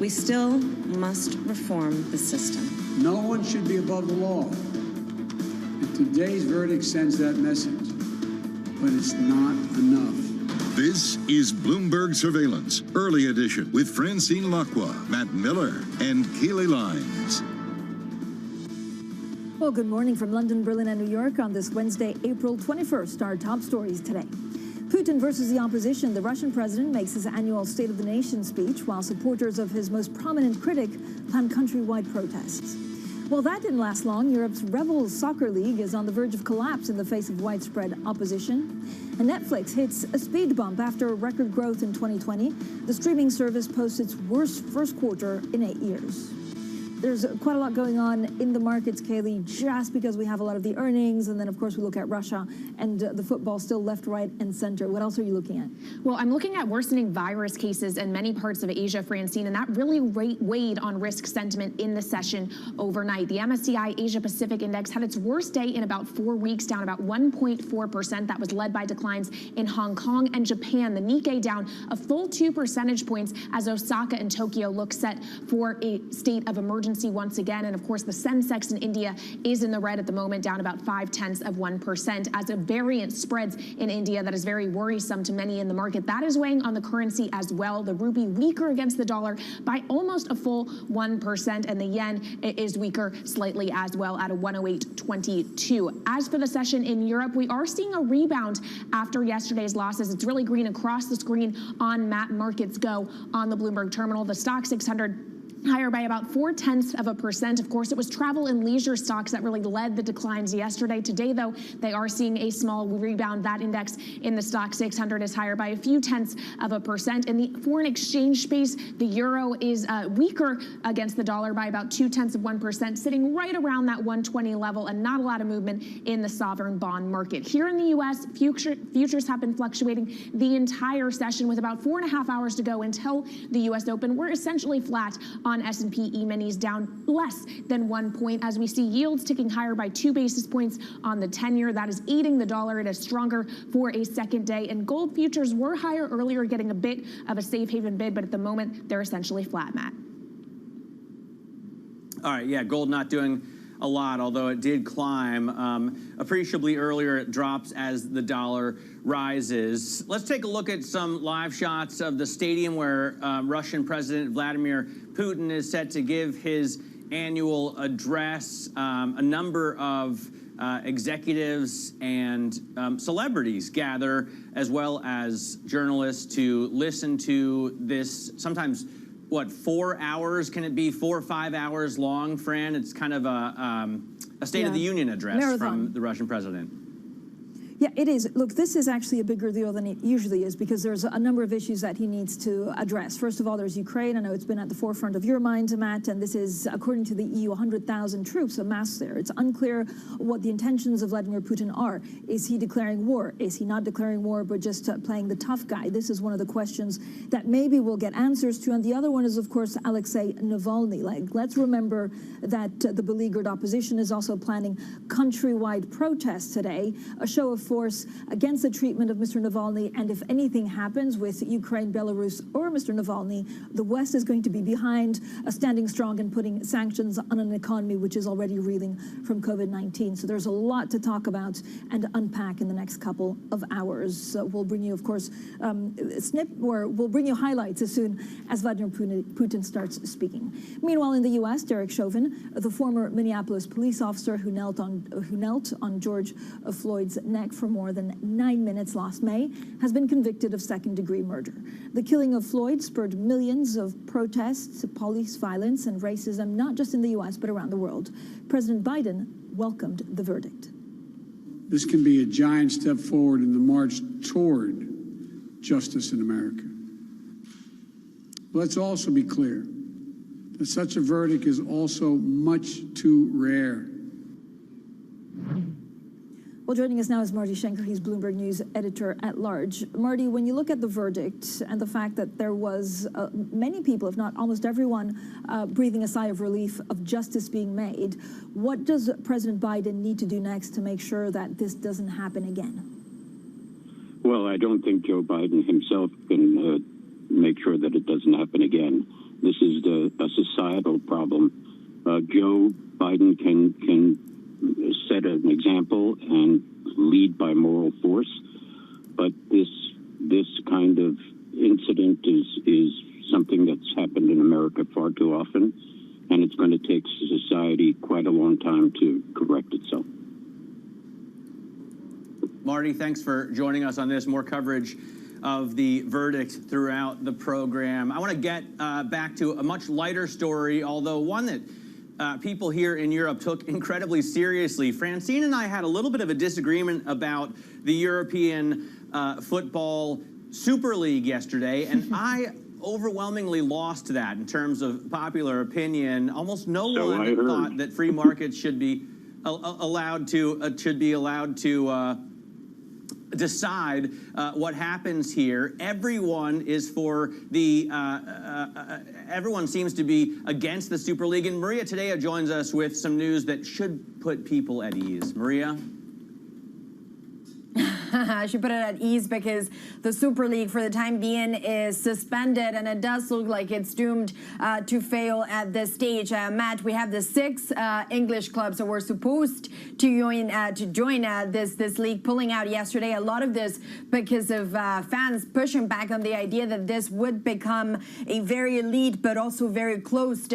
We still must reform the system. No one should be above the law. And today's verdict sends that message. But it's not enough. This is Bloomberg Surveillance, Early Edition, with Francine Lacqua, Matt Miller, and Keely Lines. Well, good morning from London, Berlin, and New York on this Wednesday, April 21st. Our top stories today. Putin versus the opposition. The Russian president makes his annual State of the Nation speech, while supporters of his most prominent critic plan countrywide protests. Well, that didn't last long. Europe's Rebel Soccer League is on the verge of collapse in the face of widespread opposition. And Netflix hits a speed bump after record growth in 2020. The streaming service posts its worst first quarter in 8 years. There's quite a lot going on in the markets, Kaylee, just because we have a lot of the earnings. And then, of course, we look at Russia and the football still left, right, and center. What else are you looking at? Well, I'm looking at worsening virus cases in many parts of Asia, Francine, and that really weighed on risk sentiment in the session overnight. The MSCI Asia Pacific Index had its worst day in about 4 weeks, down about 1.4%. That was led by declines in Hong Kong and Japan. The Nikkei down a full 2 percentage points as Osaka and Tokyo look set for a state of emergency once again. And of course, the Sensex in India is in the red at the moment, down about 0.5% as a variant spreads in India that is very worrisome to many in the market. That is weighing on the currency as well. The rupee weaker against the dollar by almost a full 1%, and the yen is weaker slightly as well at a 108.22. As for the session in Europe, we are seeing a rebound after yesterday's losses. It's really green across the screen on Map Markets Go on the Bloomberg terminal. The stock 600 higher by about 0.4%. Of course, it was travel and leisure stocks that really led the declines yesterday. Today, though, they are seeing a small rebound. That index in the stock 600 is higher by a few tenths of a percent. In the foreign exchange space, the euro is weaker against the dollar by about 0.2%, sitting right around that 120 level, and not a lot of movement in the sovereign bond market. Here in the U.S., futures have been fluctuating the entire session with about 4.5 hours to go until the U.S. Open. We're essentially flat on S&P E-minis, down less than 1 point as we see yields ticking higher by 2 basis points on the 10-year. That is aiding the dollar. It is stronger for a second day. And gold futures were higher earlier, getting a bit of a safe haven bid, but at the moment they're essentially flat, Matt. All right, yeah, gold not doing a lot, although it did climb appreciably earlier. It drops as the dollar rises. Let's take a look at some live shots of the stadium where Russian President Vladimir Putin is set to give his annual address. A number of executives and celebrities gather, as well as journalists, to listen to this sometimes, what, 4 hours? Can it be 4 or 5 hours long, Fran? It's kind of a State of the Union address from the Russian president. Yeah, it is. Look, this is actually a bigger deal than it usually is because there's a number of issues that he needs to address. First of all, there's Ukraine. I know it's been at the forefront of your mind, Matt, and this is, according to the EU, 100,000 troops amassed there. It's unclear what the intentions of Vladimir Putin are. Is he declaring war? Is he not declaring war, but just playing the tough guy? This is one of the questions that maybe we'll get answers to. And the other one is, of course, Alexei Navalny. Like, let's remember that the beleaguered opposition is also planning countrywide protests today, a show of force against the treatment of Mr. Navalny. And if anything happens with Ukraine, Belarus, or Mr. Navalny, the West is going to be behind, standing strong and putting sanctions on an economy which is already reeling from COVID-19. So there's a lot to talk about and unpack in the next couple of hours. We'll bring you, of course, we'll bring you highlights as soon as Vladimir Putin starts speaking. Meanwhile, in the U.S., Derek Chauvin, the former Minneapolis police officer who knelt on George Floyd's neck for more than 9 minutes last May, has been convicted of second-degree murder. The killing of Floyd spurred millions of protests, police violence, and racism, not just in the U.S., but around the world. President Biden welcomed the verdict. This can be a giant step forward in the march toward justice in America. Let's also be clear that such a verdict is also much too rare. Well, joining us now is Marty Schenker. He's Bloomberg News editor-at-large. Marty, when you look at the verdict and the fact that there was many people, if not almost everyone, breathing a sigh of relief of justice being made, what does President Biden need to do next to make sure that this doesn't happen again? Well, I don't think Joe Biden himself can make sure that it doesn't happen again. This is a societal problem. Joe Biden can set an example and lead by moral force, but this kind of incident is something that's happened in America far too often, and it's going to take society quite a long time to correct itself. Marty, thanks for joining us on this. More coverage of the verdict throughout the program. I want to get back to a much lighter story, although one that people here in Europe took incredibly seriously. Francine and I had a little bit of a disagreement about the European football Super League yesterday, and I overwhelmingly lost that in terms of popular opinion. Almost no one thought that free markets should be allowed to decide what happens here. Everyone is for the, everyone seems to be against the Super League. And Maria Tadeo joins us with some news that should put people at ease. Maria? I should put it at ease because the Super League for the time being is suspended, and it does look like it's doomed to fail at this stage. Matt, we have the 6 English clubs that were supposed to join this league pulling out yesterday. A lot of this because of fans pushing back on the idea that this would become a very elite but also very closed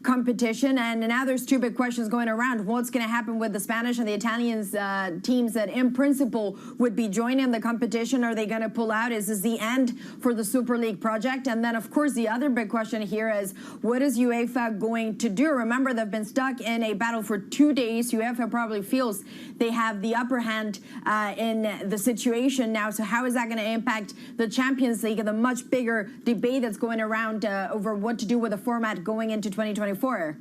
competition. And now there's 2 big questions going around. What's going to happen with the Spanish and the Italian teams that in principle would be joining the competition? Are they going to pull out? Is this the end for the Super League project? And then, of course, the other big question here is, what is UEFA going to do? Remember, they've been stuck in a battle for 2 days. UEFA probably feels they have the upper hand in the situation now. So how is that going to impact the Champions League and the much bigger debate that's going around over what to do with the format going into 2024?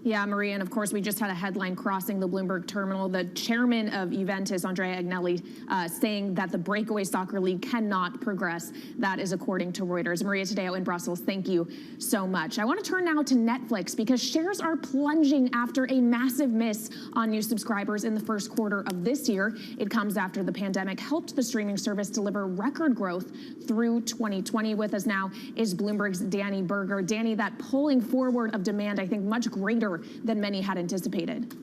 Yeah, Maria, and of course, we just had a headline crossing the Bloomberg terminal. The chairman of Juventus, Andrea Agnelli, saying that the breakaway soccer league cannot progress. That is according to Reuters. Maria Tadeo in Brussels, thank you so much. I want to turn now to Netflix because shares are plunging after a massive miss on new subscribers in the first quarter of this year. It comes after the pandemic helped the streaming service deliver record growth through 2020. With us now is Bloomberg's Danny Berger. Danny, that pulling forward of demand, I think, much greater than many had anticipated.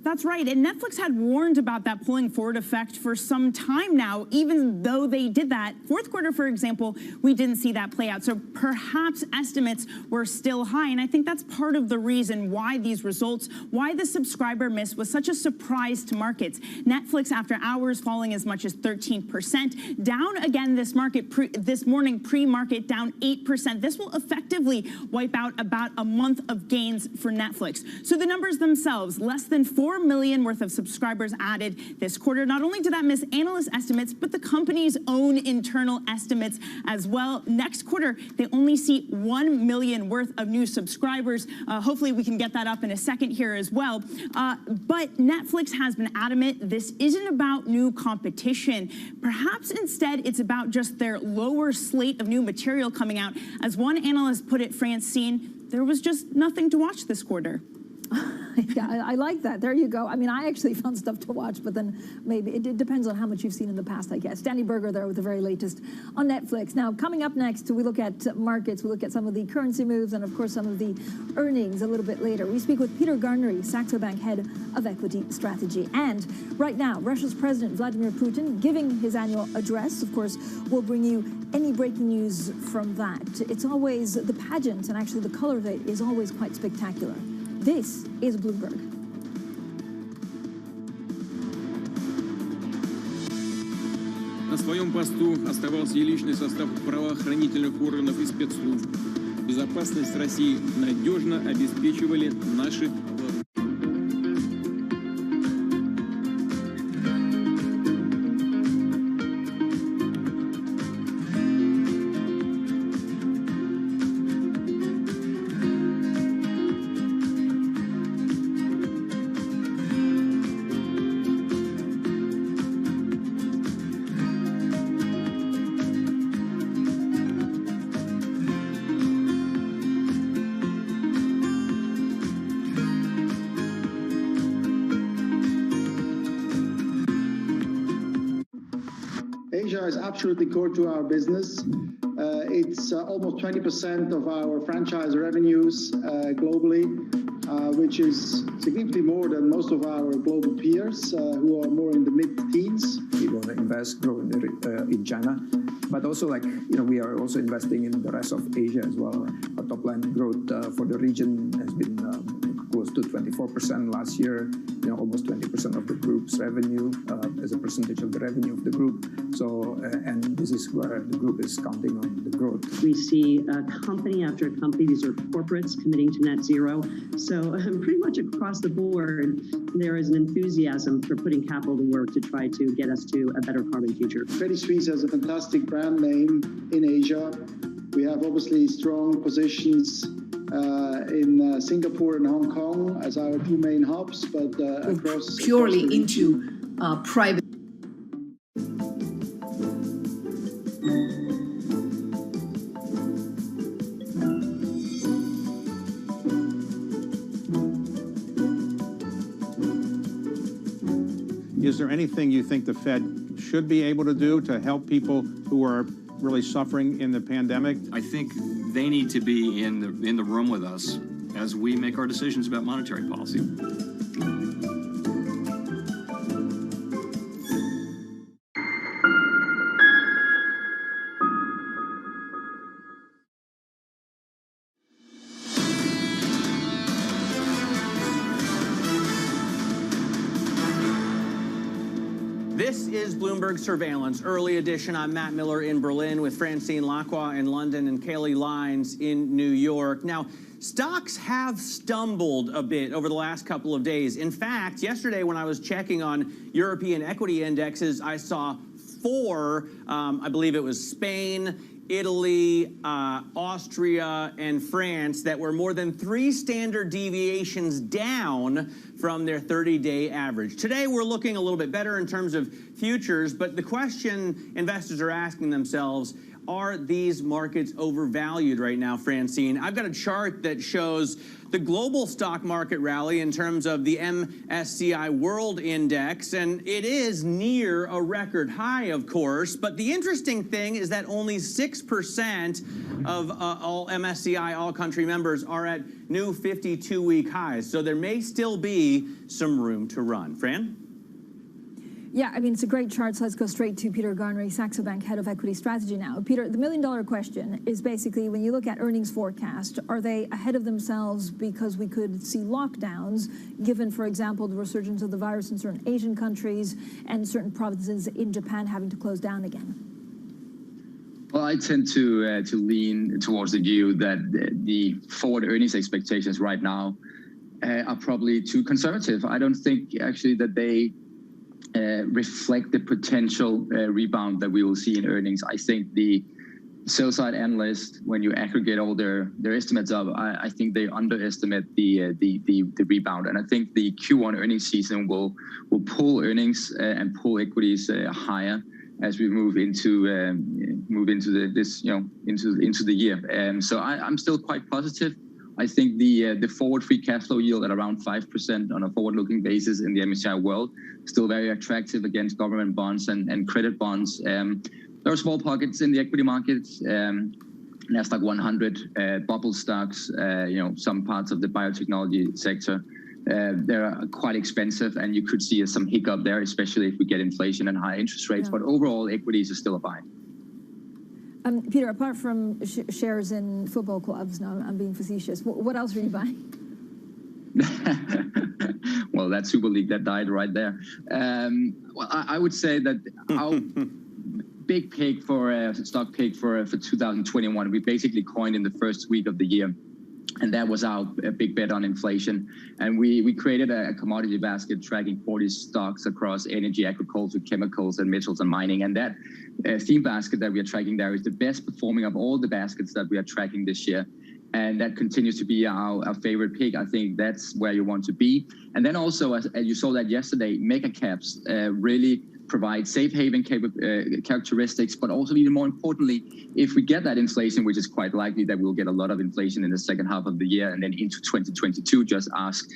That's right, and Netflix had warned about that pulling forward effect for some time now, even though they did that. Fourth quarter, for example, we didn't see that play out, so perhaps estimates were still high, and I think that's part of the reason why these results, why the subscriber miss was such a surprise to markets. Netflix, after hours, falling as much as 13%, down again this morning, pre-market, down 8%. This will effectively wipe out about a month of gains for Netflix. So the numbers themselves, less than 4 million worth of subscribers added this quarter. Not only did that miss analyst estimates, but the company's own internal estimates as well. Next quarter, they only see 1 million worth of new subscribers. Hopefully we can get that up in a second here as well. But Netflix has been adamant this isn't about new competition. Perhaps instead it's about just their lower slate of new material coming out. As one analyst put it, Francine, there was just nothing to watch this quarter. Yeah, I like that. There you go. I mean, I actually found stuff to watch, but then maybe it depends on how much you've seen in the past, I guess. Danny Berger there with the very latest on Netflix. Now, coming up next, we look at markets. We look at some of the currency moves and, of course, some of the earnings a little bit later. We speak with Peter Garnery, Saxo Bank head of equity strategy. And right now, Russia's President Vladimir Putin giving his annual address. Of course, we'll bring you any breaking news from that. It's always the pageant, and actually the color of it is always quite spectacular. This is Bloomberg. На своем посту оставался и личный состав правоохранительных органов и спецслужб. Безопасность России надежно обеспечивали наши is absolutely core to our business. It's almost 20% of our franchise revenues globally, which is significantly more than most of our global peers who are more in the mid-teens. We want to invest, grow in China, but also we are also investing in the rest of Asia as well. Our top line growth for the region has been close to 24% last year, almost 20% of the group's revenue as a percentage of the revenue of the group. So, and this is where the group is counting on the growth. We see company after company, these are corporates committing to net zero. So pretty much across the board, there is an enthusiasm for putting capital to work to try to get us to a better carbon future. Credit Suisse has a fantastic brand name in Asia. We have obviously strong positions in Singapore and Hong Kong as our two main hubs, but across purely into private. Is there anything you think the Fed should be able to do to help people who are really suffering in the pandemic? I think they need to be in the room with us as we make our decisions about monetary policy. This is Bloomberg Surveillance, early edition. I'm Matt Miller in Berlin with Francine Lacqua in London and Kaylee Lyons in New York. Now, stocks have stumbled a bit over the last couple of days. In fact, yesterday when I was checking on European equity indexes, I saw four, I believe it was Spain, Italy, Austria, and France that were more than 3 standard deviations down from their 30-day average. Today, we're looking a little bit better in terms of futures, but the question investors are asking themselves, are these markets overvalued right now, Francine? I've got a chart that shows the global stock market rally in terms of the MSCI World Index, and it is near a record high, of course, but the interesting thing is that only 6% of all MSCI all-country members are at new 52-week highs, so there may still be some room to run. Fran? Yeah, I mean, it's a great chart, so let's go straight to Peter Garnery, Saxo Bank Head of Equity Strategy now. Peter, the million-dollar question is basically, when you look at earnings forecast, are they ahead of themselves because we could see lockdowns, given, for example, the resurgence of the virus in certain Asian countries and certain provinces in Japan having to close down again? Well, I tend to lean towards the view that the forward earnings expectations right now are probably too conservative. I don't think, actually, that they reflect the potential rebound that we will see in earnings. I think the sell-side analysts, when you aggregate all their estimates up, I think they underestimate the rebound. And I think the Q1 earnings season will pull earnings and pull equities higher as we move into the year. So I'm still quite positive. I think the forward free cash flow yield at around 5% on a forward-looking basis in the MSCI world still very attractive against government bonds and credit bonds. There are small pockets in the equity markets, Nasdaq 100, bubble stocks, some parts of the biotechnology sector. They're quite expensive, and you could see some hiccup there, especially if we get inflation and high interest rates. Yeah. But overall, equities are still a buy. Peter, apart from shares in football clubs, now I'm being facetious, what else are you buying? Well, that Super League, that died right there. Well, I would say that our big pick for stock pick for 2021, we basically coined in the first week of the year. And that was our big bet on inflation. And we created a commodity basket tracking 40 stocks across energy, agriculture, chemicals, and metals and mining. And that theme basket that we are tracking there is the best performing of all the baskets that we are tracking this year. And that continues to be our favorite pick. I think that's where you want to be. And then also, as you saw that yesterday, mega caps really provide safe haven characteristics, but also even more importantly, if we get that inflation, which is quite likely that we'll get a lot of inflation in the second half of the year and then into 2022, just ask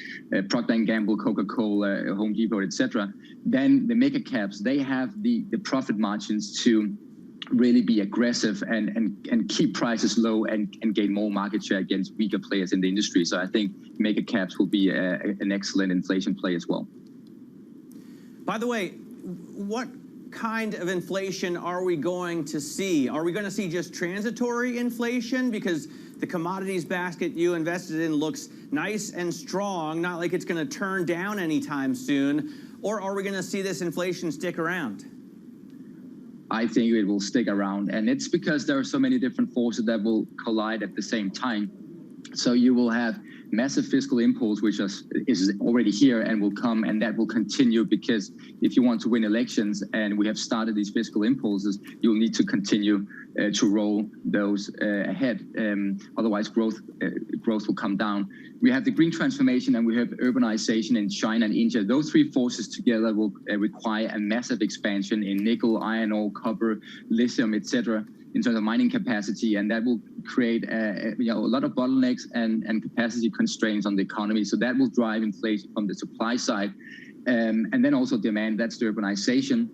Procter & Gamble, Coca-Cola, Home Depot, etc., then the mega caps, they have the profit margins to really be aggressive and keep prices low and gain more market share against weaker players in the industry. So I think mega caps will be an excellent inflation play as well. By the way, what kind of inflation are we going to see? Are we going to see just transitory inflation? Because the commodities basket you invested in looks nice and strong, not like it's going to turn down anytime soon. Or are we going to see this inflation stick around? I think it will stick around, and it's because there are so many different forces that will collide at the same time. So you will have massive fiscal impulse, which is already here and will come, and that will continue, because if you want to win elections, and we have started these fiscal impulses, you'll need to continue to roll those ahead. Otherwise, growth will come down. We have the green transformation, and we have urbanization in China and India. Those three forces together will require a massive expansion in nickel, iron ore, copper, lithium, etc., in terms of mining capacity, and that will create a lot of bottlenecks and capacity constraints on the economy. So that will drive inflation from the supply side, and then also demand. That's the urbanization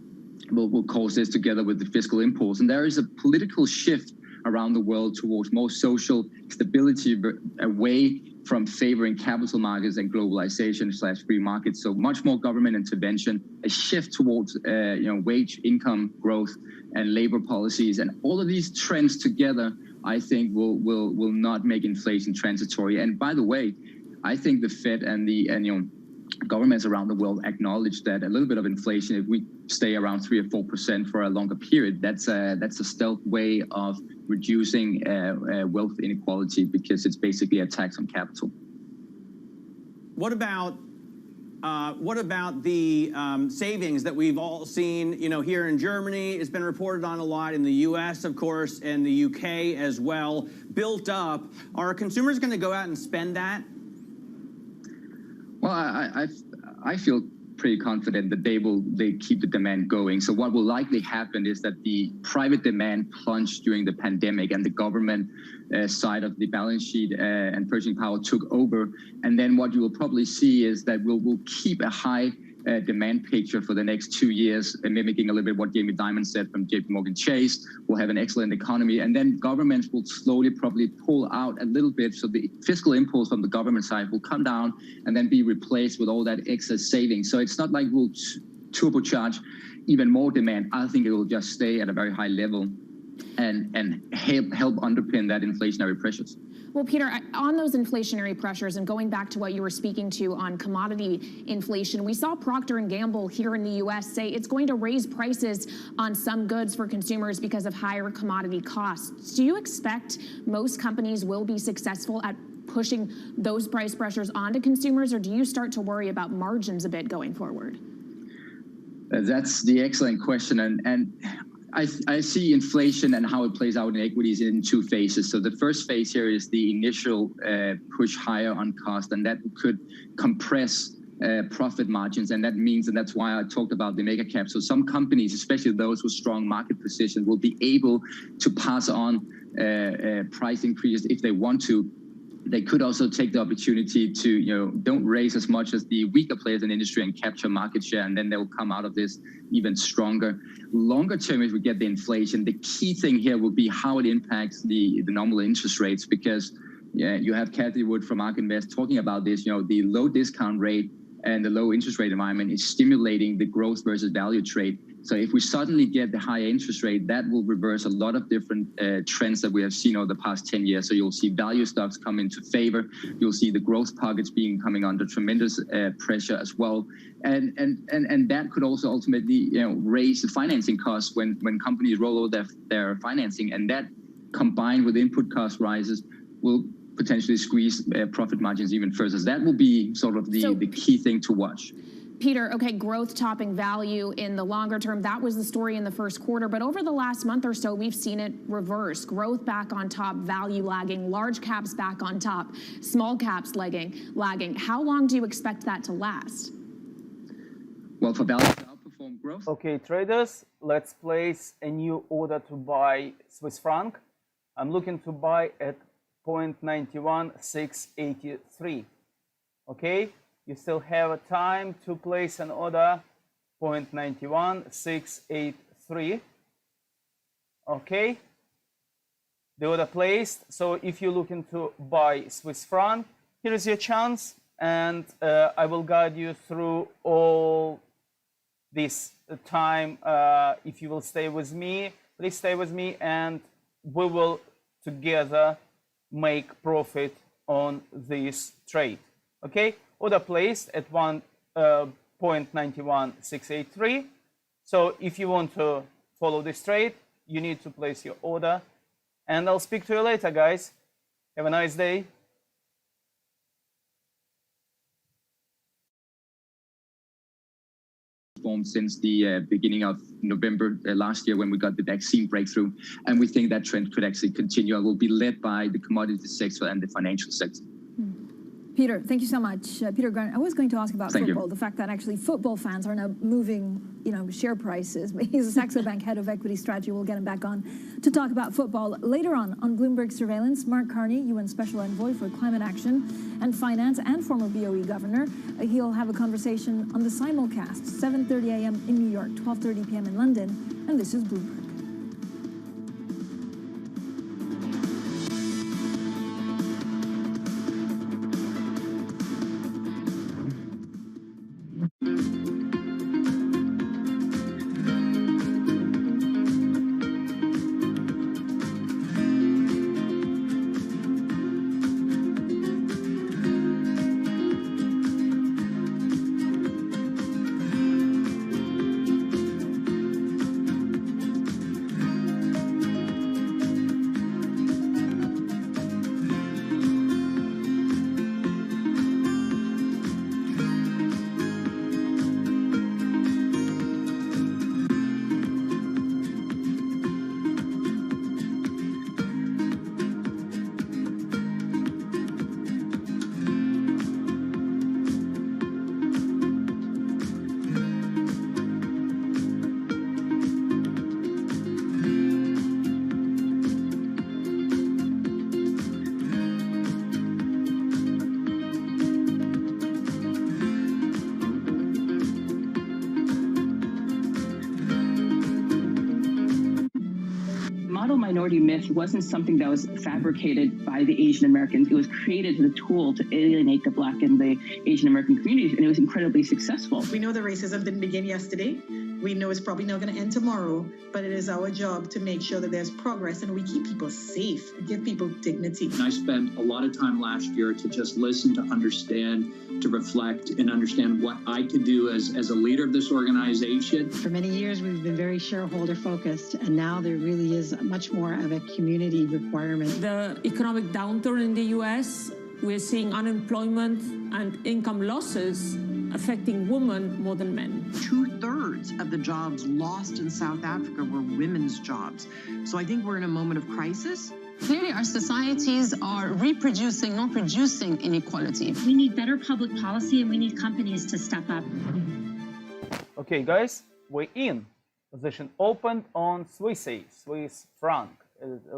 will cause this together with the fiscal impulse. And there is a political shift around the world towards more social stability, away from favoring capital markets and globalization/free markets. So much more government intervention, a shift towards wage income growth and labor policies, and all of these trends together, I think will not make inflation transitory. And by the way, I think the Fed and governments around the world acknowledge that a little bit of inflation, if we stay around 3 or 4% for a longer period, that's a stealth way of reducing wealth inequality, because it's basically a tax on capital. What about the savings that we've all seen, here in Germany? It's been reported on a lot, in the U.S., of course, and the U.K. as well, built up. Are consumers going to go out and spend that? Well, I feel pretty confident that they keep the demand going. So what will likely happen is that the private demand plunged during the pandemic, and the government side of the balance sheet and purchasing power took over. And then what you will probably see is that we'll keep a high demand picture for the next 2 years, mimicking a little bit what Jamie Dimon said from JP Chase. We'll have an excellent economy, and then governments will slowly probably pull out a little bit. So the fiscal impulse from the government side will come down and then be replaced with all that excess savings. So it's not like we'll turbocharge even more demand. I think it will just stay at a very high level and help underpin that inflationary pressures. Well, Peter, on those inflationary pressures, and going back to what you were speaking to on commodity inflation, we saw Procter & Gamble here in the U.S. say it's going to raise prices on some goods for consumers because of higher commodity costs. Do you expect most companies will be successful at pushing those price pressures onto consumers, or do you start to worry about margins a bit going forward? That's the excellent question, and I see inflation and how it plays out in equities in two phases. So the first phase here is the initial push higher on cost, and that could compress profit margins, and that means, and that's why I talked about the mega cap. So some companies, especially those with strong market position, will be able to pass on price increases if they want to. They could also take the opportunity to, don't raise as much as the weaker players in the industry and capture market share, and then they'll come out of this even stronger. Longer term, if we get the inflation, the key thing here will be how it impacts the nominal interest rates, because you have Kathy Wood from ARK Invest talking about this. The low discount rate and the low interest rate environment is stimulating the growth versus value trade. So if we suddenly get the higher interest rate, that will reverse a lot of different trends that we have seen over the past 10 years. So you'll see value stocks come into favor. You'll see the growth targets coming under tremendous pressure as well. And that could also ultimately raise the financing costs when companies roll over their financing. And that, combined with input cost rises, will potentially squeeze profit margins even further. So that will be sort of the key thing to watch. Peter, okay, growth topping value in the longer term, that was the story in the first quarter. But over the last month or so, we've seen it reverse. Growth back on top, value lagging, large caps back on top, small caps lagging. How long do you expect that to last? Well, for value to perform growth. Okay, traders, let's place a new order to buy Swiss franc. I'm looking to buy at 0.91683. Okay, you still have a time to place an order 0.91683. Okay, the order placed. So if you're looking to buy Swiss franc, here is your chance, and I will guide you through all this time. If you will stay with me, please stay with me, and we will together make profit on this trade. Okay, order placed at 1.91683. So if you want to follow this trade, you need to place your order, and I'll speak to you later, guys. Have a nice day. Since the beginning of November last year, when we got the vaccine breakthrough, and we think that trend could actually continue and will be led by the commodity sector and the financial sector. Peter, thank you so much. Peter Grant, I was going to ask about Thank football, you. the fact that actually football fans are now moving, share prices. He's a Saxo Bank head of equity strategy. We'll get him back on to talk about football. Later on Bloomberg Surveillance, Mark Carney, UN Special Envoy for Climate Action and Finance and former BOE governor. He'll have a conversation on the simulcast, 7:30 a.m. in New York, 12:30 p.m. in London. And this is Bloomberg. Minority myth wasn't something that was fabricated by the Asian Americans. It was created as a tool to alienate the Black and the Asian American communities, and it was incredibly successful. We know the racism didn't begin yesterday. We know it's probably not going to end tomorrow, but it is our job to make sure that there's progress and we keep people safe, give people dignity. And I spent a lot of time last year to just listen, to understand, to reflect, and understand what I could do as a leader of this organization. For many years, we've been very shareholder focused, and now there really is much more of a community requirement. The economic downturn in the U.S., we're seeing unemployment and income losses affecting women more than men. 2/3 of the jobs lost in South Africa were women's jobs. So I think we're in a moment of crisis. Clearly, our societies are reproducing, not producing inequality. We need better public policy and we need companies to step up. Okay, guys, we're in. Position opened on Swiss franc.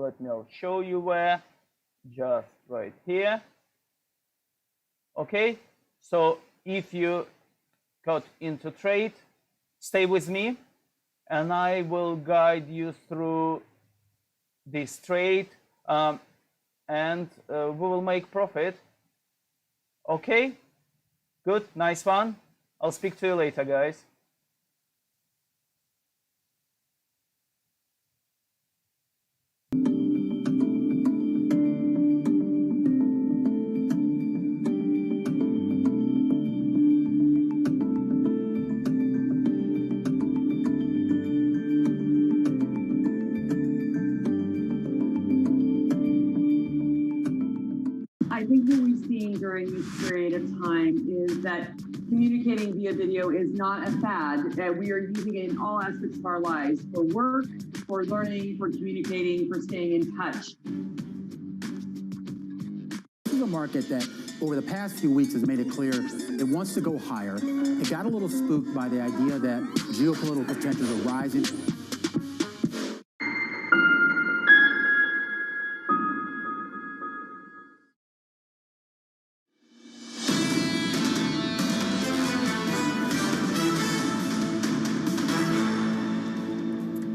Let me show you where. Just right here. Okay, so if you got into trade, stay with me and I will guide you through this trade and we will make profit. Okay, good, nice one. I'll speak to you later, guys. I think what we've seen during this period of time is that communicating via video is not a fad. We are using it in all aspects of our lives, for work, for learning, for communicating, for staying in touch. This is a market that over the past few weeks has made it clear it wants to go higher. It got a little spooked by the idea that geopolitical tensions are rising.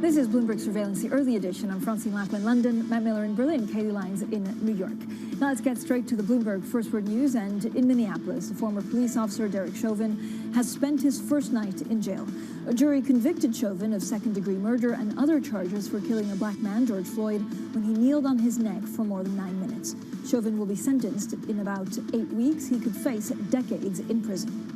This is Bloomberg Surveillance, the early edition. I'm Francine Lackland, London, Matt Miller in Berlin, Katie Lyons in New York. Now let's get straight to the Bloomberg First Word News. And in Minneapolis, the former police officer Derek Chauvin has spent his first night in jail. A jury convicted Chauvin of second-degree murder and other charges for killing a black man, George Floyd, when he kneeled on his neck for more than 9 minutes. Chauvin will be sentenced in about 8 weeks. He could face decades in prison.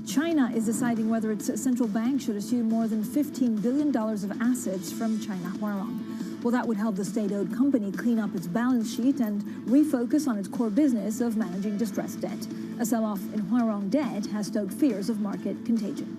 China is deciding whether its central bank should assume more than $15 billion of assets from China Huarong. Well, that would help the state-owned company clean up its balance sheet and refocus on its core business of managing distressed debt. A sell-off in Huarong debt has stoked fears of market contagion.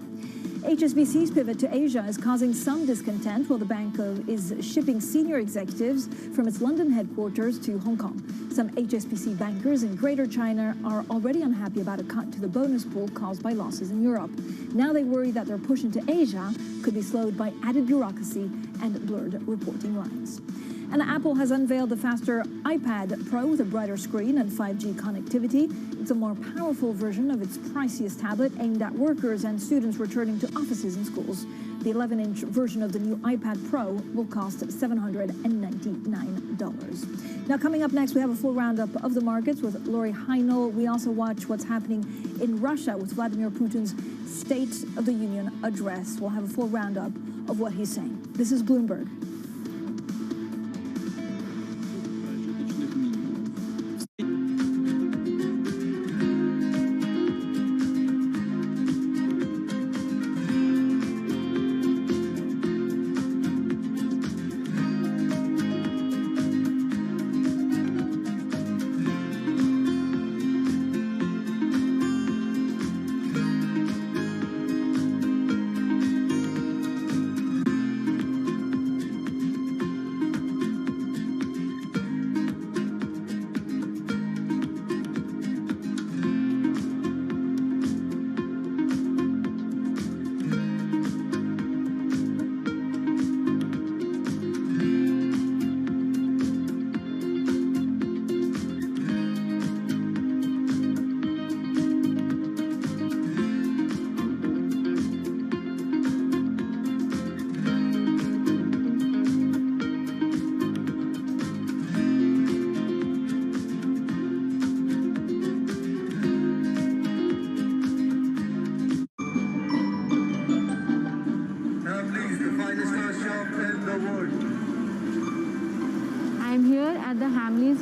HSBC's pivot to Asia is causing some discontent, while the bank is shipping senior executives from its London headquarters to Hong Kong. Some HSBC bankers in Greater China are already unhappy about a cut to the bonus pool caused by losses in Europe. Now they worry that their push into Asia could be slowed by added bureaucracy and blurred reporting lines. And Apple has unveiled the faster iPad Pro with a brighter screen and 5G connectivity. It's a more powerful version of its priciest tablet aimed at workers and students returning to offices and schools. The 11-inch version of the new iPad Pro will cost $799. Now, coming up next, we have a full roundup of the markets with Lori Heinel. We also watch what's happening in Russia with Vladimir Putin's State of the Union address. We'll have a full roundup of what he's saying. This is Bloomberg.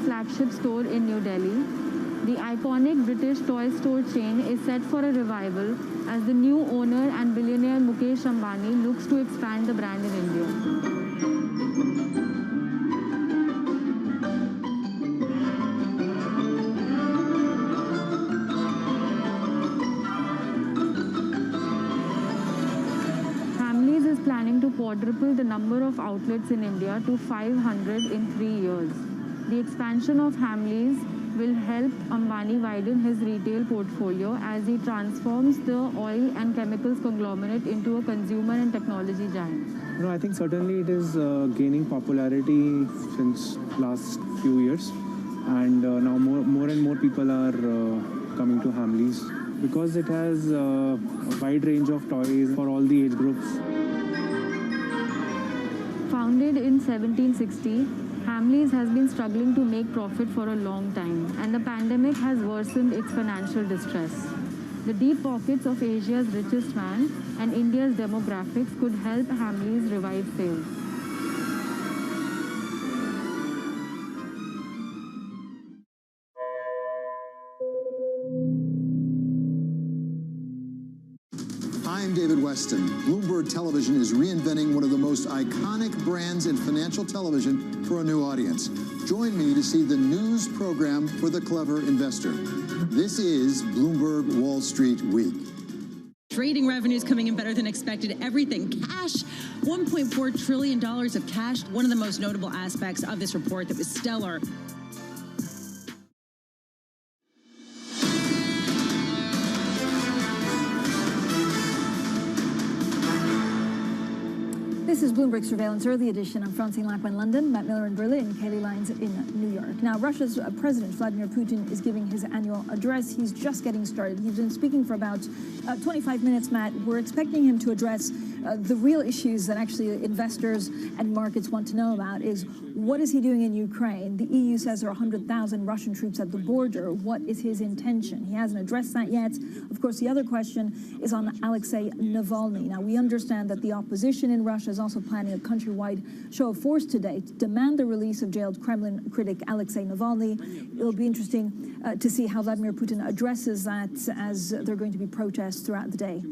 Flagship store in New Delhi. The iconic British toy store chain is set for a revival as the new owner and billionaire Mukesh Ambani looks to expand the brand in India. Hamleys is planning to quadruple the number of outlets in India to 500 in 3 years. The expansion of Hamleys will help Ambani widen his retail portfolio as he transforms the oil and chemicals conglomerate into a consumer and technology giant. I think certainly it is gaining popularity since last few years, and now more and more people are coming to Hamleys because it has a wide range of toys for all the age groups. Founded in 1760, Hamleys has been struggling to make profit for a long time, and the pandemic has worsened its financial distress. The deep pockets of Asia's richest man and India's demographics could help Hamleys revive sales. I'm David Weston. Bloomberg Television is reinventing one of the most iconic brands in financial television for a new audience. Join me to see the news program for the clever investor. This is Bloomberg Wall Street Week. Trading revenues coming in better than expected. Everything cash, $1.4 trillion of cash. One of the most notable aspects of this report that was stellar. This is Bloomberg Surveillance Early Edition. I'm Francine Lacqua in London, Matt Miller in Berlin, and Kaylee Lyons in New York. Now, Russia's President Vladimir Putin is giving his annual address. He's just getting started. He's been speaking for about 25 minutes, Matt. We're expecting him to address the real issues that actually investors and markets want to know about is what is he doing in Ukraine? The EU says there are 100,000 Russian troops at the border. What is his intention? He hasn't addressed that yet. Of course, the other question is on Alexei Navalny. Now, we understand that the opposition in Russia is also planning a countrywide show of force today to demand the release of jailed Kremlin critic Alexei Navalny. It'll be interesting to see how Vladimir Putin addresses that as there are going to be protests throughout the day.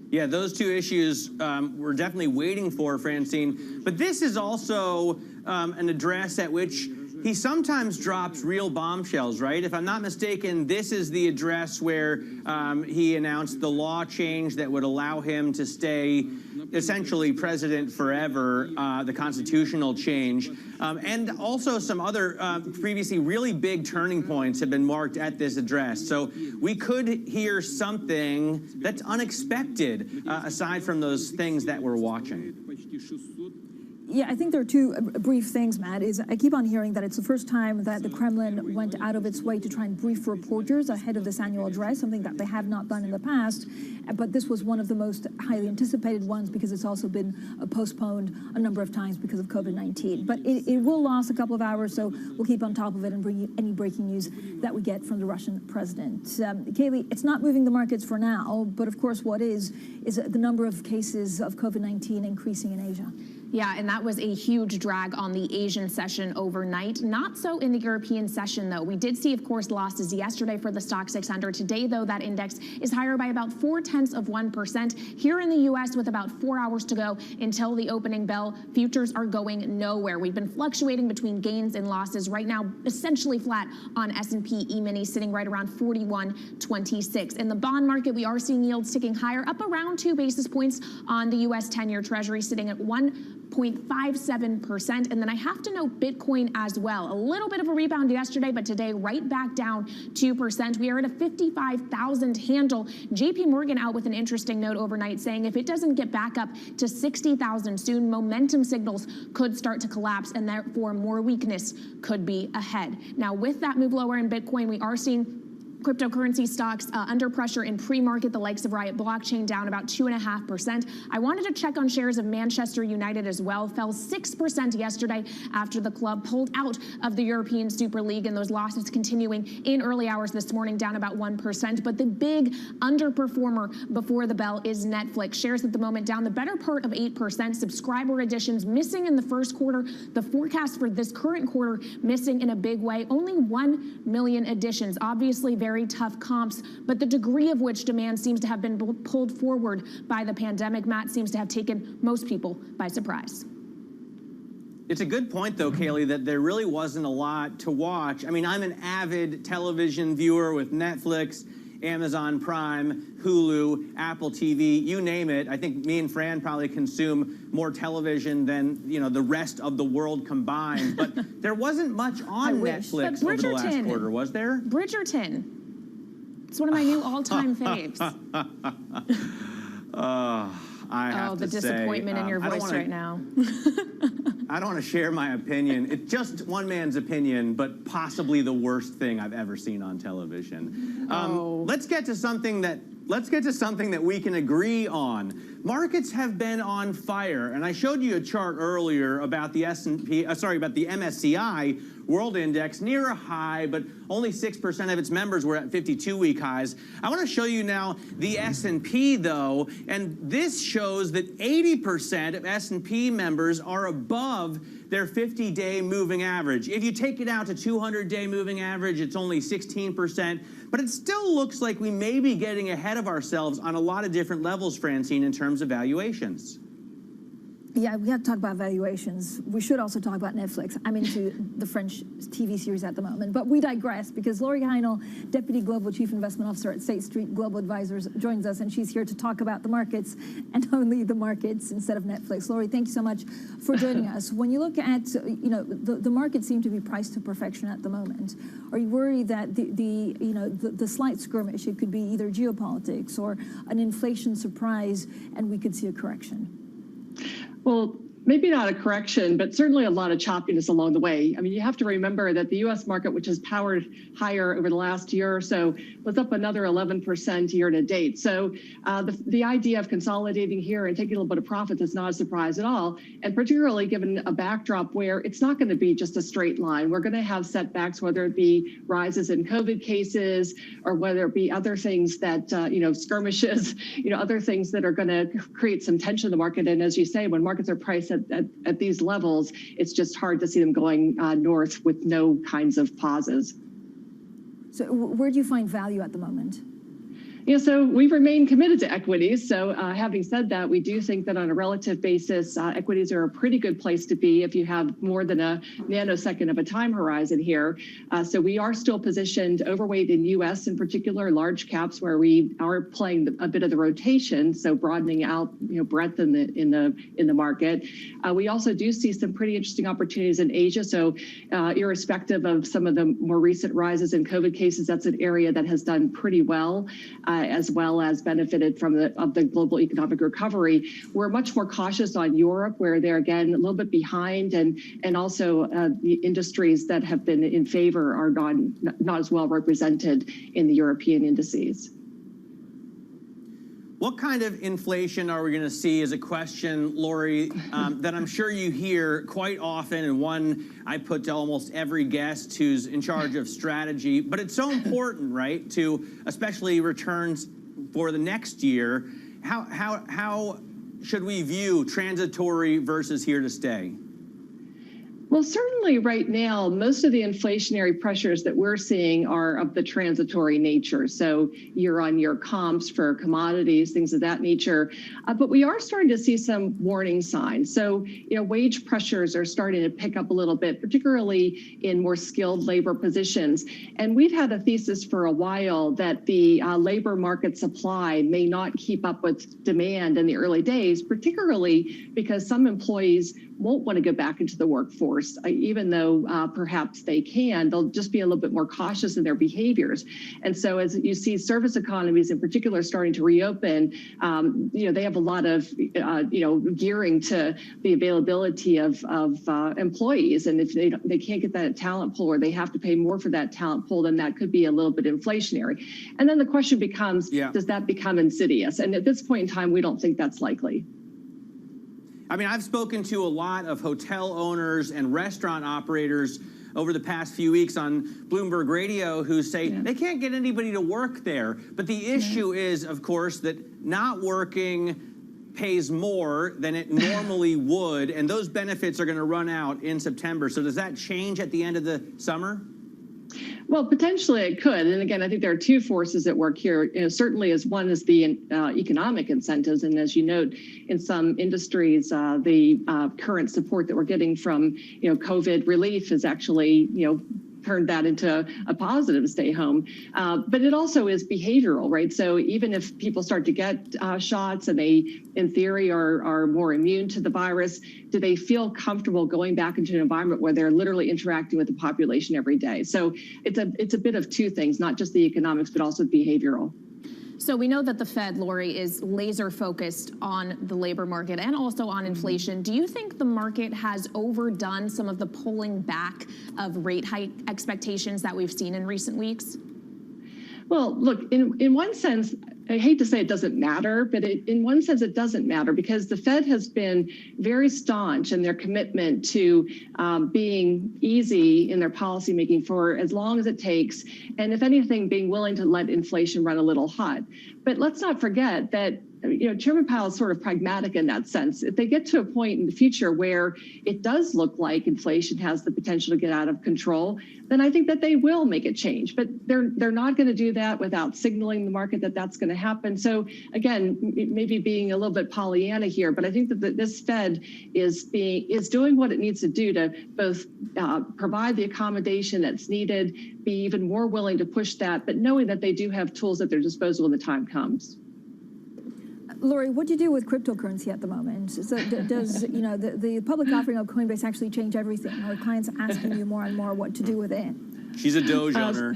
Yeah, those two issues we're definitely waiting for, Francine. But this is also an address at which he sometimes drops real bombshells, right? If I'm not mistaken, this is the address where he announced the law change that would allow him to stay essentially president forever, the constitutional change. And also some other previously really big turning points have been marked at this address. So we could hear something that's unexpected aside from those things that we're watching. Yeah, I think there are two brief things, Matt. I keep on hearing that it's the first time that the Kremlin went out of its way to try and brief reporters ahead of this annual address, something that they have not done in the past. But this was one of the most highly anticipated ones because it's also been postponed a number of times because of COVID-19. But it will last a couple of hours, so we'll keep on top of it and bring you any breaking news that we get from the Russian president. Kaylee, it's not moving the markets for now, but of course what is the number of cases of COVID-19 increasing in Asia. Yeah, and that was a huge drag on the Asian session overnight. Not so in the European session, though. We did see, of course, losses yesterday for the Stock 600. Today, though, that index is higher by about 0.4%. Here in the U.S., with about 4 hours to go until the opening bell, futures are going nowhere. We've been fluctuating between gains and losses. Right now, essentially flat on S&P E-mini, sitting right around 41.26. In the bond market, we are seeing yields ticking higher, up around 2 basis points on the U.S. 10-year Treasury, sitting at 1.57%. And then I have to note Bitcoin as well. A little bit of a rebound yesterday, but today right back down 2%. We are at a 55,000 handle. JP Morgan out with an interesting note overnight saying if it doesn't get back up to 60,000 soon, momentum signals could start to collapse and therefore more weakness could be ahead. Now with that move lower in Bitcoin, we are seeing cryptocurrency stocks under pressure in pre-market, the likes of Riot Blockchain down about 2.5%. I wanted to check on shares of Manchester United as well. Fell 6% yesterday after the club pulled out of the European Super League, and those losses continuing in early hours this morning, down about 1%. But the big underperformer before the bell is Netflix. Shares at the moment down the better part of 8%. Subscriber additions missing in the first quarter. The forecast for this current quarter missing in a big way. Only 1 million additions. Obviously very tough comps, but the degree of which demand seems to have been pulled forward by the pandemic, Matt, seems to have taken most people by surprise. It's a good point, though, Kaylee, that there really wasn't a lot to watch. I mean, I'm an avid television viewer with Netflix, Amazon Prime, Hulu, Apple TV, you name it. I think me and Fran probably consume more television than, you know, the rest of the world combined. But there wasn't much on Netflix over the last quarter, was there? Bridgerton. It's one of my new all-time faves. I have to the disappointment in your voice right now. I don't want to share my opinion. It's just one man's opinion, but possibly the worst thing I've ever seen on television. Let's get to something that we can agree on. Markets have been on fire, and I showed you a chart earlier about the MSCI World Index near a high, but only 6% of its members were at 52-week highs. I want to show you now the S&P, though, and this shows that 80% of S&P members are above their 50-day moving average. If you take it out to 200-day moving average, it's only 16%, but it still looks like we may be getting ahead of ourselves on a lot of different levels, Francine, in terms of valuations. Yeah, we have to talk about valuations. We should also talk about Netflix. I'm into the French TV series at the moment, but we digress because Lori Heinel, Deputy Global Chief Investment Officer at State Street Global Advisors, joins us, and she's here to talk about the markets and only the markets instead of Netflix. Lori, thank you so much for joining us. When you look at, the markets seem to be priced to perfection at the moment. Are you worried that the slight skirmish, it could be either geopolitics or an inflation surprise, and we could see a correction? Well, maybe not a correction, but certainly a lot of choppiness along the way. I mean, you have to remember that the U.S. market, which has powered higher over the last year or so, was up another 11% year to date. So the idea of consolidating here and taking a little bit of profit is not a surprise at all, and particularly given a backdrop where it's not going to be just a straight line. We're going to have setbacks, whether it be rises in COVID cases or whether it be other things that, skirmishes, other things that are going to create some tension in the market. And as you say, when markets are priced at these levels, it's just hard to see them going north with no kinds of pauses. So where do you find value at the moment? So we remain committed to equities. So having said that, we do think that on a relative basis, equities are a pretty good place to be if you have more than a nanosecond of a time horizon here. So we are still positioned overweight in U.S. in particular, large caps, where we are playing a bit of the rotation, so broadening out breadth in the market. We also do see some pretty interesting opportunities in Asia. So irrespective of some of the more recent rises in COVID cases, that's an area that has done pretty well. As well as benefited from the global economic recovery. We're much more cautious on Europe, where they're, again, a little bit behind, and also the industries that have been in favor are not as well represented in the European indices. What kind of inflation are we going to see is a question, Lori, that I'm sure you hear quite often, and one I put to almost every guest who's in charge of strategy. But it's so important, right, to especially returns for the next year. How should we view transitory versus here to stay? Well, certainly right now, most of the inflationary pressures that we're seeing are of the transitory nature. So year-on-year comps for commodities, things of that nature. But we are starting to see some warning signs. So, wage pressures are starting to pick up a little bit, particularly in more skilled labor positions. And we've had a thesis for a while that the labor market supply may not keep up with demand in the early days, particularly because some employees won't want to go back into the workforce, even though perhaps they can. They'll just be a little bit more cautious in their behaviors. And so as you see service economies in particular starting to reopen, they have a lot of, gearing to the availability of employees. And if they can't get that talent pool, or they have to pay more for that talent pool, then that could be a little bit inflationary. And then the question becomes, does that become insidious? And at this point in time, we don't think that's likely. I mean, I've spoken to a lot of hotel owners and restaurant operators over the past few weeks on Bloomberg Radio who say they can't get anybody to work there. But the issue is, of course, that not working pays more than it normally would, and those benefits are going to run out in September. So does that change at the end of the summer? Well, potentially it could. And again, I think there are two forces at work here. Certainly as one is the economic incentives. And as you note, in some industries, the current support that we're getting from, COVID relief is actually, turned that into a positive stay home. But it also is behavioral, right? So even if people start to get shots and they, in theory, are more immune to the virus, do they feel comfortable going back into an environment where they're literally interacting with the population every day? So it's a bit of two things, not just the economics, but also behavioral. So we know that the Fed, Lori, is laser focused on the labor market and also on inflation. Do you think the market has overdone some of the pulling back of rate hike expectations that we've seen in recent weeks? Well, look, in one sense, I hate to say it doesn't matter, but in one sense it doesn't matter because the Fed has been very staunch in their commitment to being easy in their policymaking for as long as it takes, and if anything, being willing to let inflation run a little hot. But let's not forget that Chairman Powell is sort of pragmatic in that sense. If they get to a point in the future where it does look like inflation has the potential to get out of control, then I think that they will make a change. But they're not going to do that without signaling the market that that's going to happen. So again, maybe being a little bit Pollyanna here, but I think that this Fed is doing what it needs to do to both provide the accommodation that's needed, be even more willing to push that, but knowing that they do have tools at their disposal when the time comes. Lori, what do you do with cryptocurrency at the moment? So does the public offering of Coinbase actually change everything? Are clients asking you more and more what to do with it? She's a Doge owner.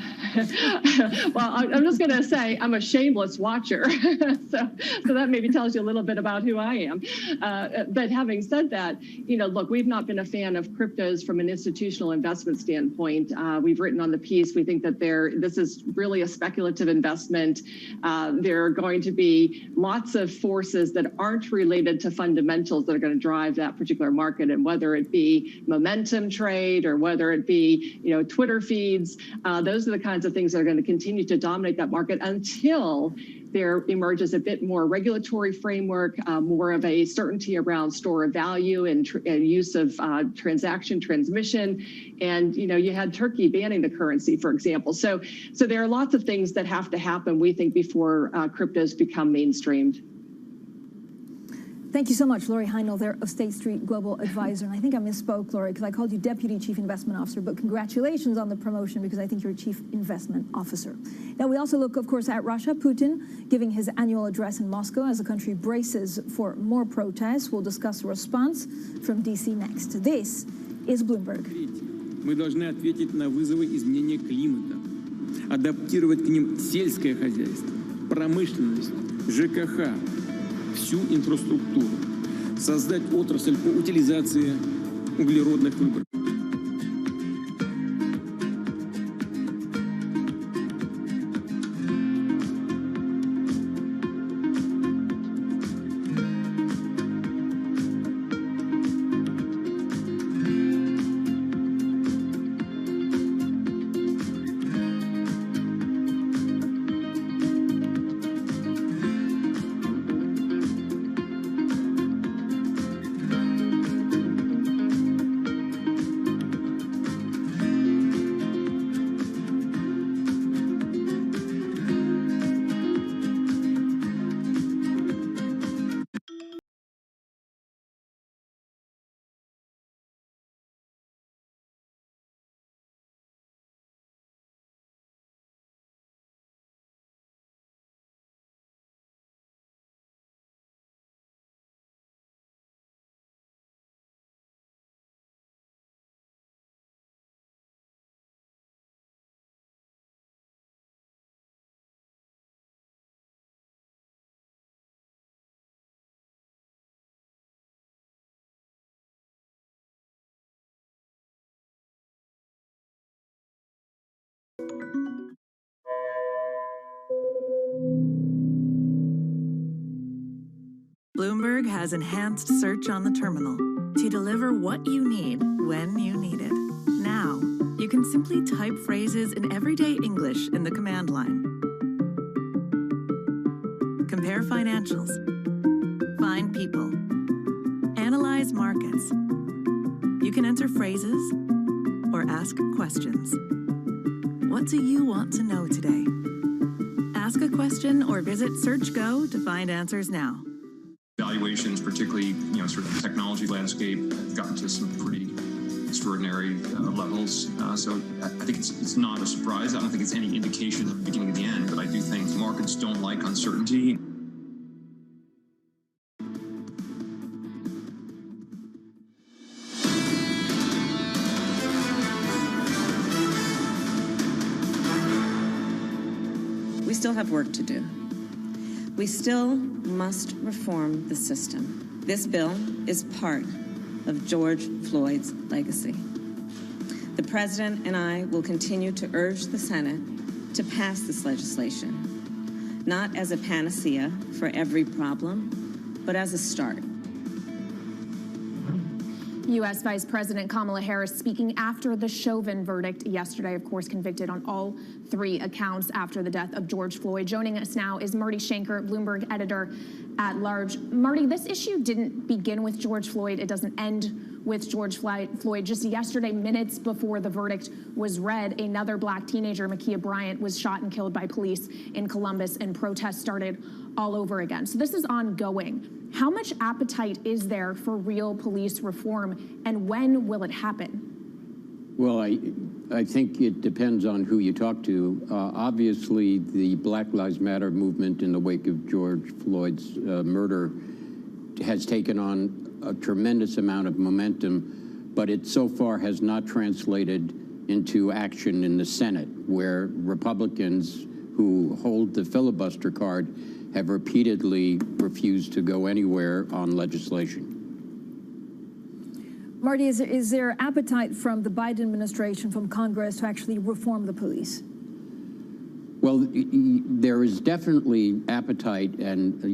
Well, I'm just going to say I'm a shameless watcher. so that maybe tells you a little bit about who I am. But having said that, look, we've not been a fan of cryptos from an institutional investment standpoint. We've written on the piece, we think that this is really a speculative investment. There are going to be lots of forces that aren't related to fundamentals that are going to drive that particular market, and whether it be momentum trade or whether it be, Twitter feeds, those are the kinds of things that are going to continue to dominate that market until there emerges a bit more regulatory framework, more of a certainty around store of value and use of transaction transmission. And, you had Turkey banning the currency, for example. So there are lots of things that have to happen, we think, before cryptos become mainstreamed. Thank you so much, Lori Heinel, there of State Street Global Advisor. And I think I misspoke, Lori, because I called you Deputy Chief Investment Officer, but congratulations on the promotion, because I think you're Chief Investment Officer. Now, we also look, of course, at Russia. Putin giving his annual address in Moscow as the country braces for more protests. We'll discuss the response from D.C. next. This is Bloomberg. Мы должны ответить на вызовы изменения климата, адаптировать к ним сельское хозяйство, промышленность, ЖКХ, всю инфраструктуру, создать отрасль по утилизации углеродных выбросов. Bloomberg has enhanced search on the terminal to deliver what you need when you need it. Now, you can simply type phrases in everyday English in the command line. Compare financials. Find people. Analyze markets. You can enter phrases or ask questions. What do you want to know today? Ask a question or visit SearchGo to find answers now. Valuations, particularly, sort of the technology landscape, have gotten to some pretty extraordinary levels. So I think it's not a surprise. I don't think it's any indication of the beginning of the end, but I do think markets don't like uncertainty. We still have work to do. We still must reform the system. This bill is part of George Floyd's legacy. The President and I will continue to urge the Senate to pass this legislation, not as a panacea for every problem, but as a start. U.S. Vice President Kamala Harris speaking after the Chauvin verdict yesterday, of course, convicted on all 3 accounts after the death of George Floyd. Joining us now is Marty Schenker, Bloomberg editor at large. Marty, this issue didn't begin with George Floyd. It doesn't end with George Floyd. Just yesterday, minutes before the verdict was read, another black teenager, Ma'Khia Bryant, was shot and killed by police in Columbus, and protests started all over again. So this is ongoing. How much appetite is there for real police reform, and when will it happen? Well, I think it depends on who you talk to. Obviously, the Black Lives Matter movement in the wake of George Floyd's murder has taken on a tremendous amount of momentum, but it so far has not translated into action in the Senate, where Republicans who hold the filibuster card have repeatedly refused to go anywhere on legislation. Marty, is there appetite from the Biden administration, from Congress, to actually reform the police? Well, there is definitely appetite, and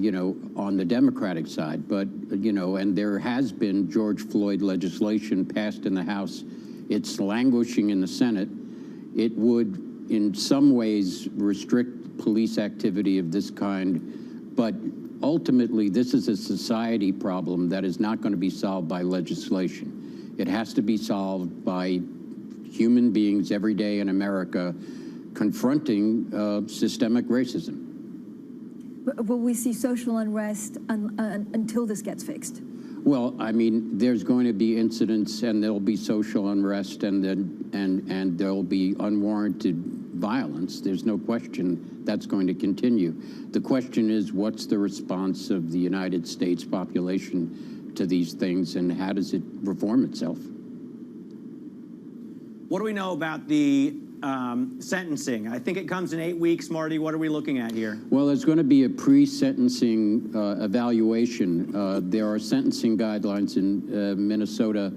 on the Democratic side, but and there has been George Floyd legislation passed in the House. It's languishing in the Senate. It would, in some ways, restrict police activity of this kind, but ultimately, this is a society problem that is not going to be solved by legislation. It has to be solved by human beings every day in America confronting systemic racism. Will we see social unrest until this gets fixed? Well, I mean, there's going to be incidents, and there'll be social unrest, and there'll be unwarranted violence. There's no question that's going to continue. The question is, what's the response of the United States population to these things, and how does it reform itself? What do we know about the sentencing? I think it comes in 8 weeks, Marty. What are we looking at here? Well, there's going to be a pre-sentencing evaluation. There are sentencing guidelines in Minnesota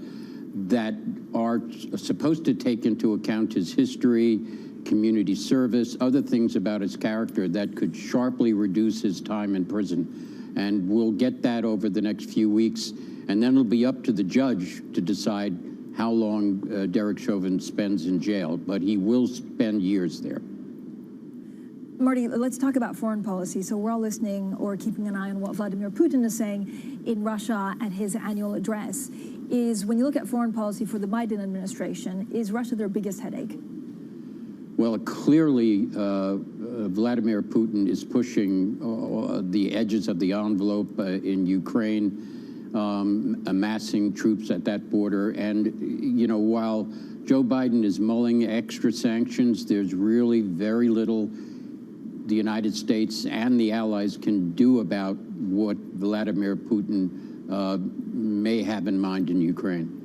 that are supposed to take into account his history, community service, other things about his character that could sharply reduce his time in prison. And we'll get that over the next few weeks, and then it'll be up to the judge to decide how long Derek Chauvin spends in jail, but he will spend years there. Marty, let's talk about foreign policy. So we're all listening or keeping an eye on what Vladimir Putin is saying in Russia at his annual address. When you look at foreign policy for the Biden administration, is Russia their biggest headache? Well, clearly, Vladimir Putin is pushing the edges of the envelope in Ukraine, amassing troops at that border. And, while Joe Biden is mulling extra sanctions, there's really very little the United States and the allies can do about what Vladimir Putin may have in mind in Ukraine.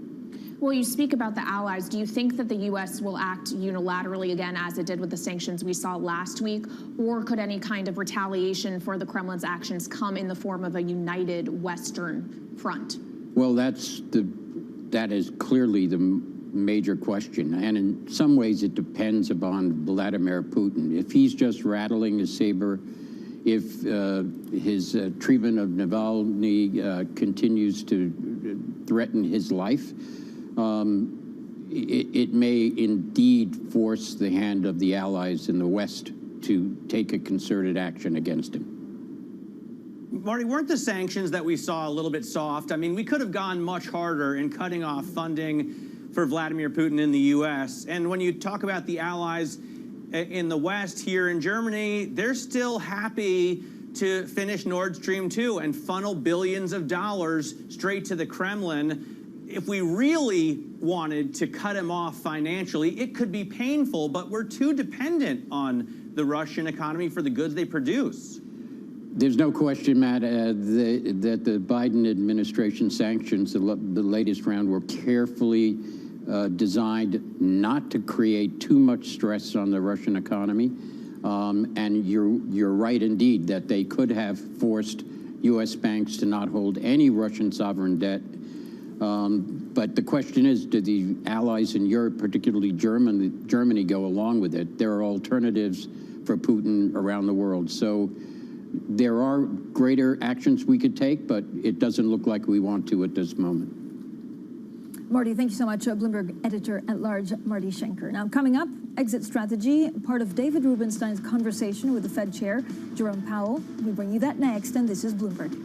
Well, you speak about the allies. Do you think that the U.S. will act unilaterally again, as it did with the sanctions we saw last week? Or could any kind of retaliation for the Kremlin's actions come in the form of a united Western front? Well, that is clearly the major question. And in some ways, it depends upon Vladimir Putin. If he's just rattling his saber, if his treatment of Navalny continues to threaten his life, it may indeed force the hand of the allies in the West to take a concerted action against him. Marty, weren't the sanctions that we saw a little bit soft? I mean, we could have gone much harder in cutting off funding for Vladimir Putin in the U.S. And when you talk about the allies in the West here in Germany, they're still happy to finish Nord Stream 2 and funnel billions of dollars straight to the Kremlin. If we really wanted to cut him off financially, it could be painful, but we're too dependent on the Russian economy for the goods they produce. There's no question, Matt, that the Biden administration sanctions, the latest round, were carefully designed not to create too much stress on the Russian economy. And you're right, indeed, that they could have forced U.S. banks to not hold any Russian sovereign debt. But the question is, do the allies in Europe, particularly Germany, go along with it? There are alternatives for Putin around the world. So there are greater actions we could take, but it doesn't look like we want to at this moment. Marty, thank you so much. Bloomberg editor-at-large Marty Schenker. Now, coming up, exit strategy, part of David Rubenstein's conversation with the Fed chair, Jerome Powell. We bring you that next, and this is Bloomberg.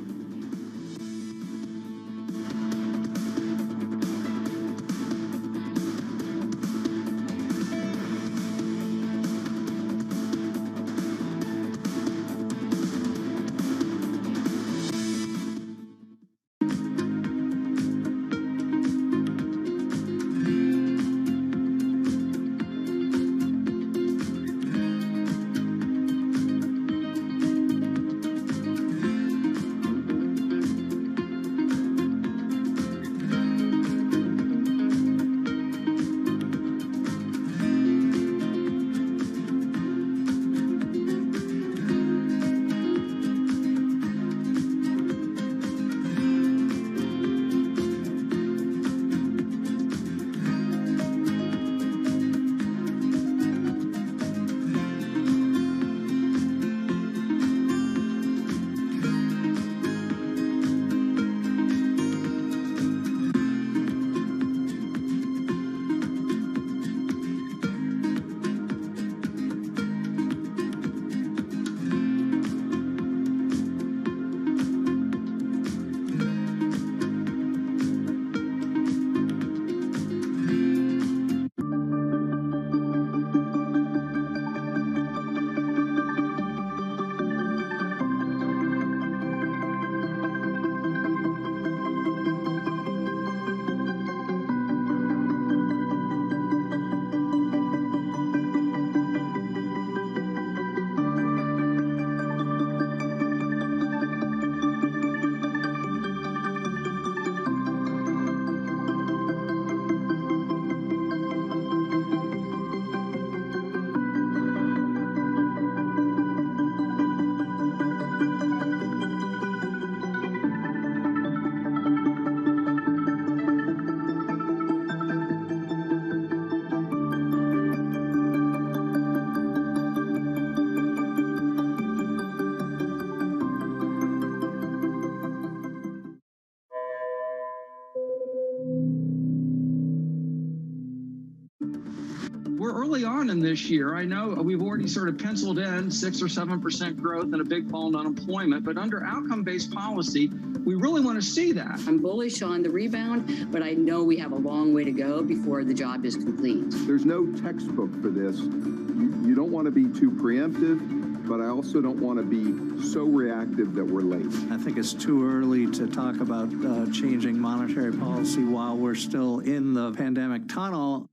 running this year. I know we've already sort of penciled in 6 or 7% growth and a big fall in unemployment, but under outcome-based policy, we really want to see that. I'm bullish on the rebound, but I know we have a long way to go before the job is complete. There's no textbook for this. You don't want to be too preemptive, but I also don't want to be so reactive that we're late. I think it's too early to talk about changing monetary policy while we're still in the pandemic tunnel.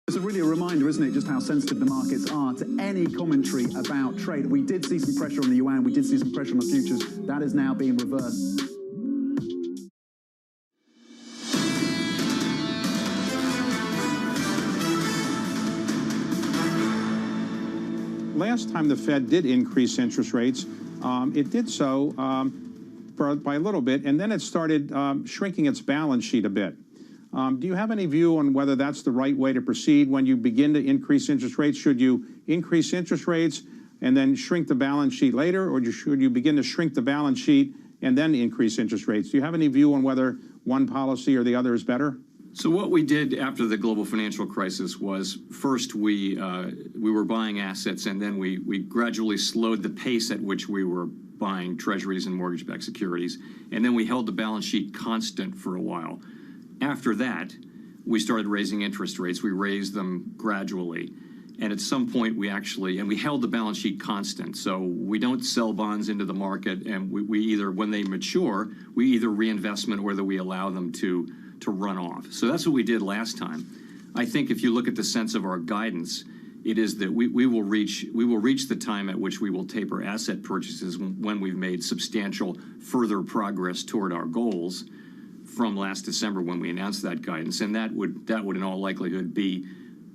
It's really a reminder, isn't it, just how sensitive the markets are to any commentary about trade. We did see some pressure on the yuan, we did see some pressure on the futures. That is now being reversed. Last time the Fed did increase interest rates, it did so by a little bit, and then it started shrinking its balance sheet a bit. Do you have any view on whether that's the right way to proceed when you begin to increase interest rates? Should you increase interest rates and then shrink the balance sheet later, or should you begin to shrink the balance sheet and then increase interest rates? Do you have any view on whether one policy or the other is better? So what we did after the global financial crisis was first we were buying assets, and then we gradually slowed the pace at which we were buying treasuries and mortgage-backed securities, and then we held the balance sheet constant for a while. After that, we started raising interest rates. We raised them gradually, and at some point we held the balance sheet constant. So we don't sell bonds into the market, and we either, when they mature, we either reinvestment or whether we allow them to run off. So that's what we did last time. I think if you look at the sense of our guidance, it is that we will reach the time at which we will taper asset purchases when we've made substantial further progress toward our goals from last December when we announced that guidance, and that would in all likelihood be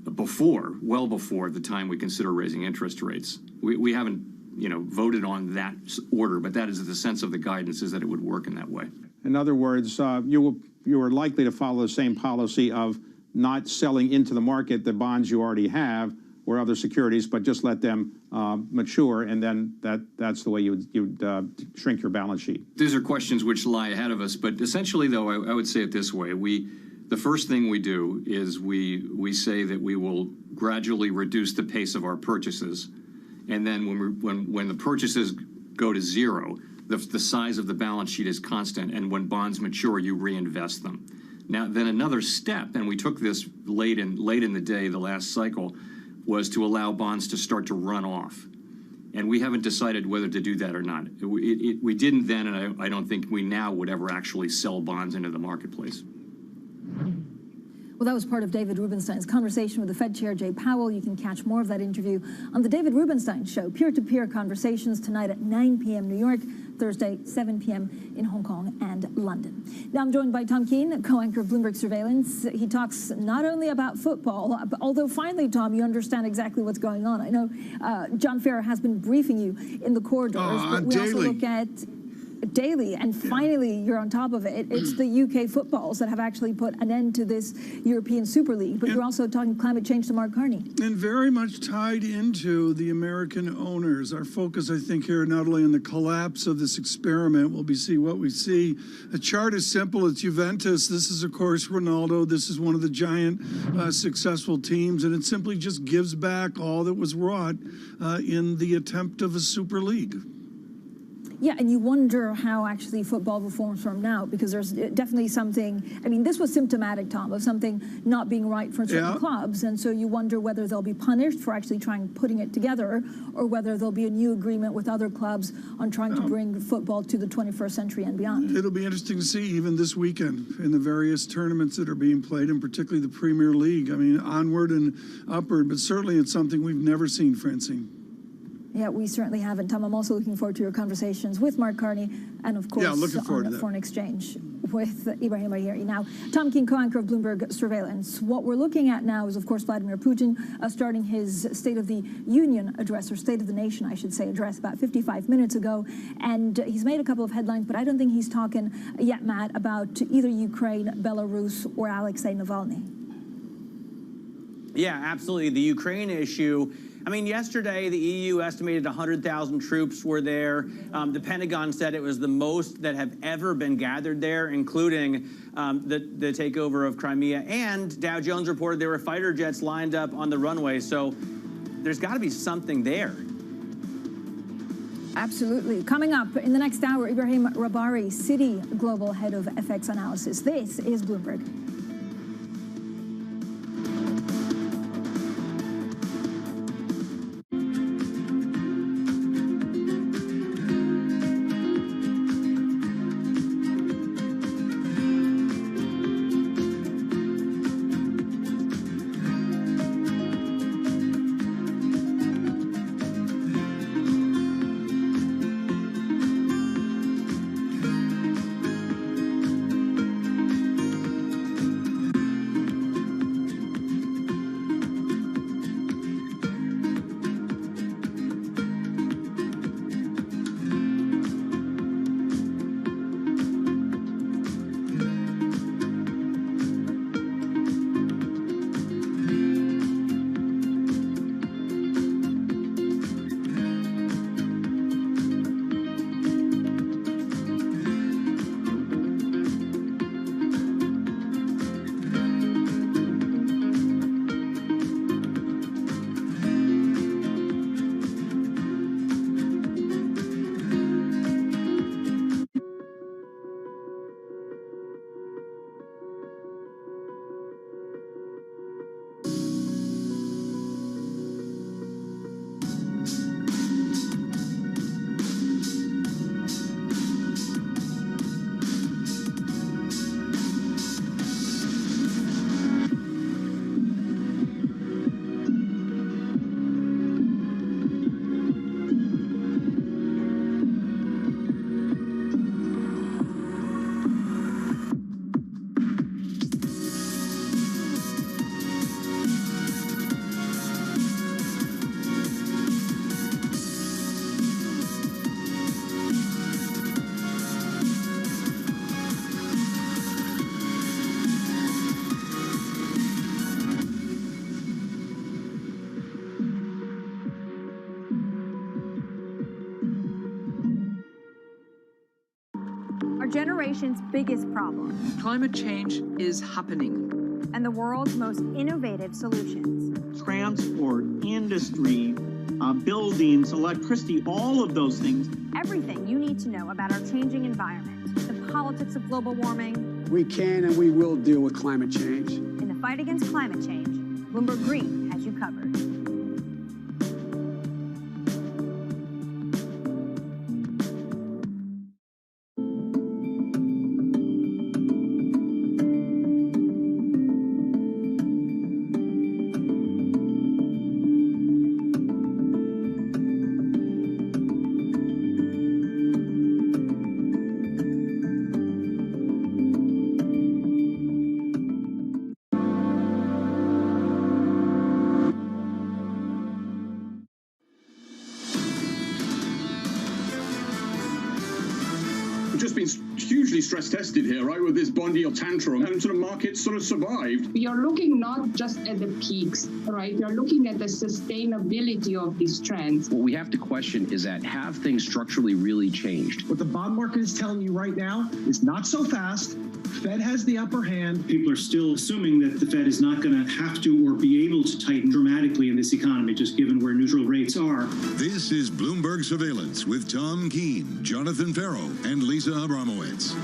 well before the time we consider raising interest rates. We haven't voted on that order, but that is the sense of the guidance, is that it would work in that way. In other words, you are likely to follow the same policy of not selling into the market the bonds you already have or other securities, but just let them mature, and then that's the way you'd shrink your balance sheet. These are questions which lie ahead of us, but essentially, though, I would say it this way. The first thing we do is we say that we will gradually reduce the pace of our purchases, and then when the purchases go to zero, the size of the balance sheet is constant, and when bonds mature, you reinvest them. Now, then another step, and we took this late in the day, the last cycle, was to allow bonds to start to run off. And we haven't decided whether to do that or not. We didn't then, and I don't think we now would ever actually sell bonds into the marketplace. Well, that was part of David Rubenstein's conversation with the Fed Chair Jay Powell. You can catch more of that interview on the David Rubenstein Show, peer-to-peer conversations tonight at 9 p.m. New York, Thursday, 7 p.m. in Hong Kong and London. Now I'm joined by Tom Keene, co-anchor of Bloomberg Surveillance. He talks not only about football, although finally, Tom, you understand exactly what's going on. I know John Ferrer has been briefing you in the corridors, but we also look at daily, and finally you're on top of it. It's the UK footballs that have actually put an end to this European Super League, but you're also talking climate change to Mark Carney. And very much tied into the American owners. Our focus, I think, here not only on the collapse of this experiment, will be see what we see. The chart is simple. It's Juventus. This is, of course, Ronaldo. This is one of the giant successful teams, and it simply just gives back all that was wrought in the attempt of a Super League. Yeah, and you wonder how actually football performs from now, because there's definitely something, I mean, this was symptomatic, Tom, of something not being right for certain clubs, and so you wonder whether they'll be punished for actually putting it together, or whether there'll be a new agreement with other clubs on trying to bring football to the 21st century and beyond. It'll be interesting to see even this weekend in the various tournaments that are being played, and particularly the Premier League. I mean, onward and upward, but certainly it's something we've never seen, Francine. Yeah, we certainly haven't, Tom. I'm also looking forward to your conversations with Mark Carney and, of course, on the foreign exchange with Ibrahim Ayeri. Now, Tom Keene, co-anchor of Bloomberg Surveillance. What we're looking at now is, of course, Vladimir Putin starting his State of the Union address, or State of the Nation, I should say, address about 55 minutes ago. And he's made a couple of headlines, but I don't think he's talking yet, Matt, about either Ukraine, Belarus, or Alexei Navalny. Yeah, absolutely. The Ukraine issue. I mean, yesterday, the EU estimated 100,000 troops were there. The Pentagon said it was the most that have ever been gathered there, including the takeover of Crimea. And Dow Jones reported there were fighter jets lined up on the runway. So there's got to be something there. Absolutely. Coming up in the next hour, Ibrahim Rabari, Citi Global Head of FX Analysis. This is Bloomberg. Generation's biggest problem. Climate change is happening. And the world's most innovative solutions. Transport, industry, buildings, electricity, all of those things. Everything you need to know about our changing environment, the politics of global warming. We can and we will deal with climate change. In the fight against climate change, Bloomberg Green has you covered. Just been hugely stress tested here, right, with this bond yield tantrum, and sort of markets sort of survived. We are looking not just at the peaks, right? We are looking at the sustainability of these trends. What we have to question is that have things structurally really changed? What the bond market is telling you right now is not so fast. Fed has the upper hand. People are still assuming that the Fed is not going to have to or be able to tighten dramatically in this economy, just given where neutral rates are. This is Bloomberg Surveillance with Tom Keene, Jonathan Ferro, and Lisa Abramowitz.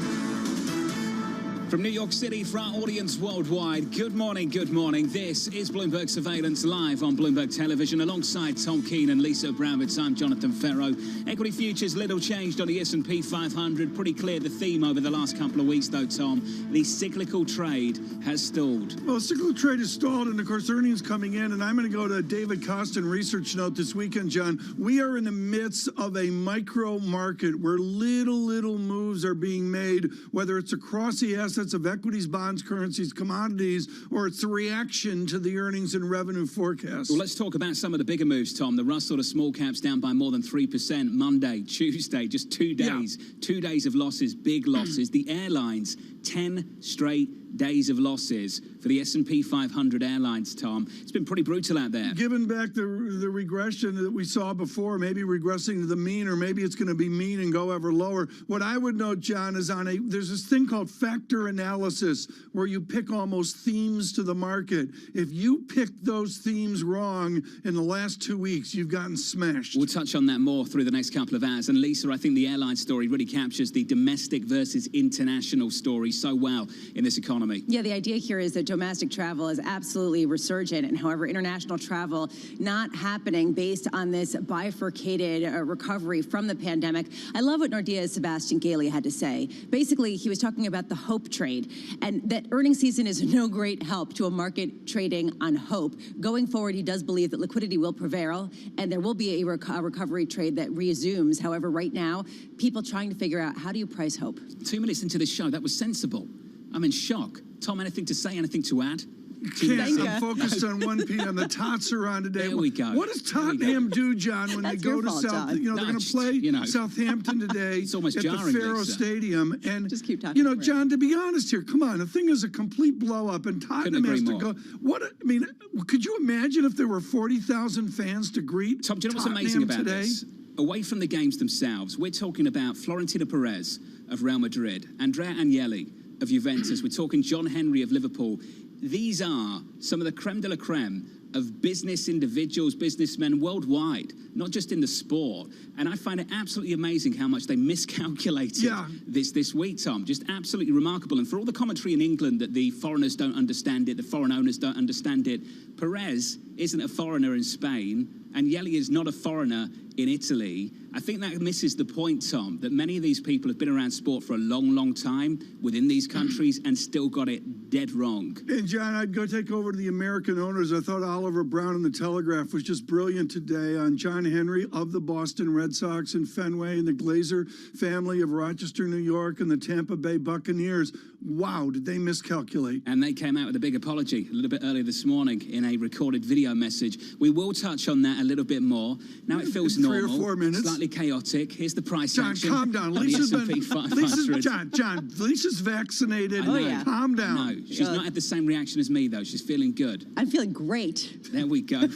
From New York City for our audience worldwide, good morning, good morning. This is Bloomberg Surveillance live on Bloomberg Television alongside Tom Keene and Lisa Abramowitz. I'm Jonathan Ferro. Equity futures little changed on the S&P 500. Pretty clear the theme over the last couple of weeks though, Tom. The cyclical trade has stalled. Well, cyclical trade has stalled, and of course earnings coming in, and I'm going to go to David Costin research note this weekend, John. We are in the midst of a micro market where little moves are being made, whether it's across the assets of equities, bonds, currencies, commodities, or it's the reaction to the earnings and revenue forecasts. Well, let's talk about some of the bigger moves, Tom. The Russell to small caps down by more than 3% Monday, Tuesday, just 2 days. Yeah. 2 days of losses, big losses. The airlines 10 straight days of losses for the S&P 500 airlines, Tom. It's been pretty brutal out there. Given back the regression that we saw before, maybe regressing to the mean, or maybe it's going to be mean and go ever lower. What I would note, John, is there's this thing called factor analysis where you pick almost themes to the market. If you pick those themes wrong in the last 2 weeks, you've gotten smashed. We'll touch on that more through the next couple of hours. And Lisa, I think the airline story really captures the domestic versus international story so well in this economy. Yeah, the idea here is that domestic travel is absolutely resurgent, and however, international travel not happening based on this bifurcated recovery from the pandemic. I love what Nordea's Sebastian Gailey had to say. Basically, he was talking about the hope trade, and that earnings season is no great help to a market trading on hope. Going forward, he does believe that liquidity will prevail, and there will be a recovery trade that resumes. However, right now, people trying to figure out, how do you price hope? 2 minutes into this show, that was sensible. I'm in shock. Tom, anything to say, anything to add? I'm focused on 1 p.m. The Tots are on today. There we go. What does Tottenham do, John, when they go to South? You know, they're going to play Southampton today at the Faro Stadium. And just keep talking. You know, John, to be honest here, come on, the thing is a complete blow up, and Tottenham has to go. What I mean, could you imagine if there were 40,000 fans to greet Tom, do you know what's Tottenham amazing about today? this? Away from the games themselves, we're talking about Florentino Perez of Real Madrid, Andrea Agnelli of Juventus. We're talking John Henry of Liverpool. These are some of the creme de la creme of business individuals, businessmen worldwide, not just in the sport. And I find it absolutely amazing how much they miscalculated this week, Tom. Just absolutely remarkable. And for all the commentary in England that the foreigners don't understand it, the foreign owners don't understand it, Perez isn't a foreigner in Spain, and Agnelli is not a foreigner in Italy. I think that misses the point, Tom, that many of these people have been around sport for a long, long time within these countries and still got it dead wrong. And John, I'd go take over to the American owners. I thought Oliver Brown in the Telegraph was just brilliant today on John Henry of the Boston Red Sox and Fenway, and the Glazer family of Rochester, New York, and the Tampa Bay Buccaneers. Wow, did they miscalculate? And they came out with a big apology a little bit earlier this morning in a recorded video message. We will touch on that a little bit more. Now it feels normal. 3 or 4 minutes. Slightly chaotic. Here's the price John, action. calm down. Lisa's vaccinated. Oh, yeah. Calm down. No, she's not had the same reaction as me, though. She's feeling good. I'm feeling great. There we go.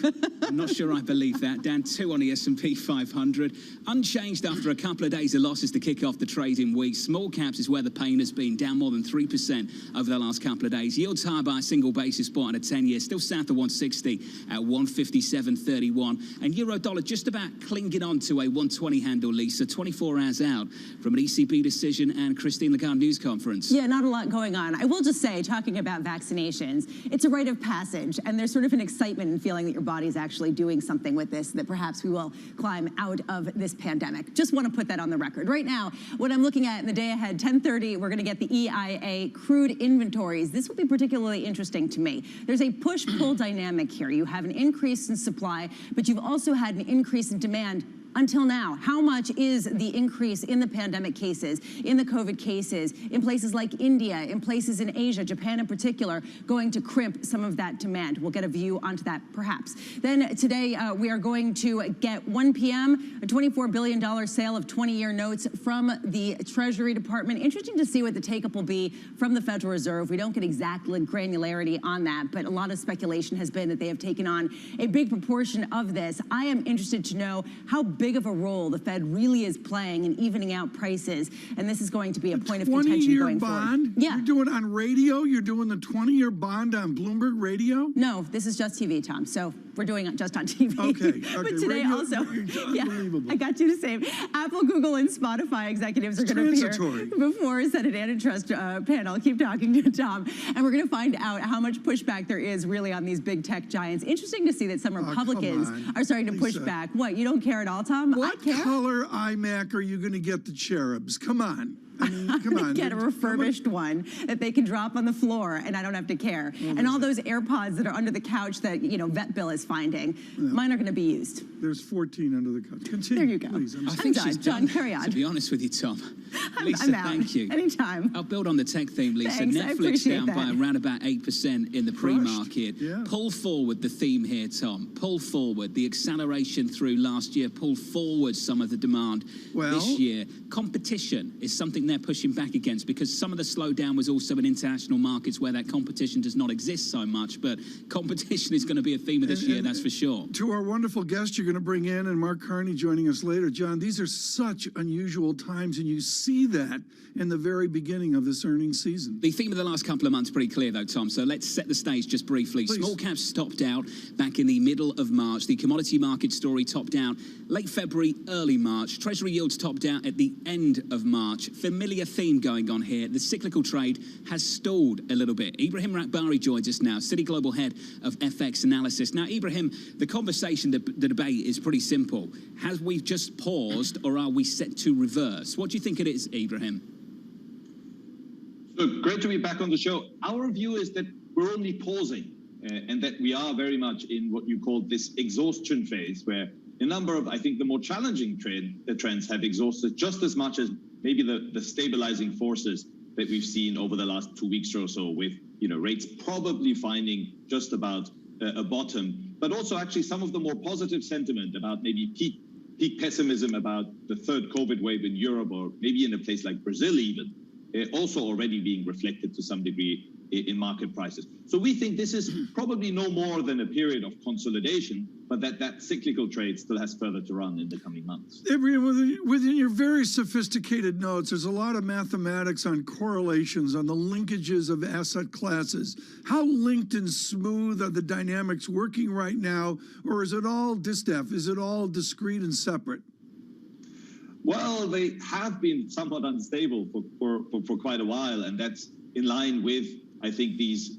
I'm not sure I believe that. Down 2 on the S&P 500. Unchanged after a couple of days of losses to kick off the trading week. Small caps is where the pain has been, down more than 3% over the last couple of days. Yields higher by a single basis point at a 10-year, still south of 160 at 157.31. And euro dollar just about clinging on to a 120 handle, Lisa, 24 hours out from an ECB decision and Christine Lagarde news conference. Yeah, not a lot going on. I will just say, talking about vaccinations, it's a rite of passage, and there's sort of an excitement and feeling that your body's actually doing something with this, that perhaps we will climb out of this pandemic. Just want to put that on the record. Right now, what I'm looking at in the day ahead, 10:30, we're going to get the EIA crude inventories. This will be particularly interesting to me. There's a push-pull dynamic here. You have an increase in supply, but you've also had an increase in demand until now. How much is the increase in the pandemic cases, in the COVID cases, in places like India, in places in Asia, Japan in particular, going to crimp some of that demand? We'll get a view onto that, perhaps. Then today, we are going to get 1 p.m., a $24 billion sale of 20-year notes from the Treasury Department. Interesting to see what the take-up will be from the Federal Reserve. We don't get exact granularity on that, but a lot of speculation has been that they have taken on a big proportion of this. I am interested to know how big of a role the Fed really is playing in evening out prices, and this is going to be a point of contention going bond? forward. Yeah. You're doing on radio? You're doing the 20-year bond on Bloomberg Radio? No, this is just TV, Tom, so we're doing it just on TV. Okay. But today radio, also, unbelievable. I got you to say, Apple, Google, and Spotify executives are going to appear before a Senate antitrust panel. Keep talking to Tom, and we're going to find out how much pushback there is really on these big tech giants. Interesting to see that some Republicans are starting to push back. What, you don't care at all, Tom? What color iMac are you going to get the cherubs? Come on. I mean, come on. Get a refurbished one that they can drop on the floor and I don't have to care. And all those AirPods that are under the couch that, you know, Vet Bill is finding, mine are going to be used. There's 14 under the couch. Continue, there you go. Please. I'm done. John, carry on. To be honest with you, Tom. Lisa, I'm out. thank you. Anytime. I'll build on the tech theme, Lisa. Thanks, Netflix down that. by around about 8% in the pre-market. Yeah. Pull forward the theme here, Tom. Pull forward the acceleration through last year. Pull forward some of the demand this year. Competition is something they're pushing back against? Because some of the slowdown was also in international markets where that competition does not exist so much, but competition is going to be a theme of this year, that's for sure. To our wonderful guest you're going to bring in, and Mark Carney joining us later. John, these are such unusual times, and you see that in the very beginning of this earnings season. The theme of the last couple of months pretty clear, though, Tom, so let's set the stage just briefly. Please. Small caps topped out back in the middle of March. The commodity market story topped out late February, early March. Treasury yields topped out at the end of March. Familiar theme going on here. The cyclical trade has stalled a little bit. Ibrahim Rakbari joins us now, Citi Global Head of FX Analysis. Now, Ibrahim, the conversation, the debate is pretty simple. Have we just paused, or are we set to reverse? What do you think it is, Ibrahim? So great to be back on the show. Our view is that we're only pausing and that we are very much in what you call this exhaustion phase, where a number of, I think, the more challenging trends have exhausted just as much as maybe the stabilizing forces that we've seen over the last 2 weeks or so, with rates probably finding just about a bottom, but also actually some of the more positive sentiment about maybe peak pessimism about the third COVID wave in Europe, or maybe in a place like Brazil even, also already being reflected to some degree in market prices. So we think this is probably no more than a period of consolidation, but that cyclical trade still has further to run in the coming months. Within your very sophisticated notes, there's a lot of mathematics on correlations, on the linkages of asset classes. How linked and smooth are the dynamics working right now, or is it all distaff? Is it all discrete and separate? Well, they have been somewhat unstable for quite a while, and that's in line with, I think, these,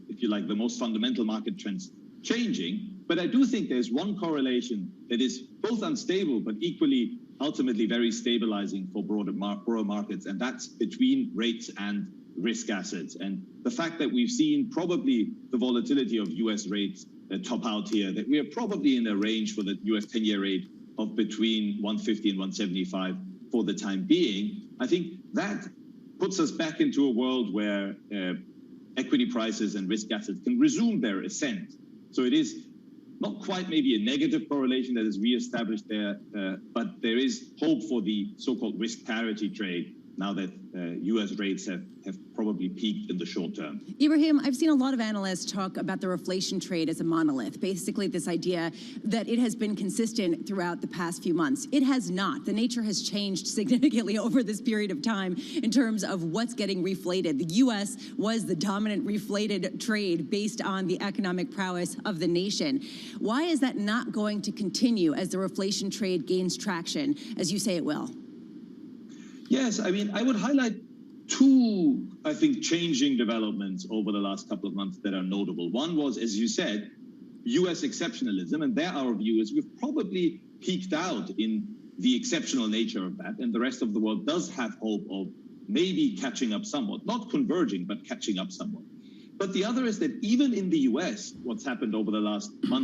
if you like, the most fundamental market trends changing. But I do think there's one correlation that is both unstable, but equally, ultimately very stabilizing for broader markets, and that's between rates and risk assets. And the fact that we've seen probably the volatility of US rates top out here, that we are probably in a range for the US 10-year rate of between 150 and 175 for the time being. I think that puts us back into a world where equity prices and risk assets can resume their ascent. So it is not quite maybe a negative correlation that is reestablished there, but there is hope for the so-called risk parity trade now that US rates have probably peaked in the short term. Ibrahim, I've seen a lot of analysts talk about the reflation trade as a monolith, basically this idea that it has been consistent throughout the past few months. It has not. The nature has changed significantly over this period of time in terms of what's getting reflated. The U.S. was the dominant reflated trade based on the economic prowess of the nation. Why is that not going to continue as the reflation trade gains traction, as you say it will? Yes, I mean, I would highlight two, I think, changing developments over the last couple of months that are notable. One was, as you said, U.S. exceptionalism, and there our view is we've probably peaked out in the exceptional nature of that, and the rest of the world does have hope of maybe catching up somewhat, not converging, but catching up somewhat. But the other is that even in the U.S., what's happened over the last month